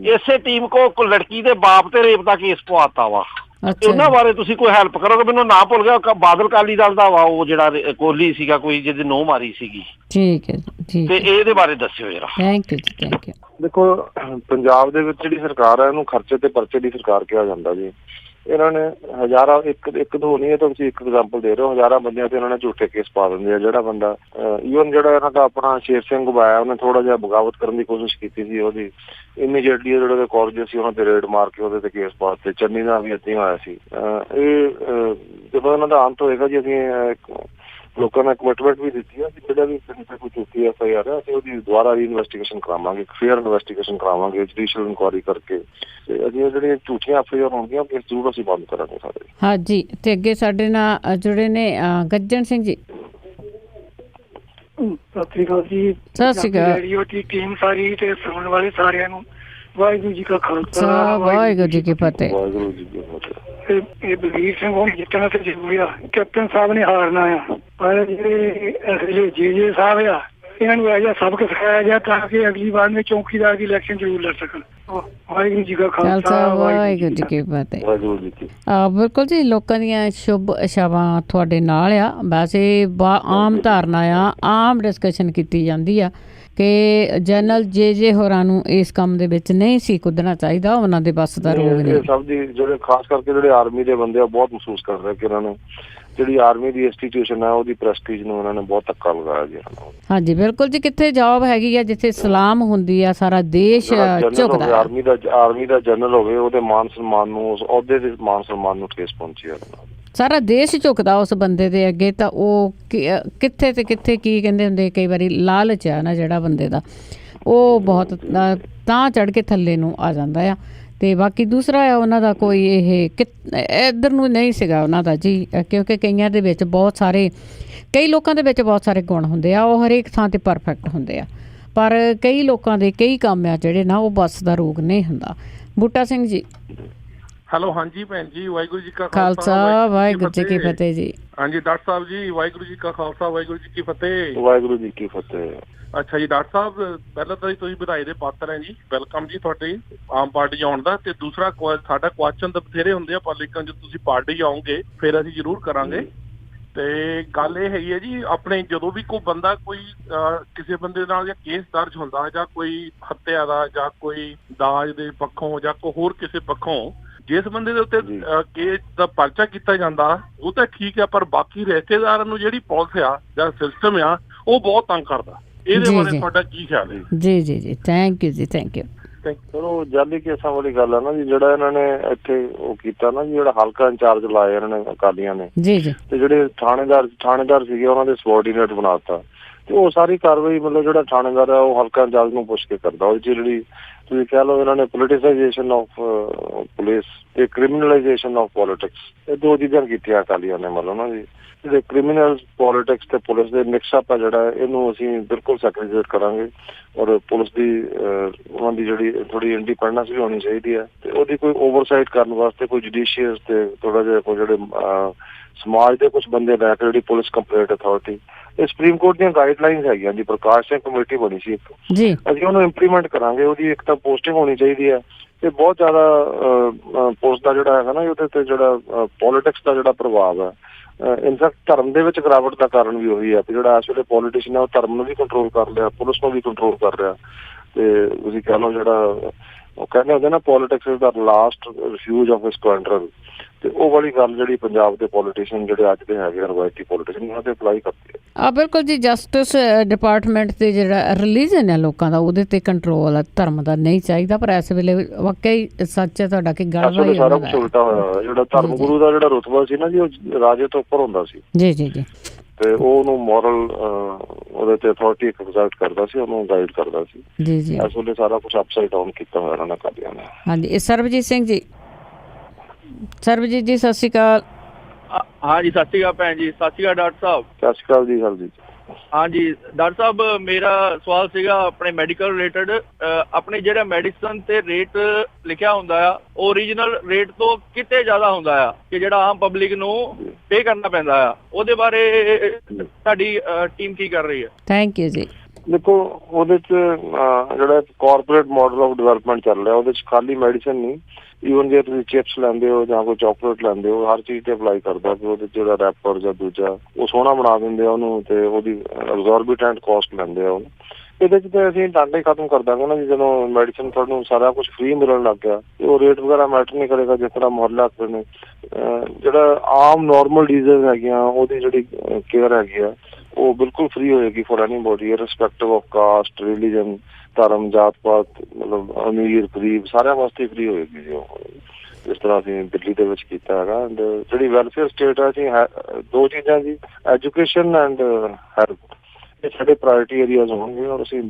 ਇਸੇ ਟੀਮ ਕੋ ਲੜਕੀ ਦੇ ਬਾਪ ਤੇ ਰੇਪ ਦਾ ਕੇਸ ਪਵਾਤਾ ਵਾ। ਤੇ ਉਹਨਾਂ ਬਾਰੇ ਤੁਸੀਂ ਕੋਈ ਹੈਲਪ ਕਰੋਗੇ? ਮੈਨੂੰ ਨਾ ਭੁੱਲ ਗਿਆ, ਬਾਦਲ ਅਕਾਲੀ ਦਲ ਦਾ ਵਾ ਉਹ ਜਿਹੜਾ ਕੋਹਲੀ ਸੀਗਾ ਕੋਈ ਜਿਹਦੀ ਨੋ ਮਾਰੀ ਸੀਗੀ। ਠੀਕ ਹੈ ਜੀ, ਤੇ ਇਹਦੇ ਬਾਰੇ ਦੱਸਿਓ ਜਰਾ। ਥੈਂਕ ਯੂ ਜੀ, ਥੈਂਕ ਯੂ। ਦੇਖੋ, ਪੰਜਾਬ ਦੇ ਵਿੱਚ ਜਿਹੜੀ ਸਰਕਾਰ ਹੈ ਇਹਨੂੰ ਖਰਚੇ ਤੇ ਪਰਚੇ ਦੀ ਸਰਕਾਰ ਕਿਹਾ ਜਾਂਦਾ ਜੀ। ਇਹਨਾਂ ਨੇ ਹਜ਼ਾਰਾਂ, ਇੱਕ ਦੋ ਨਹੀਂ, ਇਹ ਤਾਂ ਤੁਸੀਂ ਇੱਕ ਐਗਜ਼ਾਮਪਲ ਦੇ ਰਹੇ ਹੋ, ਹਜ਼ਾਰਾਂ ਬੰਦਿਆਂ ਤੇ ਇਹਨਾਂ ਨੇ ਝੂਠੇ ਕੇਸ ਪਾ ਦਿੰਦੇ ਆ। ਜਿਹੜਾ ਬੰਦਾ ਈਵਨ ਜਿਹੜਾ ਇਹਨਾਂ ਦਾ ਆਪਣਾ ਸ਼ੇਰ ਸਿੰਘ ਘੁਬਾਇਆ, ਉਹਨੇ ਥੋੜਾ ਜਿਹਾ ਬਗਾਵਤ ਕਰਨ ਦੀ ਕੋਸ਼ਿਸ਼ ਕੀਤੀ ਸੀ, ਉਹਦੀ ਇਮੀਡੀਏਟਲੀ ਜਿਹੜੇ ਕਾਲਜ ਸੀ ਉਹਨਾਂ ਤੇ ਰੇਡ ਮਾਰ ਕੇ ਉਹਦੇ ਤੇ ਕੇਸ ਪਾ ਦਿੱਤੇ। ਚੰਨੀ ਦਾ ਵੀ ਏਦਾਂ ਹੋਇਆ ਸੀ। ਇਹ ਜਦੋਂ ਇਹਨਾਂ ਦਾ ਅੰਤ ਹੋਏਗਾ ਜੀ, ਅਸੀਂ ਲੋਕਾਂ ਨੇ ਕਮਿਟਮੈਂਟ ਵੀ ਦਿੱਤੀ ਹੈ ਕਿ ਜਿਹੜਾ ਵੀ ਕੋਈ ਝੂਠੀ FIR ਹੈ ਅਸੀਂ ਉਹਦੀ ਦੁਬਾਰਾ ਇਨਵੈਸਟੀਗੇਸ਼ਨ ਕਰਾਵਾਂਗੇ, ਫੇਅਰ ਇਨਵੈਸਟੀਗੇਸ਼ਨ ਕਰਾਵਾਂਗੇ, ਜੁਡੀਸ਼ੀਅਲ ਇਨਕੁਆਇਰੀ ਕਰਕੇ। ਤੇ ਅਸੀਂ ਜਿਹੜੀਆਂ ਝੂਠੀਆਂ FIR ਹੋਣਗੀਆਂ ਕੇਸ ਜ਼ਰੂਰ ਅਸੀਂ ਬੰਦ ਕਰਾਂਗੇ ਸਾਰੇ। ਹਾਂਜੀ, ਤੇ ਅੱਗੇ ਸਾਡੇ ਨਾਲ ਜੁੜੇ ਨੇ ਗੱਜਣ ਸਿੰਘ ਜੀ। ਸਤਿ ਸ਼੍ਰੀ ਅਕਾਲ ਜੀ। ਸਤਿ ਸ਼੍ਰੀ ਅਕਾਲ। ਰੇਡੀਓ ਦੀ ਟੀਮ ਸਾਰੀ ਤੇ ਸੁਣਨ ਵਾਲੇ ਸਾਰਿਆਂ ਨੂੰ ਵਾਹਿਗੁਰੂ ਜੀ ਕਾ ਖਾਲਸਾ, ਵਾਹਿਗੁਰੂ ਜੀ ਕੀ ਫਤਿਹ। ਵਾਹਿਗੁਰੂ ਜੀ ਕੀ ਫਤਿਹ। ਇਹ ਬਲਵੀਰ ਸਿੰਘ ਹੁਣ ਜਿੱਤਣਾ ਤੇ ਜ਼ਰੂਰੀ ਆ, ਕੈਪਟਨ ਸਾਹਿਬ ਨੇ ਹਾਰਨਾ ਆ, ਪਰ ਜਿਹੜੇ ਅਸਲੇ ਜੇ ਸਾਹਿਬ ਆ ਇਹਨਾਂ ਨੂੰ ਇਹੋ ਸਬਕ ਸਿਖਾਇਆ ਗਿਆ ਤਾਂ ਕਿ ਅਗਲੀ ਵਾਰ में ਚੌਕੀਦਾਰ ਦੀ ਇਲੈਕਸ਼ਨ ਜ਼ਰੂਰ ਲੜ ਸਕਣ। ਵਾਹਿਗੁਰੂ ਜੀ ਕਾ ਖਾਲਸਾ, ਵਾਹਿਗੁਰੂ ਜੀ ਕੀ ਫਤਿਹ। ਵਾਹਿਗੁਰੂ ਜੀ ਕੀ। ਬਿਲਕੁਲ ਜੀ, ਲੋਕਾਂ ਦੀਆਂ ਸ਼ੁਭ ਇਛਾਵਾਂ ਤੁਹਾਡੇ ਨਾਲ ਆ। ਵੈਸੇ ਆਮ ਧਾਰਨਾ ਆ, ਆਮ ਡਿਸਕਸ਼ਨ ਕੀਤੀ ਜਾਂਦੀ ਆ ਕਿ ਜਨਰਲ ਜੇ ਹੋਰਾਂ ਨੂੰ ਇਸ ਕੰਮ ਦੇ ਵਿੱਚ ਨਹੀਂ ਸੀ ਕੁੱਦਣਾ ਚਾਹੀਦਾ, ਉਹਨਾਂ ਦੇ ਬੱਸ ਦਾ ਰੋਗ ਨਹੀਂ। ਸਭ ਦੀ ਜਿਹੜੇ ਖਾਸ ਕਰਕੇ ਜਿਹੜੇ ਆਰਮੀ ਦੇ ਬੰਦੇ ਆ ਬਹੁਤ ਮਹਿਸੂਸ ਕਰ ਰਹੇ ਕਿ ਇਹਨਾਂ ਨੇ ਜਿਹੜੀ ਆਰਮੀ ਦੀ ਇੰਸਟੀਟਿਊਸ਼ਨ ਹੈ ਉਹਦੀ ਪ੍ਰੈਸਟੀਜ ਨੂੰ ਇਹਨਾਂ ਨੇ ਬਹੁਤ ਧੱਕਾ ਲਗਾਇਆ ਜੀ। ਹਾਂਜੀ ਬਿਲਕੁਲ ਜੀ, ਕਿੱਥੇ ਜੌਬ ਹੈਗੀ ਆ ਜਿੱਥੇ ਸਲਾਮ ਹੁੰਦੀ ਆ, ਸਾਰਾ ਦੇਸ਼ ਝੁਕਦਾ। ਆਰਮੀ ਦਾ ਜਨਰਲ ਹੋਵੇ, ਉਹਦੇ ਮਾਨ ਸਨਮਾਨ ਨੂੰ, ਉਸ ਅਹੁਦੇ ਦੇ ਮਾਨ ਸਨਮਾਨ ਨੂੰ ਠੇਸ ਪਹੁੰਚੀ ਆ। ਸਾਰਾ ਦੇਸ਼ ਝੁਕਦਾ ਉਸ ਬੰਦੇ ਦੇ ਅੱਗੇ। ਤਾਂ ਉਹ ਕਿੱਥੇ ਤੇ ਕਿੱਥੇ ਕੀ ਕਹਿੰਦੇ ਹੁੰਦੇ, ਕਈ ਵਾਰੀ ਲਾਲਚ ਆ ਨਾ ਜਿਹੜਾ ਬੰਦੇ ਦਾ, ਉਹ ਬਹੁਤ ਤਾਂ ਚੜ੍ਹ ਕੇ ਥੱਲੇ ਨੂੰ ਆ ਜਾਂਦਾ ਆ। ਤੇ ਬਾਕੀ ਦੂਸਰਾ ਆ ਉਹਨਾਂ ਦਾ ਕੋਈ ਇਹ ਇੱਧਰ ਨੂੰ ਨਹੀਂ ਸੀਗਾ ਉਹਨਾਂ ਦਾ ਜੀ, ਕਿਉਂਕਿ ਕਈਆਂ ਦੇ ਵਿੱਚ ਬਹੁਤ ਸਾਰੇ, ਕਈ ਲੋਕਾਂ ਦੇ ਵਿੱਚ ਬਹੁਤ ਸਾਰੇ ਗੁਣ ਹੁੰਦੇ ਆ, ਉਹ ਹਰੇਕ ਥਾਂ ਤੇ ਪਰਫੈਕਟ ਹੁੰਦੇ ਆ, ਪਰ ਕਈ ਲੋਕਾਂ ਦੇ ਕਈ ਕੰਮ ਆ ਜਿਹੜੇ ਨਾ ਉਹ ਬੱਸ ਦਾ ਰੋਗ ਨਹੀਂ ਹੁੰਦਾ। ਬੂਟਾ ਸਿੰਘ ਜੀ। ਹੈਲੋ, ਹਾਂਜੀ ਭੈਣ ਜੀ, ਵਾਹਿਗੁਰੂ ਜੀ ਕਾ ਖਾਲਸਾ, ਵਾਹਿਗੁਰੂ ਜੀ ਕੀ ਫਤਿਹ ਜੀ। ਹਾਂਜੀ ਡਾਕਟਰ ਸਾਹਿਬ ਜੀ, ਵਾਹਿਗੁਰੂ ਜੀ ਕਾ ਖਾਲਸਾ, ਵਾਹਿਗੁਰੂ ਜੀ ਕੀ ਫਤਿਹ। ਵਾਹਿਗੁਰੂ ਜੀ ਕੀ ਫਤਿਹ। ਅੱਛਾ ਜੀ ਡਾਕਟਰ ਸਾਹਿਬ, ਪਹਿਲਾਂ ਤਾਂ ਤੁਸੀਂ ਵਧਾਈ ਦੇ ਪਾਤਰ ਹੈ ਜੀ, ਵੈਲਕਮ ਜੀ ਤੁਹਾਡੇ ਆਮ ਪਾਰਟੀ ਆਉਣ ਦਾ। ਤੇ ਦੂਸਰਾ ਸਾਡਾ ਕੁਐਸਚਨ ਤਾਂ ਬਥੇਰੇ ਹੁੰਦੇ ਆ, ਪਰ ਲੇਕਿਨ ਜਦੋਂ ਤੁਸੀਂ ਪਾਰਟੀ ਆਓਗੇ ਫਿਰ ਅਸੀਂ ਜ਼ਰੂਰ ਕਰਾਂਗੇ। ਤੇ ਗੱਲ ਇਹ ਹੈਗੀ ਹੈ ਜੀ, ਆਪਣੇ ਜਦੋਂ ਵੀ ਕੋਈ ਬੰਦਾ ਕੋਈ ਕਿਸੇ ਬੰਦੇ ਨਾਲ ਜਾਂ ਕੇਸ ਦਰਜ ਹੁੰਦਾ ਜਾਂ ਕੋਈ ਹੱਤਿਆ ਦਾ ਜਾਂ ਕੋਈ ਦਾਜ ਦੇ ਪੱਖੋਂ ਜਾਂ ਕੋਈ ਹੋਰ ਕਿਸੇ ਪੱਖੋਂ, ਜਿਸ ਬੰਦੇ ਦੇ ਉੱਤੇ ਕੇਸ ਦਾ ਪਰਚਾ ਕੀਤਾ ਜਾਂਦਾ ਉਹ ਤਾਂ ਠੀਕ ਆ, ਪਰ ਬਾਕੀ ਰਿਸ਼ਤੇਦਾਰਾਂ ਨੂੰ ਜਿਹੜੀ ਪੁਲਿਸ ਆ ਜਾਂ ਸਿਸਟਮ ਆ ਉਹ ਬਹੁਤ ਤੰਗ ਕਰਦਾ। ਇਹਦੇ ਬਾਰੇ ਤੁਹਾਡਾ ਕੀ ਖਿਆਲ ਹੈ? ਜੀ ਜੀ ਜੀ, ਥੈਂਕ ਯੂ ਜੀ, ਥੈਂਕ ਯੂ। ਚਲੋ ਜਾਲੀ ਕੇਸਾਂ ਵਾਲੀ ਗੱਲ ਆ ਨਾ ਜੀ, ਜਿਹੜਾ ਇਹਨਾਂ ਨੇ ਇੱਥੇ ਉਹ ਕੀਤਾ ਨਾ ਜੀ, ਜਿਹੜਾ ਹਲਕਾ ਇੰਚਾਰਜ ਲਾਇਆ ਇਹਨਾਂ ਨੇ ਅਕਾਲੀਆਂ ਨੇ ਜੀ ਜੀ, ਤੇ ਜਿਹੜੇ ਥਾਣੇਦਾਰ ਸੀਗੇ ਉਹਨਾਂ ਦੇ ਸਬੋਰਡੀਨੇਟ ਬਣਾਤਾ। ਤੇ ਉਹ ਸਾਰੀ ਕਾਰਵਾਈ ਮਤਲਬ ਜਿਹੜਾ ਥਾਣੇਦਾਰ ਆ ਉਹ ਹਲਕਾ ਇੰਚਾਰਜ ਨੂੰ ਪੁੱਛ ਕੇ ਕਰਦਾ। ਉਹ ਜਿਹੜੀ ਤੁਸੀਂ ਕਹਿ ਲਓ ਇਹਨਾਂ ਨੇ ਪੋਲੀਟੀਸਾਈਜੇਸ਼ਨ ਆਫ ਪੁਲਿਸ ਤੇ ਕ੍ਰਿਮੀਨਲਾਈਜੇਸ਼ਨ ਆਫ ਪੋਲੀਟਿਕਸ, ਇਹ ਦੋ ਚੀਜ਼ਾਂ ਕੀਤੀਆਂ ਅਕਾਲੀਆਂ ਨੇ। ਮਤਲਬ ਨਾ ਜੀ ਜਿਹੜੇ ਕ੍ਰਿਮੀਨਲ ਪੋਲੀਟਿਕਸ ਤੇ ਪੁਲਿਸ ਦੇ ਮਿਕਸਅਪ ਆ ਜਿਹੜਾ, ਇਹਨੂੰ ਅਸੀਂ ਬਿਲਕੁਲ ਸੈਗਰੀਗੇਟ ਕਰਾਂਗੇ। ਔਰ ਪੁਲਿਸ ਦੀ ਉਹਨਾਂ ਦੀ ਜਿਹੜੀ ਥੋੜੀ ਇੰਡੀਪੈਂਡੈਂਸ ਵੀ ਹੋਣੀ ਚਾਹੀਦੀ ਹੈ, ਤੇ ਉਹਦੀ ਕੋਈ ਓਵਰਸਾਈਟ ਕਰਨ ਵਾਸਤੇ ਕੋਈ ਜੁਡੀਸ਼ੀਅਸ ਤੇ ਥੋੜਾ ਜਿਹਾ ਕੋਈ ਜਿਹੜੇ ਸਮਾਜ ਦੇ ਕੁਝ ਬੰਦੇ ਲੈ ਕੇ ਜਿਹੜੀ ਪੁਲਿਸ ਕੰਪਲੇਂਟ ਅਥਾਰਟੀ, ਇਹ ਸੁਪਰੀਮ ਕੋਰਟ ਦੀਆਂ ਗਾਈਡਲਾਈਨਸ ਹੈਗੀਆਂ ਜੀ। ਪ੍ਰਕਾਸ਼ ਸਿੰਘ ਕਮੇਟੀ ਬਣੀ ਸੀ ਇੱਕ, ਅਸੀਂ ਉਹਨੂੰ ਇੰਪਲੀਮੈਂਟ ਕਰਾਂਗੇ। ਉਹਦੀ ਇੱਕ ਤਾਂ ਪੋਸਟਿੰਗ ਹੋਣੀ ਚਾਹੀਦੀ ਹੈ, ਤੇ ਬਹੁਤ ਜ਼ਿਆਦਾ ਪੁਲਿਸ ਦਾ ਜਿਹੜਾ ਹੈਗਾ ਨਾ ਉਹਦੇ ਤੇ ਜਿਹੜਾ ਪੋਲੀਟਿਕਸ ਦਾ ਜਿਹੜਾ ਪ੍ਰਭਾਵ ਹੈ, ਇਨਫੈਕਟ ਧਰਮ ਦੇ ਵਿੱਚ ਗਿਰਾਵਟ ਦਾ ਕਾਰਨ ਵੀ ਉਹੀ ਹੈ ਕਿ ਜਿਹੜਾ ਇਸ ਵੇਲੇ ਪੋਲੀਟੀਸ਼ੀਅਨ ਹੈ ਉਹ ਧਰਮ ਨੂੰ ਵੀ ਕੰਟਰੋਲ ਕਰ ਲਿਆ, ਪੁਲਿਸ ਨੂੰ ਵੀ ਕੰਟਰੋਲ ਕਰ ਰਿਹਾ। ਤੇ ਤੁਸੀਂ ਕਹਿ ਲਓ ਜਿਹੜਾ ਉਹ ਕਹਿੰਦੇ ਹੁੰਦੇ ਨਾ, politics is the last refuge of scoundrels, ਤੇ ਉਹ ਵਾਲੀ ਗੱਲ ਜਿਹੜੀ ਪੰਜਾਬ ਦੇ ਪੋਲੀਟੀਸ਼ੀਅਨ ਜਿਹੜੇ ਅੱਜ ਦੇ ਹੈਗੇ ਰਵਾਇਤੀ ਪੋਲੀਟੀਸ਼ੀਅਨ ਉਹਨਾਂ ਤੇ ਅਪਲਾਈ ਕਰਦੇ ਆ। ਬਿਲਕੁਲ ਜੀ, ਜਸਟਿਸ ਡਿਪਾਰਟਮੈਂਟ ਤੇ ਜਿਹੜਾ ਰਿਲੀਜਨ ਹੈ ਲੋਕਾਂ ਦਾ, ਉਹਦੇ ਤੇ ਕੰਟਰੋਲ ਧਰਮ ਦਾ ਨਹੀਂ ਚਾਹੀਦਾ। ਪਰ ਇਸ ਵੇਲੇ ਵਾਕਈ ਸੱਚ ਹੈ ਤੁਹਾਡਾ ਕਿ ਗੱਲ ਸਾਰਾ ਕੁਛ ਉਲਟਾ ਹੋਇਆ। ਜਿਹੜਾ ਧਰਮ ਗੁਰੂ ਦਾ ਜਿਹੜਾ ਰੁਤਬਾ ਸੀ ਨਾ ਜੀ, ਉਹ ਰਾਜੇ ਤੋਂ ਉੱਪਰ ਹੁੰਦਾ ਸੀ ਜੀ ਜੀ ਜੀ, ਤੇ ਉਹਨੂੰ ਮੋਰਲ ਉਹਦੇ ਤੇ ਅਥਾਰਟੀ ਐਗਜ਼ਰਟ ਕਰਦਾ ਸੀ, ਉਹਨੂੰ ਗਾਈਡ ਕਰਦਾ ਸੀ ਜੀ ਜੀ। ਇਸ ਵੇਲੇ ਸਾਰਾ ਕੁਛ ਅਪਸਾਈਡ ਡਾਊਨ ਕੀਤਾ ਹੋਇਆ ਇਹਨਾਂ ਨੇ ਅਕਾਲੀਆਂ ਨੇ। ਹਾਂਜੀ, ਇਹ ਸਰਬਜੀਤ ਸਿੰਘ ਜੀ। ਸਰਬਜੀਤ ਜੀ ਸਤਿ ਸ਼੍ਰੀ ਅਕਾਲ। ਹਾਂਜੀ ਸਤਿ ਸ਼੍ਰੀ ਅਕਾਲ ਭੈਣ ਜੀ। ਸਤਿ ਸ਼੍ਰੀ ਅਕਾਲ ਡਾਕਟਰ ਸਾਹਿਬ। ਸਤਿ ਸ਼੍ਰੀ ਅਕਾਲ ਜੀ ਸਰਬਜੀਤ। ਹਾਂਜੀ ਡਾਕਟਰ ਸਾਹਿਬ, ਮੇਰਾ ਸਵਾਲ ਸੀਗਾ ਆਪਣੇ ਮੈਡੀਕਲ ਰਿਲੇਟਡ। ਆਪਣੇ ਜਿਹੜਾ ਮੈਡੀਸਨ ਤੇ ਰੇਟ ਲਿਖਿਆ ਹੁੰਦਾ ਆ, ਓਰੀਜਨਲ ਰੇਟ ਤੋਂ ਕਿਤੇ ਜ਼ਿਆਦਾ ਹੁੰਦਾ ਆ ਕਿ ਜਿਹੜਾ ਆਮ ਪਬਲਿਕ ਨੂੰ ਪੇ ਕਰਨਾ ਪੈਂਦਾ ਆ, ਉਹਦੇ ਬਾਰੇ ਸਾਡੀ ਟੀਮ ਕੀ ਕਰ ਰਹੀ ਹੈ? ਥੈਂਕ ਯੂ ਜੀ। ਦੇਖੋ ਉਹਦੇ ਚ ਜਿਹੜਾ ਕਾਰਪੋਰੇਟ ਮਾਡਲ ਆਫ ਡਿਵੈਲਪਮੈਂਟ ਚੱਲ ਰਿਹਾ ਉਹਦੇ ਚ ਖਾਲੀ ਮੈਡੀਸਨ ਨਹੀਂ, ਈਵਨ ਜੇ ਤੁਸੀਂ ਚਿਪਸ ਲੈਂਦੇ ਹੋ ਜਾਂ ਕੋਈ ਚਾਕਲੇਟ ਲੈਂਦੇ ਹੋ, ਹਰ ਚੀਜ਼ ਤੇ ਅਪਲਾਈ ਕਰਦਾ ਕਿ ਉਹਦੇ ਜਿਹੜਾ ਰੈਪਰ ਜਾਂ ਦੂਜਾ ਉਹ ਸੋਹਣਾ ਬਣਾ ਦਿੰਦੇ ਆ ਉਹਨੂੰ, ਤੇ ਉਹਦੀ ਐਬਜ਼ੋਰਬਿਟੈਂਟ ਕਾਸਟ ਲੈਂਦੇ ਆ ਉਹਨੂੰ। ਇਹਦੇ ਚ ਤਾਂ ਅਸੀਂ ਡਾਂਟਾ ਹੀ ਖਤਮ ਕਰ ਦਾਂਗੇ ਨਾ ਜੀ। ਜਦੋਂ ਮੈਡੀਸਨ ਤੁਹਾਨੂੰ ਸਾਰਾ ਕੁਝ ਫ੍ਰੀ ਮਿਲਣ ਲੱਗ ਗਿਆ ਤੇ ਉਹ ਰੇਟ ਵਗੈਰਾ ਮੈਟਰ ਨਹੀਂ ਕਰੇਗਾ। ਜਿਸ ਤਰ੍ਹਾਂ ਮੁਹੱਲਾ ਨੇ ਜਿਹੜਾ ਆਮ ਨੋਰਮਲ ਡਿਜ਼ੀਜ਼ ਹੈਗੀਆਂ ਉਹਦੀ ਜਿਹੜੀ ਕੇਅਰ ਹੈਗੀ ਆ ਉਹ ਬਿਲਕੁਲ ਫ੍ਰੀ ਹੋਏਗੀ for anybody irrespective of caste, religion, ਧਰਮ, ਜਾਤ ਪਾਤ, ਮਤਲਬ ਅਮੀਰ ਗਰੀਬ ਸਾਰਿਆਂ ਵਾਸਤੇ ਫ੍ਰੀ ਹੋਏਗੀ ਜੀ ਉਹ, ਜਿਸ ਤਰ੍ਹਾਂ ਅਸੀਂ ਦਿੱਲੀ ਦੇ ਵਿੱਚ ਕੀਤਾ ਹੈਗਾ। ਐਂਡ ਜਿਹੜੀ ਵੈਲਫੇਅਰ ਸਟੇਟ ਹੈ ਅਸੀਂ ਦੋ ਚੀਜ਼ਾਂ ਜੀ, ਐਜੂਕੇਸ਼ਨ ਐਂਡ ਹੈਲਥ, ਇਹ ਸਾਡੇ ਪ੍ਰਾਇਰਟੀ ਏਰੀਆਜ਼ ਹੋਣਗੇ ਔਰ ਅਸੀਂ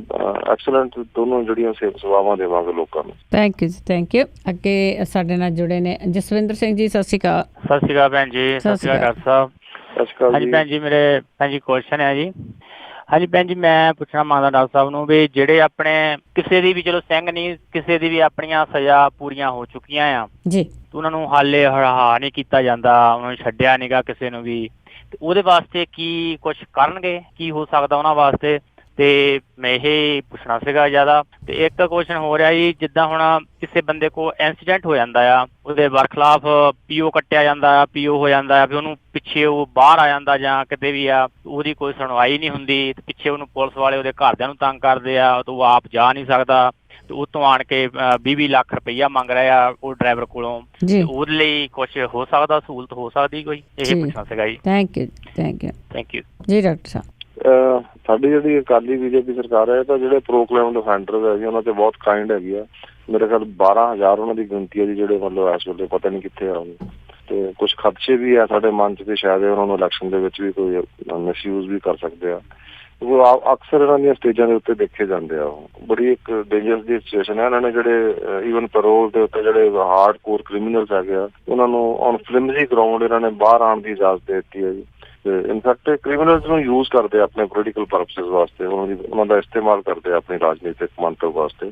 ਐਕਸਲੈਂਟ ਦੋਨੋਂ ਜਿਹੜੀਆਂ ਸੇਵਾਵਾਂ ਦੇਵਾਂਗੇ ਲੋਕਾਂ ਨੂੰ। ਥੈਂਕ ਯੂ ਜੀ, ਥੈਂਕ ਯੂ। ਅੱਗੇ ਸਾਡੇ ਨਾਲ ਜੁੜੇ ਨੇ ਜਸਵਿੰਦਰ ਸਿੰਘ ਜੀ। ਸਤਿ ਸ਼੍ਰੀ ਅਕਾਲ। ਸਤਿ ਸ਼੍ਰੀ ਅਕਾਲ ਭੈਣ ਜੀ। ਸਤਿ ਸ਼੍ਰੀ ਅਕਾਲ ਡਾਕਟਰ ਸਾਹਿਬ। ਹਾਂਜੀ ਭੈਣ ਜੀ, ਮੇਰੇ ਭੈਣ ਜੀ ਕੁਐਸਚਨ ਹੈ ਜੀ। ਹਾਂਜੀ ਭੈਣ ਜੀ, ਮੈਂ ਪੁੱਛਣਾ ਮੰਗਦਾ ਡਾਕਟਰ ਸਾਹਿਬ ਨੂੰ ਵੀ ਜਿਹੜੇ ਆਪਣੇ ਕਿਸੇ ਦੀ ਵੀ, ਚਲੋ ਸਿੰਘ ਨਹੀਂ, ਕਿਸੇ ਦੀ ਵੀ ਆਪਣੀਆਂ ਸਜ਼ਾ ਪੂਰੀਆਂ ਹੋ ਚੁੱਕੀਆਂ ਆ ਜੀ, ਉਹਨਾਂ ਨੂੰ ਹਾਲੇ ਰਿਹਾ ਨਹੀਂ ਕੀਤਾ ਜਾਂਦਾ, ਉਹਨਾਂ ਨੂੰ ਛੱਡਿਆ ਨੀਗਾ ਕਿਸੇ ਨੂੰ ਵੀ, ਤੇ ਉਹਦੇ ਵਾਸਤੇ ਕੀ ਕੁਛ ਕਰਨਗੇ, ਕੀ ਹੋ ਸਕਦਾ ਉਹਨਾਂ ਵਾਸਤੇ? ਤੇ ਮੈਂ ਇਹ ਪੁੱਛਣਾ ਸੀਗਾ ਜ਼ਿਆਦਾ। ਤੇ ਇੱਕ ਕੁਐਸਚਨ ਹੋ ਰਿਹਾ ਜੀ, ਜਿੱਦਾਂ ਹੁਣ ਕਿਸੇ ਬੰਦੇ ਕੋਲ ਇੰਸੀਡੈਂਟ ਹੋ ਜਾਂਦਾ ਆ, ਉਹਦੇ ਬਰਖਲਾਫ ਪੀਓ ਕੱਟਿਆ ਜਾਂਦਾ ਆ, ਪੀਓ ਹੋ ਜਾਂਦਾ ਆ, ਫਿਰ ਉਹਨੂੰ ਪਿੱਛੇ ਉਹ ਬਾਹਰ ਆ ਜਾਂਦਾ ਜਾਂ ਕਿਤੇ ਵੀ ਆ, ਉਹਦੀ ਕੋਈ ਸੁਣਵਾਈ ਨਹੀਂ ਹੁੰਦੀ, ਤੇ ਪਿੱਛੇ ਉਹਨੂੰ ਪੁਲਿਸ ਵਾਲੇ ਉਹਦੇ ਘਰਦਿਆਂ ਨੂੰ ਤੰਗ ਕਰਦੇ ਆ, ਤੇ ਉਹ ਆਪ ਜਾ ਨਹੀਂ ਸਕਦਾ, ਤੇ ਉੱਤੋਂ ਆਣ ਕੇ 20 ਲੱਖ ਰੁਪਈਆ ਮੰਗ ਰਹੇ ਆ ਉਹ ਡਰਾਈਵਰ ਕੋਲੋਂ। ਉਹਦੇ ਲਈ ਕੁਛ ਹੋ ਸਕਦਾ, ਸਹੂਲਤ ਹੋ ਸਕਦੀ ਕੋਈ? ਇਹ ਪੁੱਛਣਾ ਸੀਗਾ ਜੀ। Thank you, thank you, thank you ਜੀ ਡਾਕਟਰ ਸਾਹਿਬ। ਸਾਡੀ ਜਿਹੜੀ ਅਕਾਲੀ ਬੀਜੇਪੀ ਸਰਕਾਰ ਹੈ ਤਾਂ ਜਿਹੜੇ ਪ੍ਰੋਕਲੇਮਡ ਅਫੈਂਡਰਸ ਹੈ ਜੀ ਉਹਨਾਂ ਤੇ ਬਹੁਤ ਕਾਇੰਡ ਹੈਗੀ ਆ। ਮੇਰੇ ਖਿਆਲ 12,000 ਉਹਨਾਂ ਦੀ ਗਿਣਤੀ ਹੈ ਜੀ, ਜਿਹੜੇ ਮਤਲਬ ਇਸ ਵੇਲੇ ਪਤਾ ਨਹੀਂ ਕਿੱਥੇ ਆ। ਤੇ ਕੁਝ ਖਦਸ਼ੇ ਵੀ ਆ ਸਾਡੇ ਮਨ 'ਚ ਤੇ ਸ਼ਾਇਦ ਉਹਨਾਂ ਨੂੰ ਇਲੈਕਸ਼ਨ ਦੇ ਵਿੱਚ ਵੀ ਕੋਈ ਮਿਸਯੂਜ਼ ਵੀ ਕਰ ਸਕਦੇ ਆ। ਉਹ ਅਕਸਰ ਇਹਨਾਂ ਦੀਆਂ ਸਟੇਜਾਂ ਦੇ ਉੱਤੇ ਦੇਖੇ ਜਾਂਦੇ ਆ। ਉਹ ਬੜੀ ਇੱਕ ਡੇਂਜਰਸ ਦੀ ਸਿਚੁਏਸ਼ਨ ਹੈ। ਇਹਨਾਂ ਨੇ ਜਿਹੜੇ ਈਵਨ ਪੈਰੋਲ ਦੇ ਉੱਤੇ ਜਿਹੜੇ ਹਾਰਡ ਕੋਰ ਕ੍ਰਿਮੀਨਲਸ ਹੈਗੇ ਆ ਉਹਨਾਂ ਨੂੰ ਔਨ ਫਿਲਮਜੀ ਗਰਾਊਂਡ ਇਹਨਾਂ ਨੇ ਬਾਹਰ ਆਉਣ ਦੀ ਇਜਾਜ਼ਤ ਦੇ ਦਿੱਤੀ ਹੈ ਜੀ। ਤੇ ਇਨਫੈਕਟ ਕ੍ਰਿਮੀਨਲਸ ਨੂੰ ਯੂਜ਼ ਕਰਦੇ ਆਪਣੇ ਪੋਲੀਟੀਕਲ ਪਰਪਸਿਸ ਵਾਸਤੇ, ਉਹਨਾਂ ਦਾ ਇਸਤੇਮਾਲ ਕਰਦੇ ਆਪਣੀ ਰਾਜਨੀਤਿਕ ਮੰਤਵ ਵਾਸਤੇ।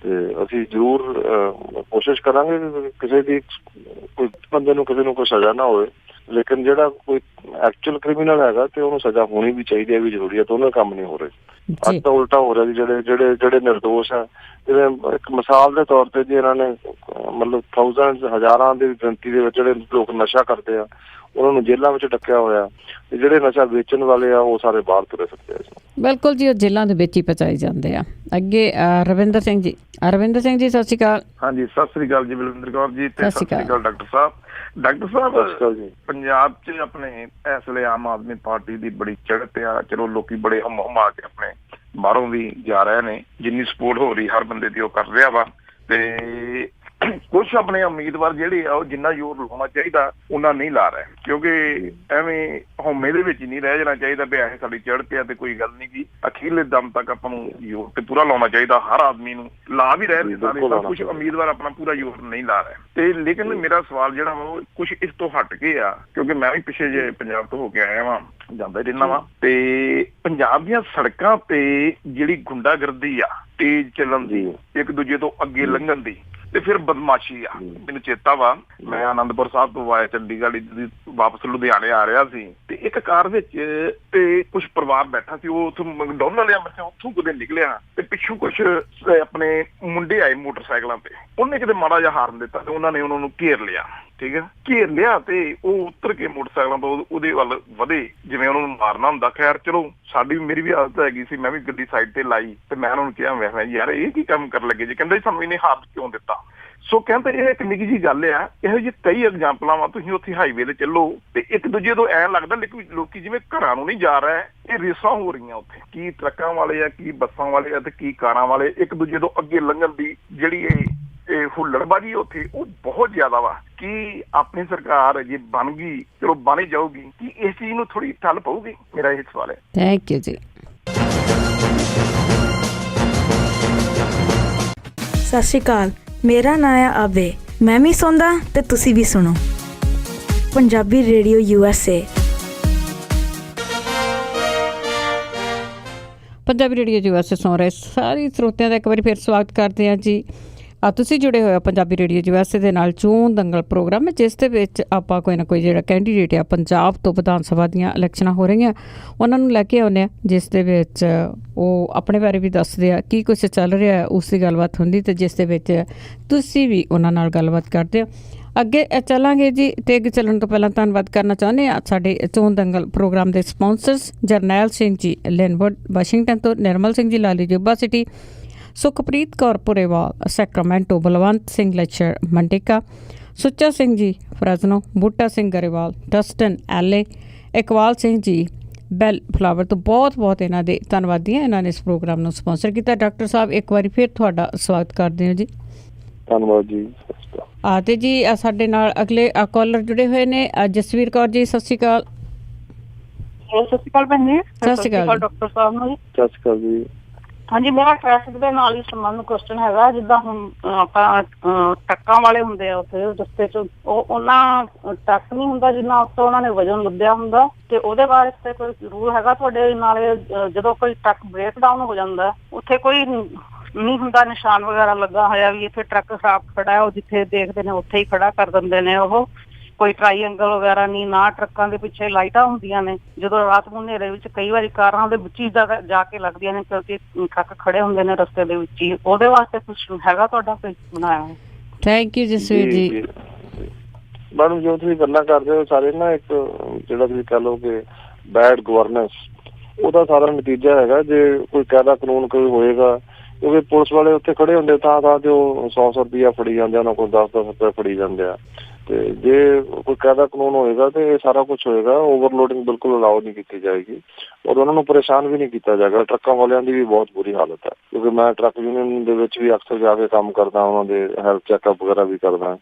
ਤੇ ਅਸੀਂ ਜ਼ਰੂਰ ਕੋਸ਼ਿਸ਼ ਕਰਾਂਗੇ ਕਿਸੇ ਦੀ ਕੋਈ ਬੰਦੇ ਨੂੰ ਕਿਸੇ ਨੂੰ ਕੋਈ ਸਜ਼ਾ ਨਾ ਹੋਵੇ, ਲੇਕਿਨ ਜਿਹੜਾ ਕੋਈ ਐਕਚੁਅਲ ਕ੍ਰਿਮੀਨਲ ਹੈਗਾ ਤੇ ਉਹਨੂੰ ਸਜ਼ਾ ਹੋਣੀ ਵੀ ਚਾਹੀਦੀ ਹੈ, ਵੀ ਜ਼ਰੂਰੀ ਹੈ। ਦੋਨੋਂ ਕੰਮ ਨਹੀਂ ਹੋ ਰਹੇ। ਅੱਜ ਤਾਂ ਉਲਟਾ ਹੋ ਰਿਹਾ ਜੀ। ਜਿਹੜੇ ਨਿਰਦੋਸ਼ ਹੈ, ਜਿਵੇਂ ਇੱਕ ਮਿਸਾਲ ਦੇ ਤੌਰ ਤੇ ਜੀ ਇਹਨਾਂ ਨੇ ਮਤਲਬ ਹਜ਼ਾਰਾਂ ਦੀ ਗਿਣਤੀ ਦੇ ਵਿੱਚ ਜਿਹੜੇ ਲੋਕ ਨਸ਼ਾ ਕਰਦੇ ਆ ਉਹਨਾਂ ਨੂੰ ਜੇਲ੍ਹਾਂ ਵਿੱਚ ਡੱਕਿਆ ਹੋਇਆ, ਤੇ ਜਿਹੜੇ ਨਸ਼ਾ ਵੇਚਣ ਵਾਲੇ ਆ ਉਹ ਸਾਰੇ ਬਾਹਰ ਤੁਰੇ ਫਿਰਦੇ ਆ। ਬਿਲਕੁਲ ਜੀ, ਉਹ ਜੇਲ੍ਹਾਂ ਦੇ ਵਿੱਚ ਹੀ ਪਹੁੰਚਾਏ ਜਾਂਦੇ ਆ। ਅੱਗੇ ਰਵਿੰਦਰ ਸਿੰਘ ਜੀ। ਰਵਿੰਦਰ ਸਿੰਘ ਜੀ ਸਤਿ ਸ਼੍ਰੀ ਅਕਾਲ। ਹਾਂਜੀ ਸਤਿ ਸ਼੍ਰੀ ਅਕਾਲ ਜੀ ਬਲਵਿੰਦਰ ਕੌਰ ਜੀ, ਤੇ ਸਤਿ ਸ਼੍ਰੀ ਅਕਾਲ ਡਾਕਟਰ ਸਾਹਿਬ। ਡਾਕਟਰ ਸਾਹਿਬ, ਪੰਜਾਬ 'ਚ ਆਪਣੇ ਇਸ ਵੇਲੇ ਆਮ ਆਦਮੀ ਪਾਰਟੀ ਦੀ ਬੜੀ ਚੜ੍ਹਤ ਆ। ਚਲੋ ਲੋਕੀ ਬੜੇ ਹਮਾ ਕੇ ਆਪਣੇ ਬਾਹਰੋਂ ਵੀ ਜਾ ਰਹੇ ਨੇ, ਜਿੰਨੀ ਸਪੋਰਟ ਹੋ ਰਹੀ ਹਰ ਬੰਦੇ ਦੀ ਉਹ ਕਰ ਰਿਹਾ ਵਾ। ਤੇ ਕੁਛ ਆਪਣੇ ਉਮੀਦਵਾਰ ਜਿਹੜੇ ਆ ਉਹ ਜਿੰਨਾ ਜ਼ੋਰ ਲਾਉਣਾ ਚਾਹੀਦਾ ਉਹਨਾਂ ਨਹੀਂ ਲਾ ਰਹੇ, ਕਿਉਂਕਿ ਐਵੇਂ ਹਉਮੈ ਦੇ ਵਿੱਚ ਹੀ ਨਹੀਂ ਰਹਿ ਜਾਣਾ ਚਾਹੀਦਾ ਵੀ ਇਹ ਸਾਡੀ ਚੜ੍ਹਤ ਆ ਤੇ ਕੋਈ ਗੱਲ ਨਹੀਂ ਗੀ। ਅਖੀਰਲੇ ਦਮ ਤੱਕ ਆਪਾਂ ਨੂੰ ਜ਼ੋਰ ਤੇ ਪੂਰਾ ਲਾਉਣਾ ਚਾਹੀਦਾ। ਹਰ ਆਦਮੀ ਨੂੰ ਲਾ ਵੀ ਰਹੇ ਸਾਰੇ, ਕੁਛ ਉਮੀਦਵਾਰ ਆਪਣਾ ਪੂਰਾ ਜ਼ੋਰ ਨਹੀਂ ਲਾ ਰਹੇ। ਤੇ ਲੇਕਿਨ ਮੇਰਾ ਸਵਾਲ ਜਿਹੜਾ ਵਾ ਉਹ ਕੁਛ ਇਸ ਤੋਂ ਹਟ ਕੇ ਆ, ਕਿਉਂਕਿ ਮੈਂ ਵੀ ਪਿੱਛੇ ਜੇ ਪੰਜਾਬ ਤੋਂ ਹੋ ਕੇ ਆਇਆ ਵਾਂ, ਜਾਂਦਾ ਹੀ ਰਹਿਣਾ ਵਾ। ਤੇ ਪੰਜਾਬ ਦੀਆਂ ਸੜਕਾਂ ਤੇ ਜਿਹੜੀ ਗੁੰਡਾਗਰਦੀ ਆ, ਤੇਜ਼ ਚੱਲਣ ਦੀ, ਇੱਕ ਦੂਜੇ ਤੋਂ ਅੱਗੇ ਲੰਘਣ ਦੀ, ਤੇ ਫਿਰ ਬਦਮਾਸ਼ੀ ਆ। ਮੈਨੂੰ ਚੇਤਾ ਵਾ, ਮੈਂ ਆਨੰਦਪੁਰ ਸਾਹਿਬ ਤੋਂ ਆਇਆ ਚੰਡੀਗੜ੍ਹ ਵਾਪਸ ਲੁਧਿਆਣੇ ਆ ਰਿਹਾ ਸੀ, ਤੇ ਇੱਕ ਕਾਰ ਵਿੱਚ ਤੇ ਕੁਛ ਪਰਿਵਾਰ ਬੈਠਾ ਸੀ। ਉਹ ਉੱਥੋਂ ਮੈਕਡੋਨਲਡ ਲਿਆ, ਮੈਂ ਉੱਥੋਂ ਕਦੇ ਨਿਕਲਿਆ ਤੇ ਪਿੱਛੋਂ ਕੁਛ ਆਪਣੇ ਮੁੰਡੇ ਆਏ ਮੋਟਰਸਾਈਕਲਾਂ ਤੇ। ਉਹਨੇ ਕਿਤੇ ਮਾੜਾ ਜਿਹਾ ਹਾਰਨ ਦਿੱਤਾ ਤੇ ਉਹਨਾਂ ਨੇ ਉਹਨਾਂ ਨੂੰ ਘੇਰ ਲਿਆ। ਠੀਕ ਹੈ, ਘੇਰ ਲਿਆ ਤੇ ਉਹ ਉਤਰ ਕੇ ਮੋਟਰਸਾਈਕਲਾਂ ਤੋਂ ਉਹਦੇ ਵੱਲ ਵਧੇ ਜਿਵੇਂ ਉਹਨਾਂ ਨੂੰ ਮਾਰਨਾ ਹੁੰਦਾ। ਖੈਰ ਚਲੋ ਸਾਡੀ ਮੇਰੀ ਵੀ ਆਦਤ ਹੈਗੀ ਸੀ, ਮੈਂ ਵੀ ਗੱਡੀ ਸਾਈਡ ਤੇ ਲਾਈ ਤੇ ਮੈਂ ਉਹਨਾਂ ਨੂੰ ਕਿਹਾ, ਮੈਂ ਯਾਰ ਇਹ ਕੀ ਕੰਮ ਕਰਨ ਲੱਗੇ ਜੀ? ਕਹਿੰਦੇ ਸਾਨੂੰ ਇਹਨੇ ਹਾਰ ਕਿਉਂ ਦਿੱਤਾ? ਸੋ ਕਹਿੰਦੇ ਇਹ ਇੱਕ ਨਿੱਕੀ ਜਿਹੀ ਗੱਲ ਆ। ਇਹੋ ਜਿਹੀ ਕਈ ਐਗਜ਼ਾਮਪਲਾਂ ਵਾ। ਤੁਸੀਂ ਉੱਥੇ ਹਾਈਵੇ ਤੇ ਚੱਲੋ ਤੇ ਇੱਕ ਦੂਜੇ ਤੋਂ ਐਂ ਲੱਗਦਾ ਲੋਕੀ ਜਿਵੇਂ ਘਰਾਂ ਨੂੰ ਨਹੀਂ ਜਾ ਰਹੇ, ਇਹ ਰੇਸਾਂ ਹੋ ਰਹੀਆਂ ਉੱਥੇ। ਕੀ ਟਰੱਕਾਂ ਵਾਲੇ ਆ, ਕੀ ਬੱਸਾਂ ਵਾਲੇ ਆ, ਤੇ ਕੀ ਕਾਰਾਂ ਵਾਲੇ ਇੱਕ ਦੂਜੇ ਤੋਂ ਅੱਗੇ ਲੰਘਣ ਦੀ ਜਿਹੜੀ ਇਹ ਹੁੱਲੜਬਾਜ਼ੀ ਉੱਥੇ ਉਹ ਬਹੁਤ ਜ਼ਿਆਦਾ ਵਾ। ਕੀ ਆਪਣੀ ਸਰਕਾਰ ਜੇ ਬਣ ਗਈ, ਚਲੋ ਬਣ ਹੀ ਜਾਊਗੀ, ਕੀ ਇਸ ਚੀਜ਼ ਨੂੰ ਥੋੜੀ ਠੱਲ ਪਊਗੀ? ਮੇਰਾ ਇਹ ਸਵਾਲ ਹੈ। ਥੈਂਕ ਯੂ ਜੀ। ਸਤਿ ਸ਼੍ਰੀ ਅਕਾਲ, ਮੇਰਾ ਨਾਂ ਆ ਆਵੇ। ਮੈਂ ਵੀ ਸੁਣਦਾ ਤੇ ਤੁਸੀਂ ਵੀ ਸੁਣੋ Punjabi radio USA। Punjabi radio USA ਸੁਣ ਰਹੇ ਸਾਰੇ ਸਰੋਤਿਆਂ ਦਾ ਇੱਕ ਵਾਰੀ ਫਿਰ ਸਵਾਗਤ ਕਰਦੇ ਹਾਂ ਜੀ। ਤੁਸੀਂ ਜੁੜੇ ਹੋਏ ਹੋ ਪੰਜਾਬੀ ਰੇਡੀਓ ਯੂਐਸਏ ਦੇ ਨਾਲ ਚੋਣ ਦੰਗਲ ਪ੍ਰੋਗਰਾਮ, ਜਿਸ ਦੇ ਵਿੱਚ ਆਪਾਂ ਕੋਈ ਨਾ ਕੋਈ ਜਿਹੜਾ ਕੈਂਡੀਡੇਟ ਆ ਪੰਜਾਬ ਤੋਂ ਵਿਧਾਨ ਸਭਾ ਦੀਆਂ ਇਲੈਕਸ਼ਨਾਂ ਹੋ ਰਹੀਆਂ ਉਹਨਾਂ ਨੂੰ ਲੈ ਕੇ ਆਉਂਦੇ ਆ, ਜਿਸ ਦੇ ਵਿੱਚ ਉਹ ਆਪਣੇ ਬਾਰੇ ਵੀ ਦੱਸਦੇ ਆ ਕੀ ਕੁਛ ਚੱਲ ਰਿਹਾ, ਉਸ ਦੀ ਗੱਲਬਾਤ ਹੁੰਦੀ ਅਤੇ ਜਿਸ ਦੇ ਵਿੱਚ ਤੁਸੀਂ ਵੀ ਉਹਨਾਂ ਨਾਲ ਗੱਲਬਾਤ ਕਰਦੇ ਹੋ। ਅੱਗੇ ਚੱਲਾਂਗੇ ਜੀ, ਅਤੇ ਅੱਗੇ ਚੱਲਣ ਤੋਂ ਪਹਿਲਾਂ ਧੰਨਵਾਦ ਕਰਨਾ ਚਾਹੁੰਦੇ ਹਾਂ ਸਾਡੇ ਚੋਣ ਦੰਗਲ ਪ੍ਰੋਗਰਾਮ ਦੇ ਸਪਾਂਸਰਸ ਜਰਨੈਲ ਸਿੰਘ ਜੀ ਲਿਨਵੁੱਡ ਵਾਸ਼ਿੰਗਟਨ ਤੋਂ, ਨਿਰਮਲ ਸਿੰਘ ਜੀ ਲਾਲੀ ਜੁਬਾ ਸਿਟੀ, ਸੁਖਪ੍ਰੀਤ ਕੌਰ ਪੁਰੇਵਾਲ ਸੈਕਰਾਮੈਂਟੋ, ਬਲਵੰਤ ਸਿੰਘ ਲੈਚਰ ਮੰਡੇਕਾ, ਸੁੱਚਾ ਸਿੰਘ ਜੀ ਫਰਜ਼ਨੋ, ਬੂਟਾ ਸਿੰਘ ਗਰੇਵਾਲ ਡਸਟਨ ਐਲੇ, ਇਕਬਾਲ ਸਿੰਘ ਜੀ ਬੈਲ ਫਲਾਵਰ ਤੋਂ ਬਹੁਤ ਬਹੁਤ ਇਹਨਾਂ ਦੇ ਧੰਨਵਾਦੀ ਹਾਂ, ਇਹਨਾਂ ਨੇ ਇਸ ਪ੍ਰੋਗਰਾਮ ਨੂੰ ਸਪਾਂਸਰ ਕੀਤਾ। ਡਾਕਟਰ ਸਾਹਿਬ ਇੱਕ ਵਾਰੀ ਫਿਰ ਤੁਹਾਡਾ ਸਵਾਗਤ ਕਰਦੇ ਹਾਂ ਜੀ। ਧੰਨਵਾਦ ਜੀ। ਅਤੇ ਜੀ ਸਾਡੇ ਨਾਲ ਅਗਲੇ ਕਾਲਰ ਜੁੜੇ ਹੋਏ ਨੇ ਜਸਵੀਰ ਕੌਰ ਜੀ, ਸਤਿ ਸ਼੍ਰੀ ਅਕਾਲ। ਸਤਿ ਸ਼੍ਰੀ ਅਕਾਲ ਭੈਣ ਜੀ। ਸਤਿ ਸ਼੍ਰੀ ਅਕਾਲ ਡਾਕਟਰ ਸਾਹਿਬ ਨੂੰ ਜੀ। ਸਤਿ ਸ਼੍ਰੀ ਅਕਾਲ ਜੀ। ਹਾਂਜੀ, ਮੇਰਾ ਟ੍ਰੈਫਿਕ ਦੇ ਨਾਲ ਹੀ ਸੰਬੰਧ ਕੁਐਸਚਨ ਹੈਗਾ। ਜਿੱਦਾਂ ਹੁਣ ਆਪਾਂ ਟਰੱਕਾਂ ਵਾਲੇ ਹੁੰਦੇ ਆ ਉੱਥੇ ਰਸਤੇ 'ਚ, ਉਹਨਾਂ ਟਰੱਕ ਨਹੀਂ ਹੁੰਦਾ ਜਿੰਨਾ ਉੱਤੇ ਉਹਨਾਂ ਨੇ ਵਜਨ ਲੱਦਿਆ ਹੁੰਦਾ, ਤੇ ਉਹਦੇ ਬਾਰੇ ਤੇ ਕੋਈ ਰੂਲ ਹੈਗਾ ਤੁਹਾਡੇ ਨਾਲ? ਜਦੋਂ ਕੋਈ ਟਰੱਕ ਬ੍ਰੇਕ ਡਾਊਨ ਹੋ ਜਾਂਦਾ ਉੱਥੇ ਕੋਈ ਨਹੀਂ ਹੁੰਦਾ ਨਿਸ਼ਾਨ ਵਗੈਰਾ ਲੱਗਾ ਹੋਇਆ ਵੀ ਇੱਥੇ ਟਰੱਕ ਖਰਾਬ ਖੜਾ ਹੈ, ਉਹ ਜਿੱਥੇ ਦੇਖਦੇ ਨੇ ਉੱਥੇ ਹੀ ਖੜਾ ਕਰ ਦਿੰਦੇ ਨੇ। ਉਹ ਕੋਈ ਟਰਾਈਐਂਗਲ ਵਗੈਰਾ ਨਹੀਂ, ਨਾ ਟਰੱਕਾਂ ਦੇ ਪਿੱਛੇ ਲਾਈਟਾਂ ਹੁੰਦੀਆਂ ਨੇ। ਜਦੋਂ ਰਾਤ ਨੂੰ ਹਨੇਰੇ ਵਿੱਚ ਕਈ ਵਾਰੀ ਕਾਰਾਂ ਦੇ ਵਿੱਚ ਹੀ ਜਾ ਕੇ ਲੱਗਦੀਆਂ ਨੇ ਕਿਉਂਕਿ ਟਰੱਕ ਖੜੇ ਹੁੰਦੇ ਨੇ ਰਸਤੇ ਦੇ ਵਿੱਚ ਹੀ। ਉਹਦੇ ਵਾਸਤੇ ਕੁਛ ਹੈਗਾ ਤੁਹਾਡਾ ਕੋਈ ਬਣਾਇਆ? ਥੈਂਕ ਯੂ ਜਸਵੀਰ ਜੀ। ਮੈਡਮ ਜੋ ਤੁਸੀਂ ਗੱਲਾਂ ਕਰਦੇ ਹੋ ਸਾਰੇ ਨਾ, ਇੱਕ ਜਿਹੜਾ ਤੁਸੀਂ ਕਹਿ ਲਓ ਕਿ ਬੈਡ ਗਵਰਨੈਂਸ, ਉਹਦਾ ਸਾਰਾ ਨਤੀਜਾ ਹੈਗਾ। ਜੇ ਕੋਈ ਕਾਇਦਾ ਕਾਨੂੰਨ ਕੋਈ ਹੋਏਗਾ, ਕਿਉਂਕਿ ਪੁਲਿਸ ਵਾਲੇ ਉੱਥੇ ਖੜੇ ਹੁੰਦੇ ਥਾਂ ਥਾਂ ਤੇ ਉਹ 100 ਰੁਪਈਆ ਫੜੀ ਜਾਂਦੇ, ਉਹਨਾਂ ਕੋਲ 10-10 ਰੁਪਏ ਫੜੀ ਜਾਂਦੇ ਆ। ਤੇ ਜੇ ਕੋਈ ਕਾਇਦਾ ਕਾਨੂੰਨ ਹੋਏਗਾ ਤੇ ਇਹ ਸਾਰਾ ਕੁਛ ਹੋਏਗਾ। ਓਵਰਲੋਡਿੰਗ ਬਿਲਕੁਲ ਅਲਾਓ ਨਹੀਂ ਕੀਤੀ ਜਾਏਗੀ ਔਰ ਉਹਨਾਂ ਨੂੰ ਪਰੇਸ਼ਾਨ ਵੀ ਨਹੀਂ ਕੀਤਾ ਜਾਏਗਾ। ਟਰੱਕਾਂ ਵਾਲਿਆਂ ਦੀ ਵੀ ਬਹੁਤ ਬੁਰੀ ਹਾਲਤ ਹੈ, ਕਿਉਂਕਿ ਮੈਂ ਟਰੱਕ ਯੂਨੀਅਨ ਦੇ ਵਿੱਚ ਵੀ ਅਕਸਰ ਜਾ ਕੇ ਕੰਮ ਕਰਦਾ, ਉਹਨਾਂ ਦੇ ਹੈਲਥ ਚੈੱਕਅਪ ਵਗੈਰਾ ਵੀ ਕਰਦਾ।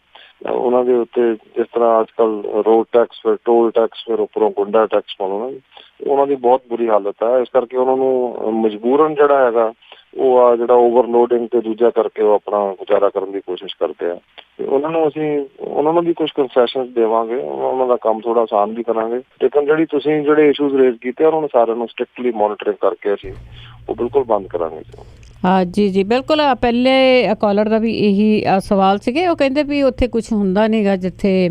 ਉਹਨਾਂ ਦੇ ਉੱਤੇ ਜਿਸ ਤਰ੍ਹਾਂ ਅੱਜ ਕੱਲ੍ਹ ਰੋਡ ਟੈਕਸ, ਫਿਰ ਟੋਲ ਟੈਕਸ, ਫਿਰ ਉੱਪਰੋਂ ਗੁੰਡਾ ਟੈਕਸ ਪਾਉਣਾ, ਉਹਨਾਂ ਦੀ ਬਹੁਤ ਬੁਰੀ ਹਾਲਤ ਹੈ। ਇਸ ਕਰਕੇ ਉਹਨਾਂ ਨੂੰ ਮਜਬੂਰਨ ਜਿਹੜਾ ਹੈਗਾ ਉਹ ਆ ਜਿਹੜਾ ਓਵਰਲੋਡਿੰਗ ਤੇ ਦੂਜਾ ਕਰਕੇ ਉਹ ਆਪਣਾ ਗੁਜ਼ਾਰਾ ਕਰਨ ਦੀ ਕੋਸ਼ਿਸ਼ ਕਰਦੇ ਆ। ਤੇ ਉਹਨਾਂ ਨੂੰ ਅਸੀਂ ਉਹਨਾਂ ਨੂੰ ਵੀ ਕੁਝ ਕੰਸੈਸ਼ਨਸ ਦੇਵਾਂਗੇ, ਉਹਨਾਂ ਦਾ ਕੰਮ ਥੋੜਾ ਆਸਾਨ ਵੀ ਕਰਾਂਗੇ। ਲੇਕਿਨ ਜਿਹੜੀ ਤੁਸੀਂ ਜਿਹੜੇ ਇਸ਼ੂਜ਼ ਰੇਜ਼ ਕੀਤੇ ਉਹਨਾਂ ਨੂੰ ਸਾਰਿਆਂ ਨੂੰ ਸਟ੍ਰਿਕਟਲੀ ਮੋਨੀਟਰਿੰਗ ਕਰਕੇ ਅਸੀਂ ਉਹ ਬਿਲਕੁਲ ਬੰਦ ਕਰਾਂਗੇ। ਹਾਂ ਜੀ ਜੀ ਬਿਲਕੁਲ। ਪਹਿਲੇ ਕਾਲਰ ਦਾ ਵੀ ਇਹੀ ਸਵਾਲ ਸੀਗੇ, ਉਹ ਕਹਿੰਦੇ ਵੀ ਉੱਥੇ ਕੁਛ ਹੁੰਦਾ ਨਹੀਂ ਗਾ ਜਿੱਥੇ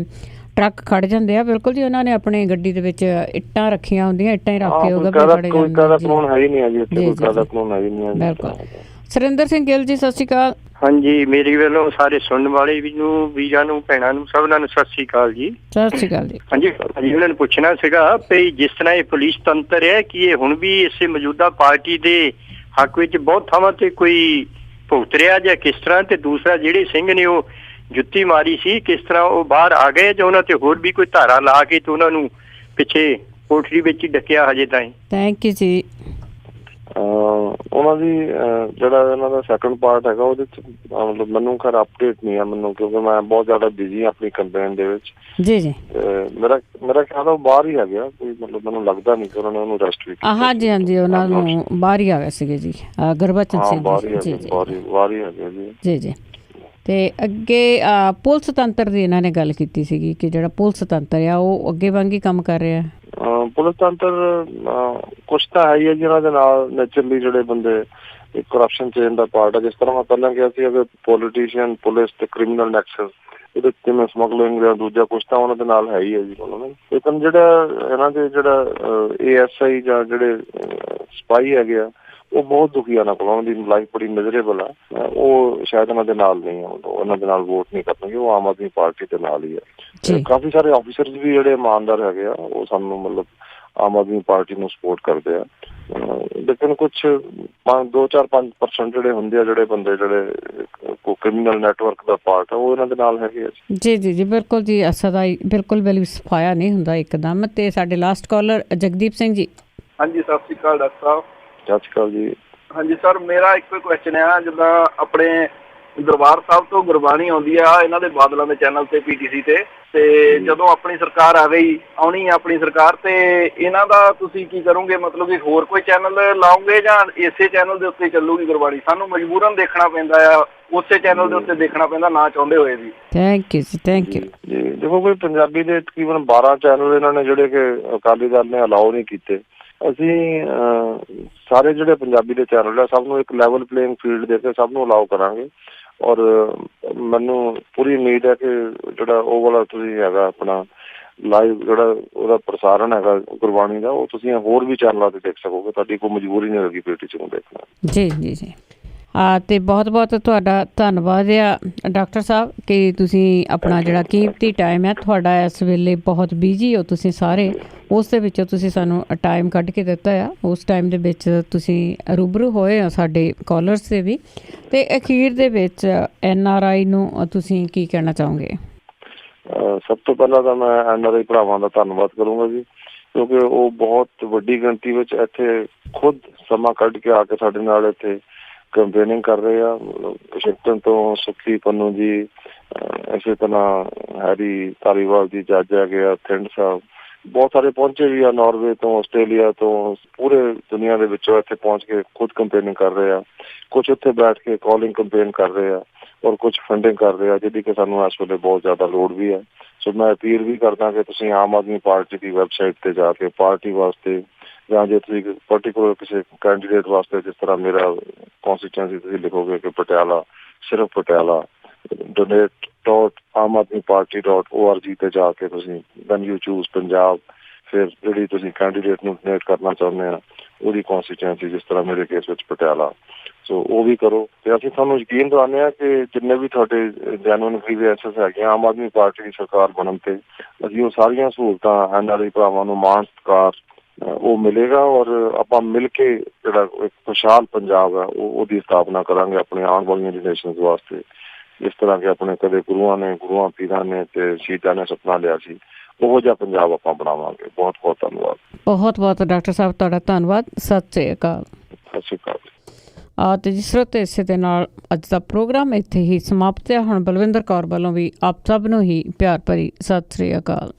ਟਰੱਕ ਖੜ ਜਾਂਦੇ ਆ। ਬਿਲਕੁਲ ਜੀ, ਉਹਨਾਂ ਨੇ ਆਪਣੀ ਗੱਡੀ ਦੇ ਵਿੱਚ ਇੱਟਾਂ ਰੱਖੀਆਂ ਹੁੰਦੀਆਂ, ਇੱਟਾਂ ਹੀ ਰੱਖ ਕੇ ਹੋਗਾ ਕੋਈ ਕਾਇਦਾ ਕਾਨੂੰਨ ਹੈ ਹੀ ਨਹੀਂ ਹੈ ਜੀ ਇੱਥੇ, ਕੋਈ ਕਾਇਦਾ ਕਾਨੂੰਨ ਹੈ ਹੀ ਨਹੀਂ ਹੈ। ਬਿਲਕੁਲ। ਸੁਰਿੰਦਰ ਸਿੰਘ ਗਿੱਲ ਜੀ, ਸਤਿ ਸ਼੍ਰੀ ਅਕਾਲ। ਹਾਂਜੀ, ਮੇਰੇ ਵੱਲੋਂ ਸਾਰੇ ਸੁਣਨ ਵਾਲੇ ਵੀ ਨੂੰ, ਵੀਰਾਂ ਨੂੰ, ਭੈਣਾਂ ਨੂੰ, ਸਭਨਾਂ ਨੂੰ ਸਤਿ ਸ਼੍ਰੀ ਅਕਾਲ ਜੀ। ਸਤਿ ਸ਼੍ਰੀ ਅਕਾਲ ਜੀ। ਹਾਂਜੀ ਹਾਂਜੀ, ਉਹਨਾਂ ਨੂੰ ਪੁੱਛਣਾ ਸੀਗਾ ਵੀ ਜਿਸ ਤਰ੍ਹਾਂ ਇਹ ਪੁਲਿਸ ਤੰਤਰ ਹੈ ਕਿ ਇਹ ਹੁਣ ਵੀ ਇਸੇ ਮੌਜੂਦਾ ਪਾਰਟੀ ਦੇ ਹੱਕ ਵਿੱਚ ਬਹੁਤ ਥਾਵਾਂ ਤੇ ਕੋਈ ਭੁਗਤ ਰਿਹਾ ਜਾਂ ਕਿਸ ਤਰ੍ਹਾਂ? ਤੇ ਦੂਸਰਾ, ਜਿਹੜੇ ਸਿੰਘ ਨੇ ਉਹ ਜੁੱਤੀ ਮਾਰੀ ਸੀ, ਕਿਸ ਤਰ੍ਹਾਂ ਉਹ ਬਾਹਰ ਆ ਗਏ ਜਾਂ ਉਹਨਾਂ ਤੇ ਹੋਰ ਵੀ ਕੋਈ ਧਾਰਾ ਲਾ ਕੇ ਤੇ ਉਹਨਾਂ ਨੂੰ ਪਿੱਛੇ ਕੋਠੜੀ ਵਿੱਚ ਹੀ ਡੱਕਿਆ ਹਜੇ ਤਾਈਂ? ਥੈਂਕ ਯੂ ਜੀ। ਉਹਨਾਂ ਦੀ ਜਿਹੜਾ ਇਹਨਾਂ ਦਾ ਸੈਕੰਡ ਪਾਰਟ ਹੈਗਾ ਉਹਦੇ ਚ ਮਤਲਬ ਮੈਨੂੰ ਖੈਰ ਅਪਡੇਟ ਨਹੀਂ ਹੈ ਮੈਨੂੰ, ਕਿਉਂਕਿ ਮੈਂ ਬਹੁਤ ਜ਼ਿਆਦਾ ਬਿਜ਼ੀ ਹਾਂ ਆਪਣੀ ਕੰਪੇਨ ਦੇ ਵਿੱਚ ਜੀ ਜੀ। ਮੇਰਾ ਖਿਆਲ ਉਹ ਬਾਹਰ ਹੀ ਹੈਗਾ ਕੋਈ, ਮਤਲਬ ਮੈਨੂੰ ਲੱਗਦਾ ਨਹੀਂ ਕਿ ਉਹਨਾਂ ਨੇ ਉਹਨੂੰ ਅਰੈਸਟ ਵੀ ਕੀਤਾ। ਹਾਂਜੀ ਹਾਂਜੀ, ਉਹਨਾਂ ਨੂੰ ਬਾਹਰ ਹੀ ਆ ਗਏ ਸੀਗੇ ਜੀ, ਗੁਰਬਚਨ ਸਿੰਘ ਜੀ। ਬਾਹਰ ਹੀ ਹੈਗੇ ਜੀ ਜੀ ਜੀ। ਤੇ ਅੱਗੇ ਪੁਲਿਸ ਤੰਤਰ ਦੀ ਇਹਨਾਂ ਨੇ ਗੱਲ ਕੀਤੀ ਸੀਗੀ ਕਿ ਜਿਹੜਾ ਪੁਲਿਸ ਤੰਤਰ ਆ ਉਹ ਅੱਗੇ ਵਾਂਗ ਹੀ ਕੰਮ ਕਰ ਰਿਹਾ। ਪੁਲਿਸ ਤੰਤਰ ਕੁਛ ਤਾਂ ਹੈ ਹੀ ਹੈ ਜੀ, ਇਹਨਾਂ ਦੇ ਨਾਲ ਨੈਚੁਰਲੀ ਜਿਹੜੇ ਬੰਦੇ ਕਰਪਸ਼ਨ ਚੇਨ ਦਾ ਪਾਰਟ ਹੈ। ਜਿਸ ਤਰ੍ਹਾਂ ਮੈਂ ਪਹਿਲਾਂ ਕਿਹਾ ਸੀ, ਅਗਰ ਪੋਲੀਟੀਸ਼ੀਅਨ, ਪੁਲਿਸ ਤੇ ਕ੍ਰਿਮੀਨਲ ਨੈਕਸਸ, ਇਹਦੇ ਜਿਵੇਂ ਸਮਗਲਿੰਗ ਜਾਂ ਦੂਜਾ ਕੁਛ ਤਾਂ ਉਹਨਾਂ ਦੇ ਨਾਲ ਹੈ ਹੀ ਹੈ ਜੀ ਉਹਨਾਂ ਨੂੰ। ਲੇਕਿਨ ਜਿਹੜਾ ਇਹਨਾਂ ਦੇ ਜਿਹੜਾ ASI ਜਾਂ ਜਿਹੜੇ ਸਿਪਾਹੀ ਹੈਗੇ ਆ ਉਹ ਬਹੁਤ ਦੁਖੀ ਆ, ਉਹਨਾਂ ਕੋਲ ਉਹਨਾਂ ਦੀ ਲਾਈਫ ਬੜੀ ਮਿਜ਼ਰੇਬਲ ਆ। ਉਹ ਸ਼ਾਇਦ ਇਹਨਾਂ ਦੇ ਨਾਲ ਨਹੀਂ ਆ, ਉਹਨਾਂ ਦੇ ਨਾਲ ਵੋਟ ਨਹੀਂ ਕਰਨਗੇ, ਉਹ ਆਮ ਆਦਮੀ ਪਾਰਟੀ ਦੇ ਨਾਲ ਹੀ ਆ। ਕਾਫੀ ਸਾਰੇ ਆਫਿਸਰਸ ਵੀ ਜਿਹੜੇ ਇਮਾਨਦਾਰ ਹੈਗੇ ਆ ਉਹ ਸਾਨੂੰ ਮਤਲਬ ਆਮ ਆਦਮੀ ਪਾਰਟੀ ਨੂੰ ਸਪੋਰਟ ਕਰਦੇ ਆ। ਲੇਕਿਨ ਕੁਛ 2-4-5% ਜਿਹੜੇ ਹੁੰਦੇ ਆ, ਜਿਹੜੇ ਬੰਦੇ ਜਿਹੜੇ ਕ੍ਰਿਮੀਨਲ ਨੈਟਵਰਕ ਦਾ ਪਾਰਟ ਆ, ਉਹ ਇਹਨਾਂ ਦੇ ਨਾਲ ਹੈਗੇ ਆ। ਜੀ ਜੀ ਜੀ ਬਿਲਕੁਲ ਜੀ, ਸਦਾ ਹੀ ਬਿਲਕੁਲ ਵੀ ਸਫਾਇਆ ਨਹੀਂ ਹੁੰਦਾ ਇੱਕਦਮ। ਤੇ ਸਾਡੇ ਲਾਸਟ ਕਾਲਰ ਜਗਦੀਪ ਸਿੰਘ ਜੀ। ਹਾਂਜੀ, ਸਤਿ ਸ਼੍ਰੀ ਅਕਾਲ ਡਾਕਟਰ ਸਾਹਿਬ। ਸਤਿ ਸ਼੍ਰੀ ਅਕਾਲ ਜੀ। ਹਾਂਜੀ ਸਰ, ਮੇਰਾ ਇੱਕੋ ਹੀ ਕੁਐਸਚਨ ਆ, ਜਿੱਦਾਂ ਆਪਣੇ ਦਰਬਾਰ ਸਾਹਿਬ ਤੋਂ ਗੁਰਬਾਣੀ ਆਉਂਦੀ ਆ ਇਹਨਾਂ ਦੇ ਬਾਦਲਾਂ ਦੇ ਚੈਨਲ ਤੇ, PTC ਤੇ ਜਦੋਂ ਆਪਣੀ ਸਰਕਾਰ ਆ ਗਈ, ਆਉਣੀ ਆਪਣੀ ਸਰਕਾਰ, ਤੇ ਇਹਨਾਂ ਦਾ ਤੁਸੀਂ ਕੀ ਕਰੋਗੇ? ਮਤਲਬ ਕਿ ਹੋਰ ਕੋਈ ਚੈਨਲ ਲਾਓਗੇ ਜਾਂ ਇਸੇ ਚੈਨਲ ਦੇ ਉੱਤੇ ਚੱਲੂਗੀ ਗੁਰਬਾਣੀ? ਸਾਨੂੰ ਮਜਬੂਰਨ ਦੇਖਣਾ ਪੈਂਦਾ ਆ, ਉਸੇ ਚੈਨਲ ਦੇ ਉੱਤੇ ਦੇਖਣਾ ਪੈਂਦਾ, ਨਾ ਚਾਹੁੰਦੇ ਹੋਏ ਵੀ। ਥੈਂਕ ਯੂ ਜੀ, ਥੈਂਕ ਯੂ ਜੀ। ਦੇਖੋ, ਕੋਈ ਪੰਜਾਬੀ ਦੇ ਤਕਰੀਬਨ 12 ਚੈਨਲ ਇਹਨਾਂ ਨੇ ਜਿਹੜੇ ਕਿ ਅਕਾਲੀ ਦਲ ਨੇ ਅਲਾਓ ਨਹੀਂ ਕੀਤੇ। ਅਸੀਂ ਸਾਰੇ ਜਿਹੜੇ ਪੰਜਾਬੀ ਦੇ ਚੈਨਲ ਆ ਸਭ ਨੂੰ ਇੱਕ ਲੈਵਲ ਪਲੇਇੰਗ ਫੀਲਡ ਦੇ ਕੇ ਸਭ ਨੂੰ ਅਲਾਓ ਕਰਾਂਗੇ ਔਰ ਮੈਨੂੰ ਪੂਰੀ ਉਮੀਦ ਹੈ ਕਿ ਜਿਹੜਾ ਉਹ ਵਾਲਾ ਤੁਸੀਂ ਹੈਗਾ ਆਪਣਾ ਲਾਈਵ ਜਿਹੜਾ ਉਹਦਾ ਪ੍ਰਸਾਰਣ ਹੈਗਾ ਗੁਰਬਾਣੀ ਦਾ, ਉਹ ਤੁਸੀਂ ਹੋਰ ਵੀ ਚੈਨਲਾਂ 'ਤੇ ਦੇਖ ਸਕੋਗੇ। ਤੁਹਾਡੀ ਕੋਈ ਮਜਬੂਰੀ ਨਹੀਂ ਹੋਵੇਗੀ PTC ਨੂੰ ਦੇਖਣਾ। ਜੀ ਜੀ ਜੀ। ਅਤੇ ਬਹੁਤ ਬਹੁਤ ਤੁਹਾਡਾ ਧੰਨਵਾਦ ਆ ਡਾਕਟਰ ਸਾਹਿਬ ਕਿ ਤੁਸੀਂ ਆਪਣਾ ਜਿਹੜਾ ਕੀਮਤੀ ਟਾਈਮ ਹੈ ਤੁਹਾਡਾ, ਇਸ ਵੇਲੇ ਬਹੁਤ ਬਿਜੀ ਹੋ ਤੁਸੀਂ ਸਾਰੇ, ਉਸ ਦੇ ਵਿੱਚੋਂ ਤੁਸੀਂ ਸਾਨੂੰ ਟਾਈਮ ਕੱਢ ਕੇ ਦਿੱਤਾ ਆ। ਉਸ ਟਾਈਮ ਦੇ ਵਿੱਚ ਤੁਸੀਂ ਰੂਬਰੂ ਹੋਏ ਹੋ ਸਾਡੇ ਕਾਲਰਸ ਦੇ ਵੀ। ਅਤੇ ਅਖੀਰ ਦੇ ਵਿੱਚ NRI ਨੂੰ ਤੁਸੀਂ ਕੀ ਕਹਿਣਾ ਚਾਹੋਗੇ? ਸਭ ਤੋਂ ਪਹਿਲਾਂ ਤਾਂ ਮੈਂ NRI ਭਰਾਵਾਂ ਦਾ ਧੰਨਵਾਦ ਕਰੂੰਗਾ ਜੀ, ਕਿਉਂਕਿ ਉਹ ਬਹੁਤ ਵੱਡੀ ਗਿਣਤੀ ਵਿੱਚ ਇੱਥੇ ਖੁਦ ਸਮਾਂ ਕੱਢ ਕੇ ਆ ਕੇ ਸਾਡੇ ਨਾਲ ਇੱਥੇ ਕੰਪੇਨਿੰਗ ਕਰ ਰਹੇ ਆ। ਵਾਸ਼ਿੰਗਟਨ ਤੋਂ ਸੁੱਖੀ ਪੰਨੂ ਜੀ, ਇਸੇ ਤਰ੍ਹਾਂ ਹੈਰੀ ਧਾਰੀਵਾਲ ਜੀ, ਜੱਜ ਹੈਗੇ ਆ, ਥਿੰਡ ਸਾਹਿਬ, ਬਹੁਤ ਸਾਰੇ ਪਹੁੰਚੇ ਵੀ ਆ, ਨਾਰਵੇ ਤੋਂ, ਆਸਟ੍ਰੇਲੀਆ ਤੋਂ, ਪੂਰੇ ਦੁਨੀਆ ਦੇ ਵਿੱਚੋਂ ਇੱਥੇ ਪਹੁੰਚ ਕੇ ਖੁਦ ਕੰਪੇਨਿੰਗ ਕਰ ਰਹੇ ਆ। ਕੁਛ ਉੱਥੇ ਬੈਠ ਕੇ ਕਾਲਿੰਗ ਕੰਪੇਨ ਕਰ ਰਹੇ ਆ ਔਰ ਕੁਛ ਫੰਡਿੰਗ ਕਰ ਰਹੇ ਆ, ਜਿਹਦੀ ਕਿ ਸਾਨੂੰ ਇਸ ਵੇਲੇ ਬਹੁਤ ਜ਼ਿਆਦਾ ਲੋੜ ਵੀ ਹੈ। ਸੋ ਮੈਂ ਅਪੀਲ ਵੀ ਕਰਦਾ ਕਿ ਤੁਸੀਂ ਆਮ ਆਦਮੀ ਪਾਰਟੀ ਦੀ ਵੈਬਸਾਈਟ 'ਤੇ ਜਾ ਕੇ ਪਾਰਟੀ ਵਾਸਤੇ, ਜਾਂ ਜੇ ਤੁਸੀਂ ਪਰਟੀਕੂਲਰ ਕਿਸੇ ਕੈਂਡੀਡੇਟ ਵਾਸਤੇ, ਜਿਸ ਤਰ੍ਹਾਂ ਮੇਰਾ ਕੌਂਸਟੀਚੁਐਂਸੀ ਤੁਸੀਂ ਲਿਖੋਗੇ ਕਿ ਪਟਿਆਲਾ, ਸਿਰਫ ਪਟਿਆਲਾ, donate.aamaadmiparty.org 'ਤੇ ਜਾ ਕੇ ਤੁਸੀਂ ਵੈਨ ਯੂ ਚੂਜ਼ ਪੰਜਾਬ, ਫਿਰ ਜਿਹੜੀ ਤੁਸੀਂ ਕੈਂਡੀਡੇਟ ਨੂੰ ਡੋਨੇਟ ਕਰਨਾ ਚਾਹੁੰਦੇ ਆ ਉਹਦੀ ਕੌਂਸਟੀਚੁਐਂਸੀ, ਜਿਸ ਤਰ੍ਹਾਂ ਮੇਰੇ ਕੇਸ ਵਿੱਚ ਪਟਿਆਲਾ, ਸੋ ਉਹ ਵੀ ਕਰੋ। ਅਤੇ ਅਸੀਂ ਤੁਹਾਨੂੰ ਯਕੀਨ ਦਿਵਾਉਂਦੇ ਹਾਂ ਕਿ ਜਿੰਨੇ ਵੀ ਤੁਹਾਡੇ ਜੈਨੂਅਨ ਗ੍ਰੀਵੈਂਸਸ ਹੈਗੇ ਆਮ ਆਦਮੀ ਪਾਰਟੀ ਦੀ ਸਰਕਾਰ ਬਣਨ 'ਤੇ, ਅਸੀਂ ਉਹ ਸਾਰੀਆਂ ਸਹੂਲਤਾਂ NRI ਭਰਾਵਾਂ ਨੂੰ ਮਾਣ ਸਤਿਕਾਰ ਉਹ ਮਿਲੇਗਾ ਔਰ ਆਪਾਂ ਮਿਲ ਕੇ ਜਿਹੜਾ ਇੱਕ ਖੁਸ਼ਹਾਲ ਪੰਜਾਬ ਹੈ ਉਹਦੀ ਸਥਾਪਨਾ ਕਰਾਂਗੇ ਆਪਣੇ ਆਉਣ ਵਾਲੀਆਂ ਜਨਰੇਸ਼ਨਸ ਵਾਸਤੇ। ਜਿਸ ਤਰ੍ਹਾਂ ਕਿ ਆਪਣੇ ਕਦੇ ਗੁਰੂਆਂ ਪੀਰਾਂ ਨੇ ਅਤੇ ਸ਼ਹੀਦਾਂ ਨੇ ਸੁਪਨਾ ਲਿਆ ਸੀ, ਉਹੋ ਜਿਹਾ ਪੰਜਾਬ ਆਪਾਂ ਬਣਾਵਾਂਗੇ। ਬਹੁਤ ਬਹੁਤ ਧੰਨਵਾਦ। ਬਹੁਤ ਬਹੁਤ ਡਾਕਟਰ ਸਾਹਿਬ ਤੁਹਾਡਾ ਧੰਨਵਾਦ। ਸਤਿ ਸ਼੍ਰੀ ਅਕਾਲ। ਸਤਿ ਸ਼੍ਰੀ ਅਕਾਲ। ਅਤੇ ਜਿਸ ਤਰ੍ਹਾਂ ਇਸੇ ਦੇ ਨਾਲ ਅੱਜ ਦਾ ਪ੍ਰੋਗਰਾਮ ਇੱਥੇ ਹੀ ਸਮਾਪਤ ਹੈ। ਹੁਣ ਬਲਵਿੰਦਰ ਕੌਰ ਵੱਲੋਂ ਵੀ ਆਪ ਸਭ ਨੂੰ ਹੀ ਪਿਆਰ ਭਰੀ ਸਤਿ ਸ਼੍ਰੀ ਅਕਾਲ।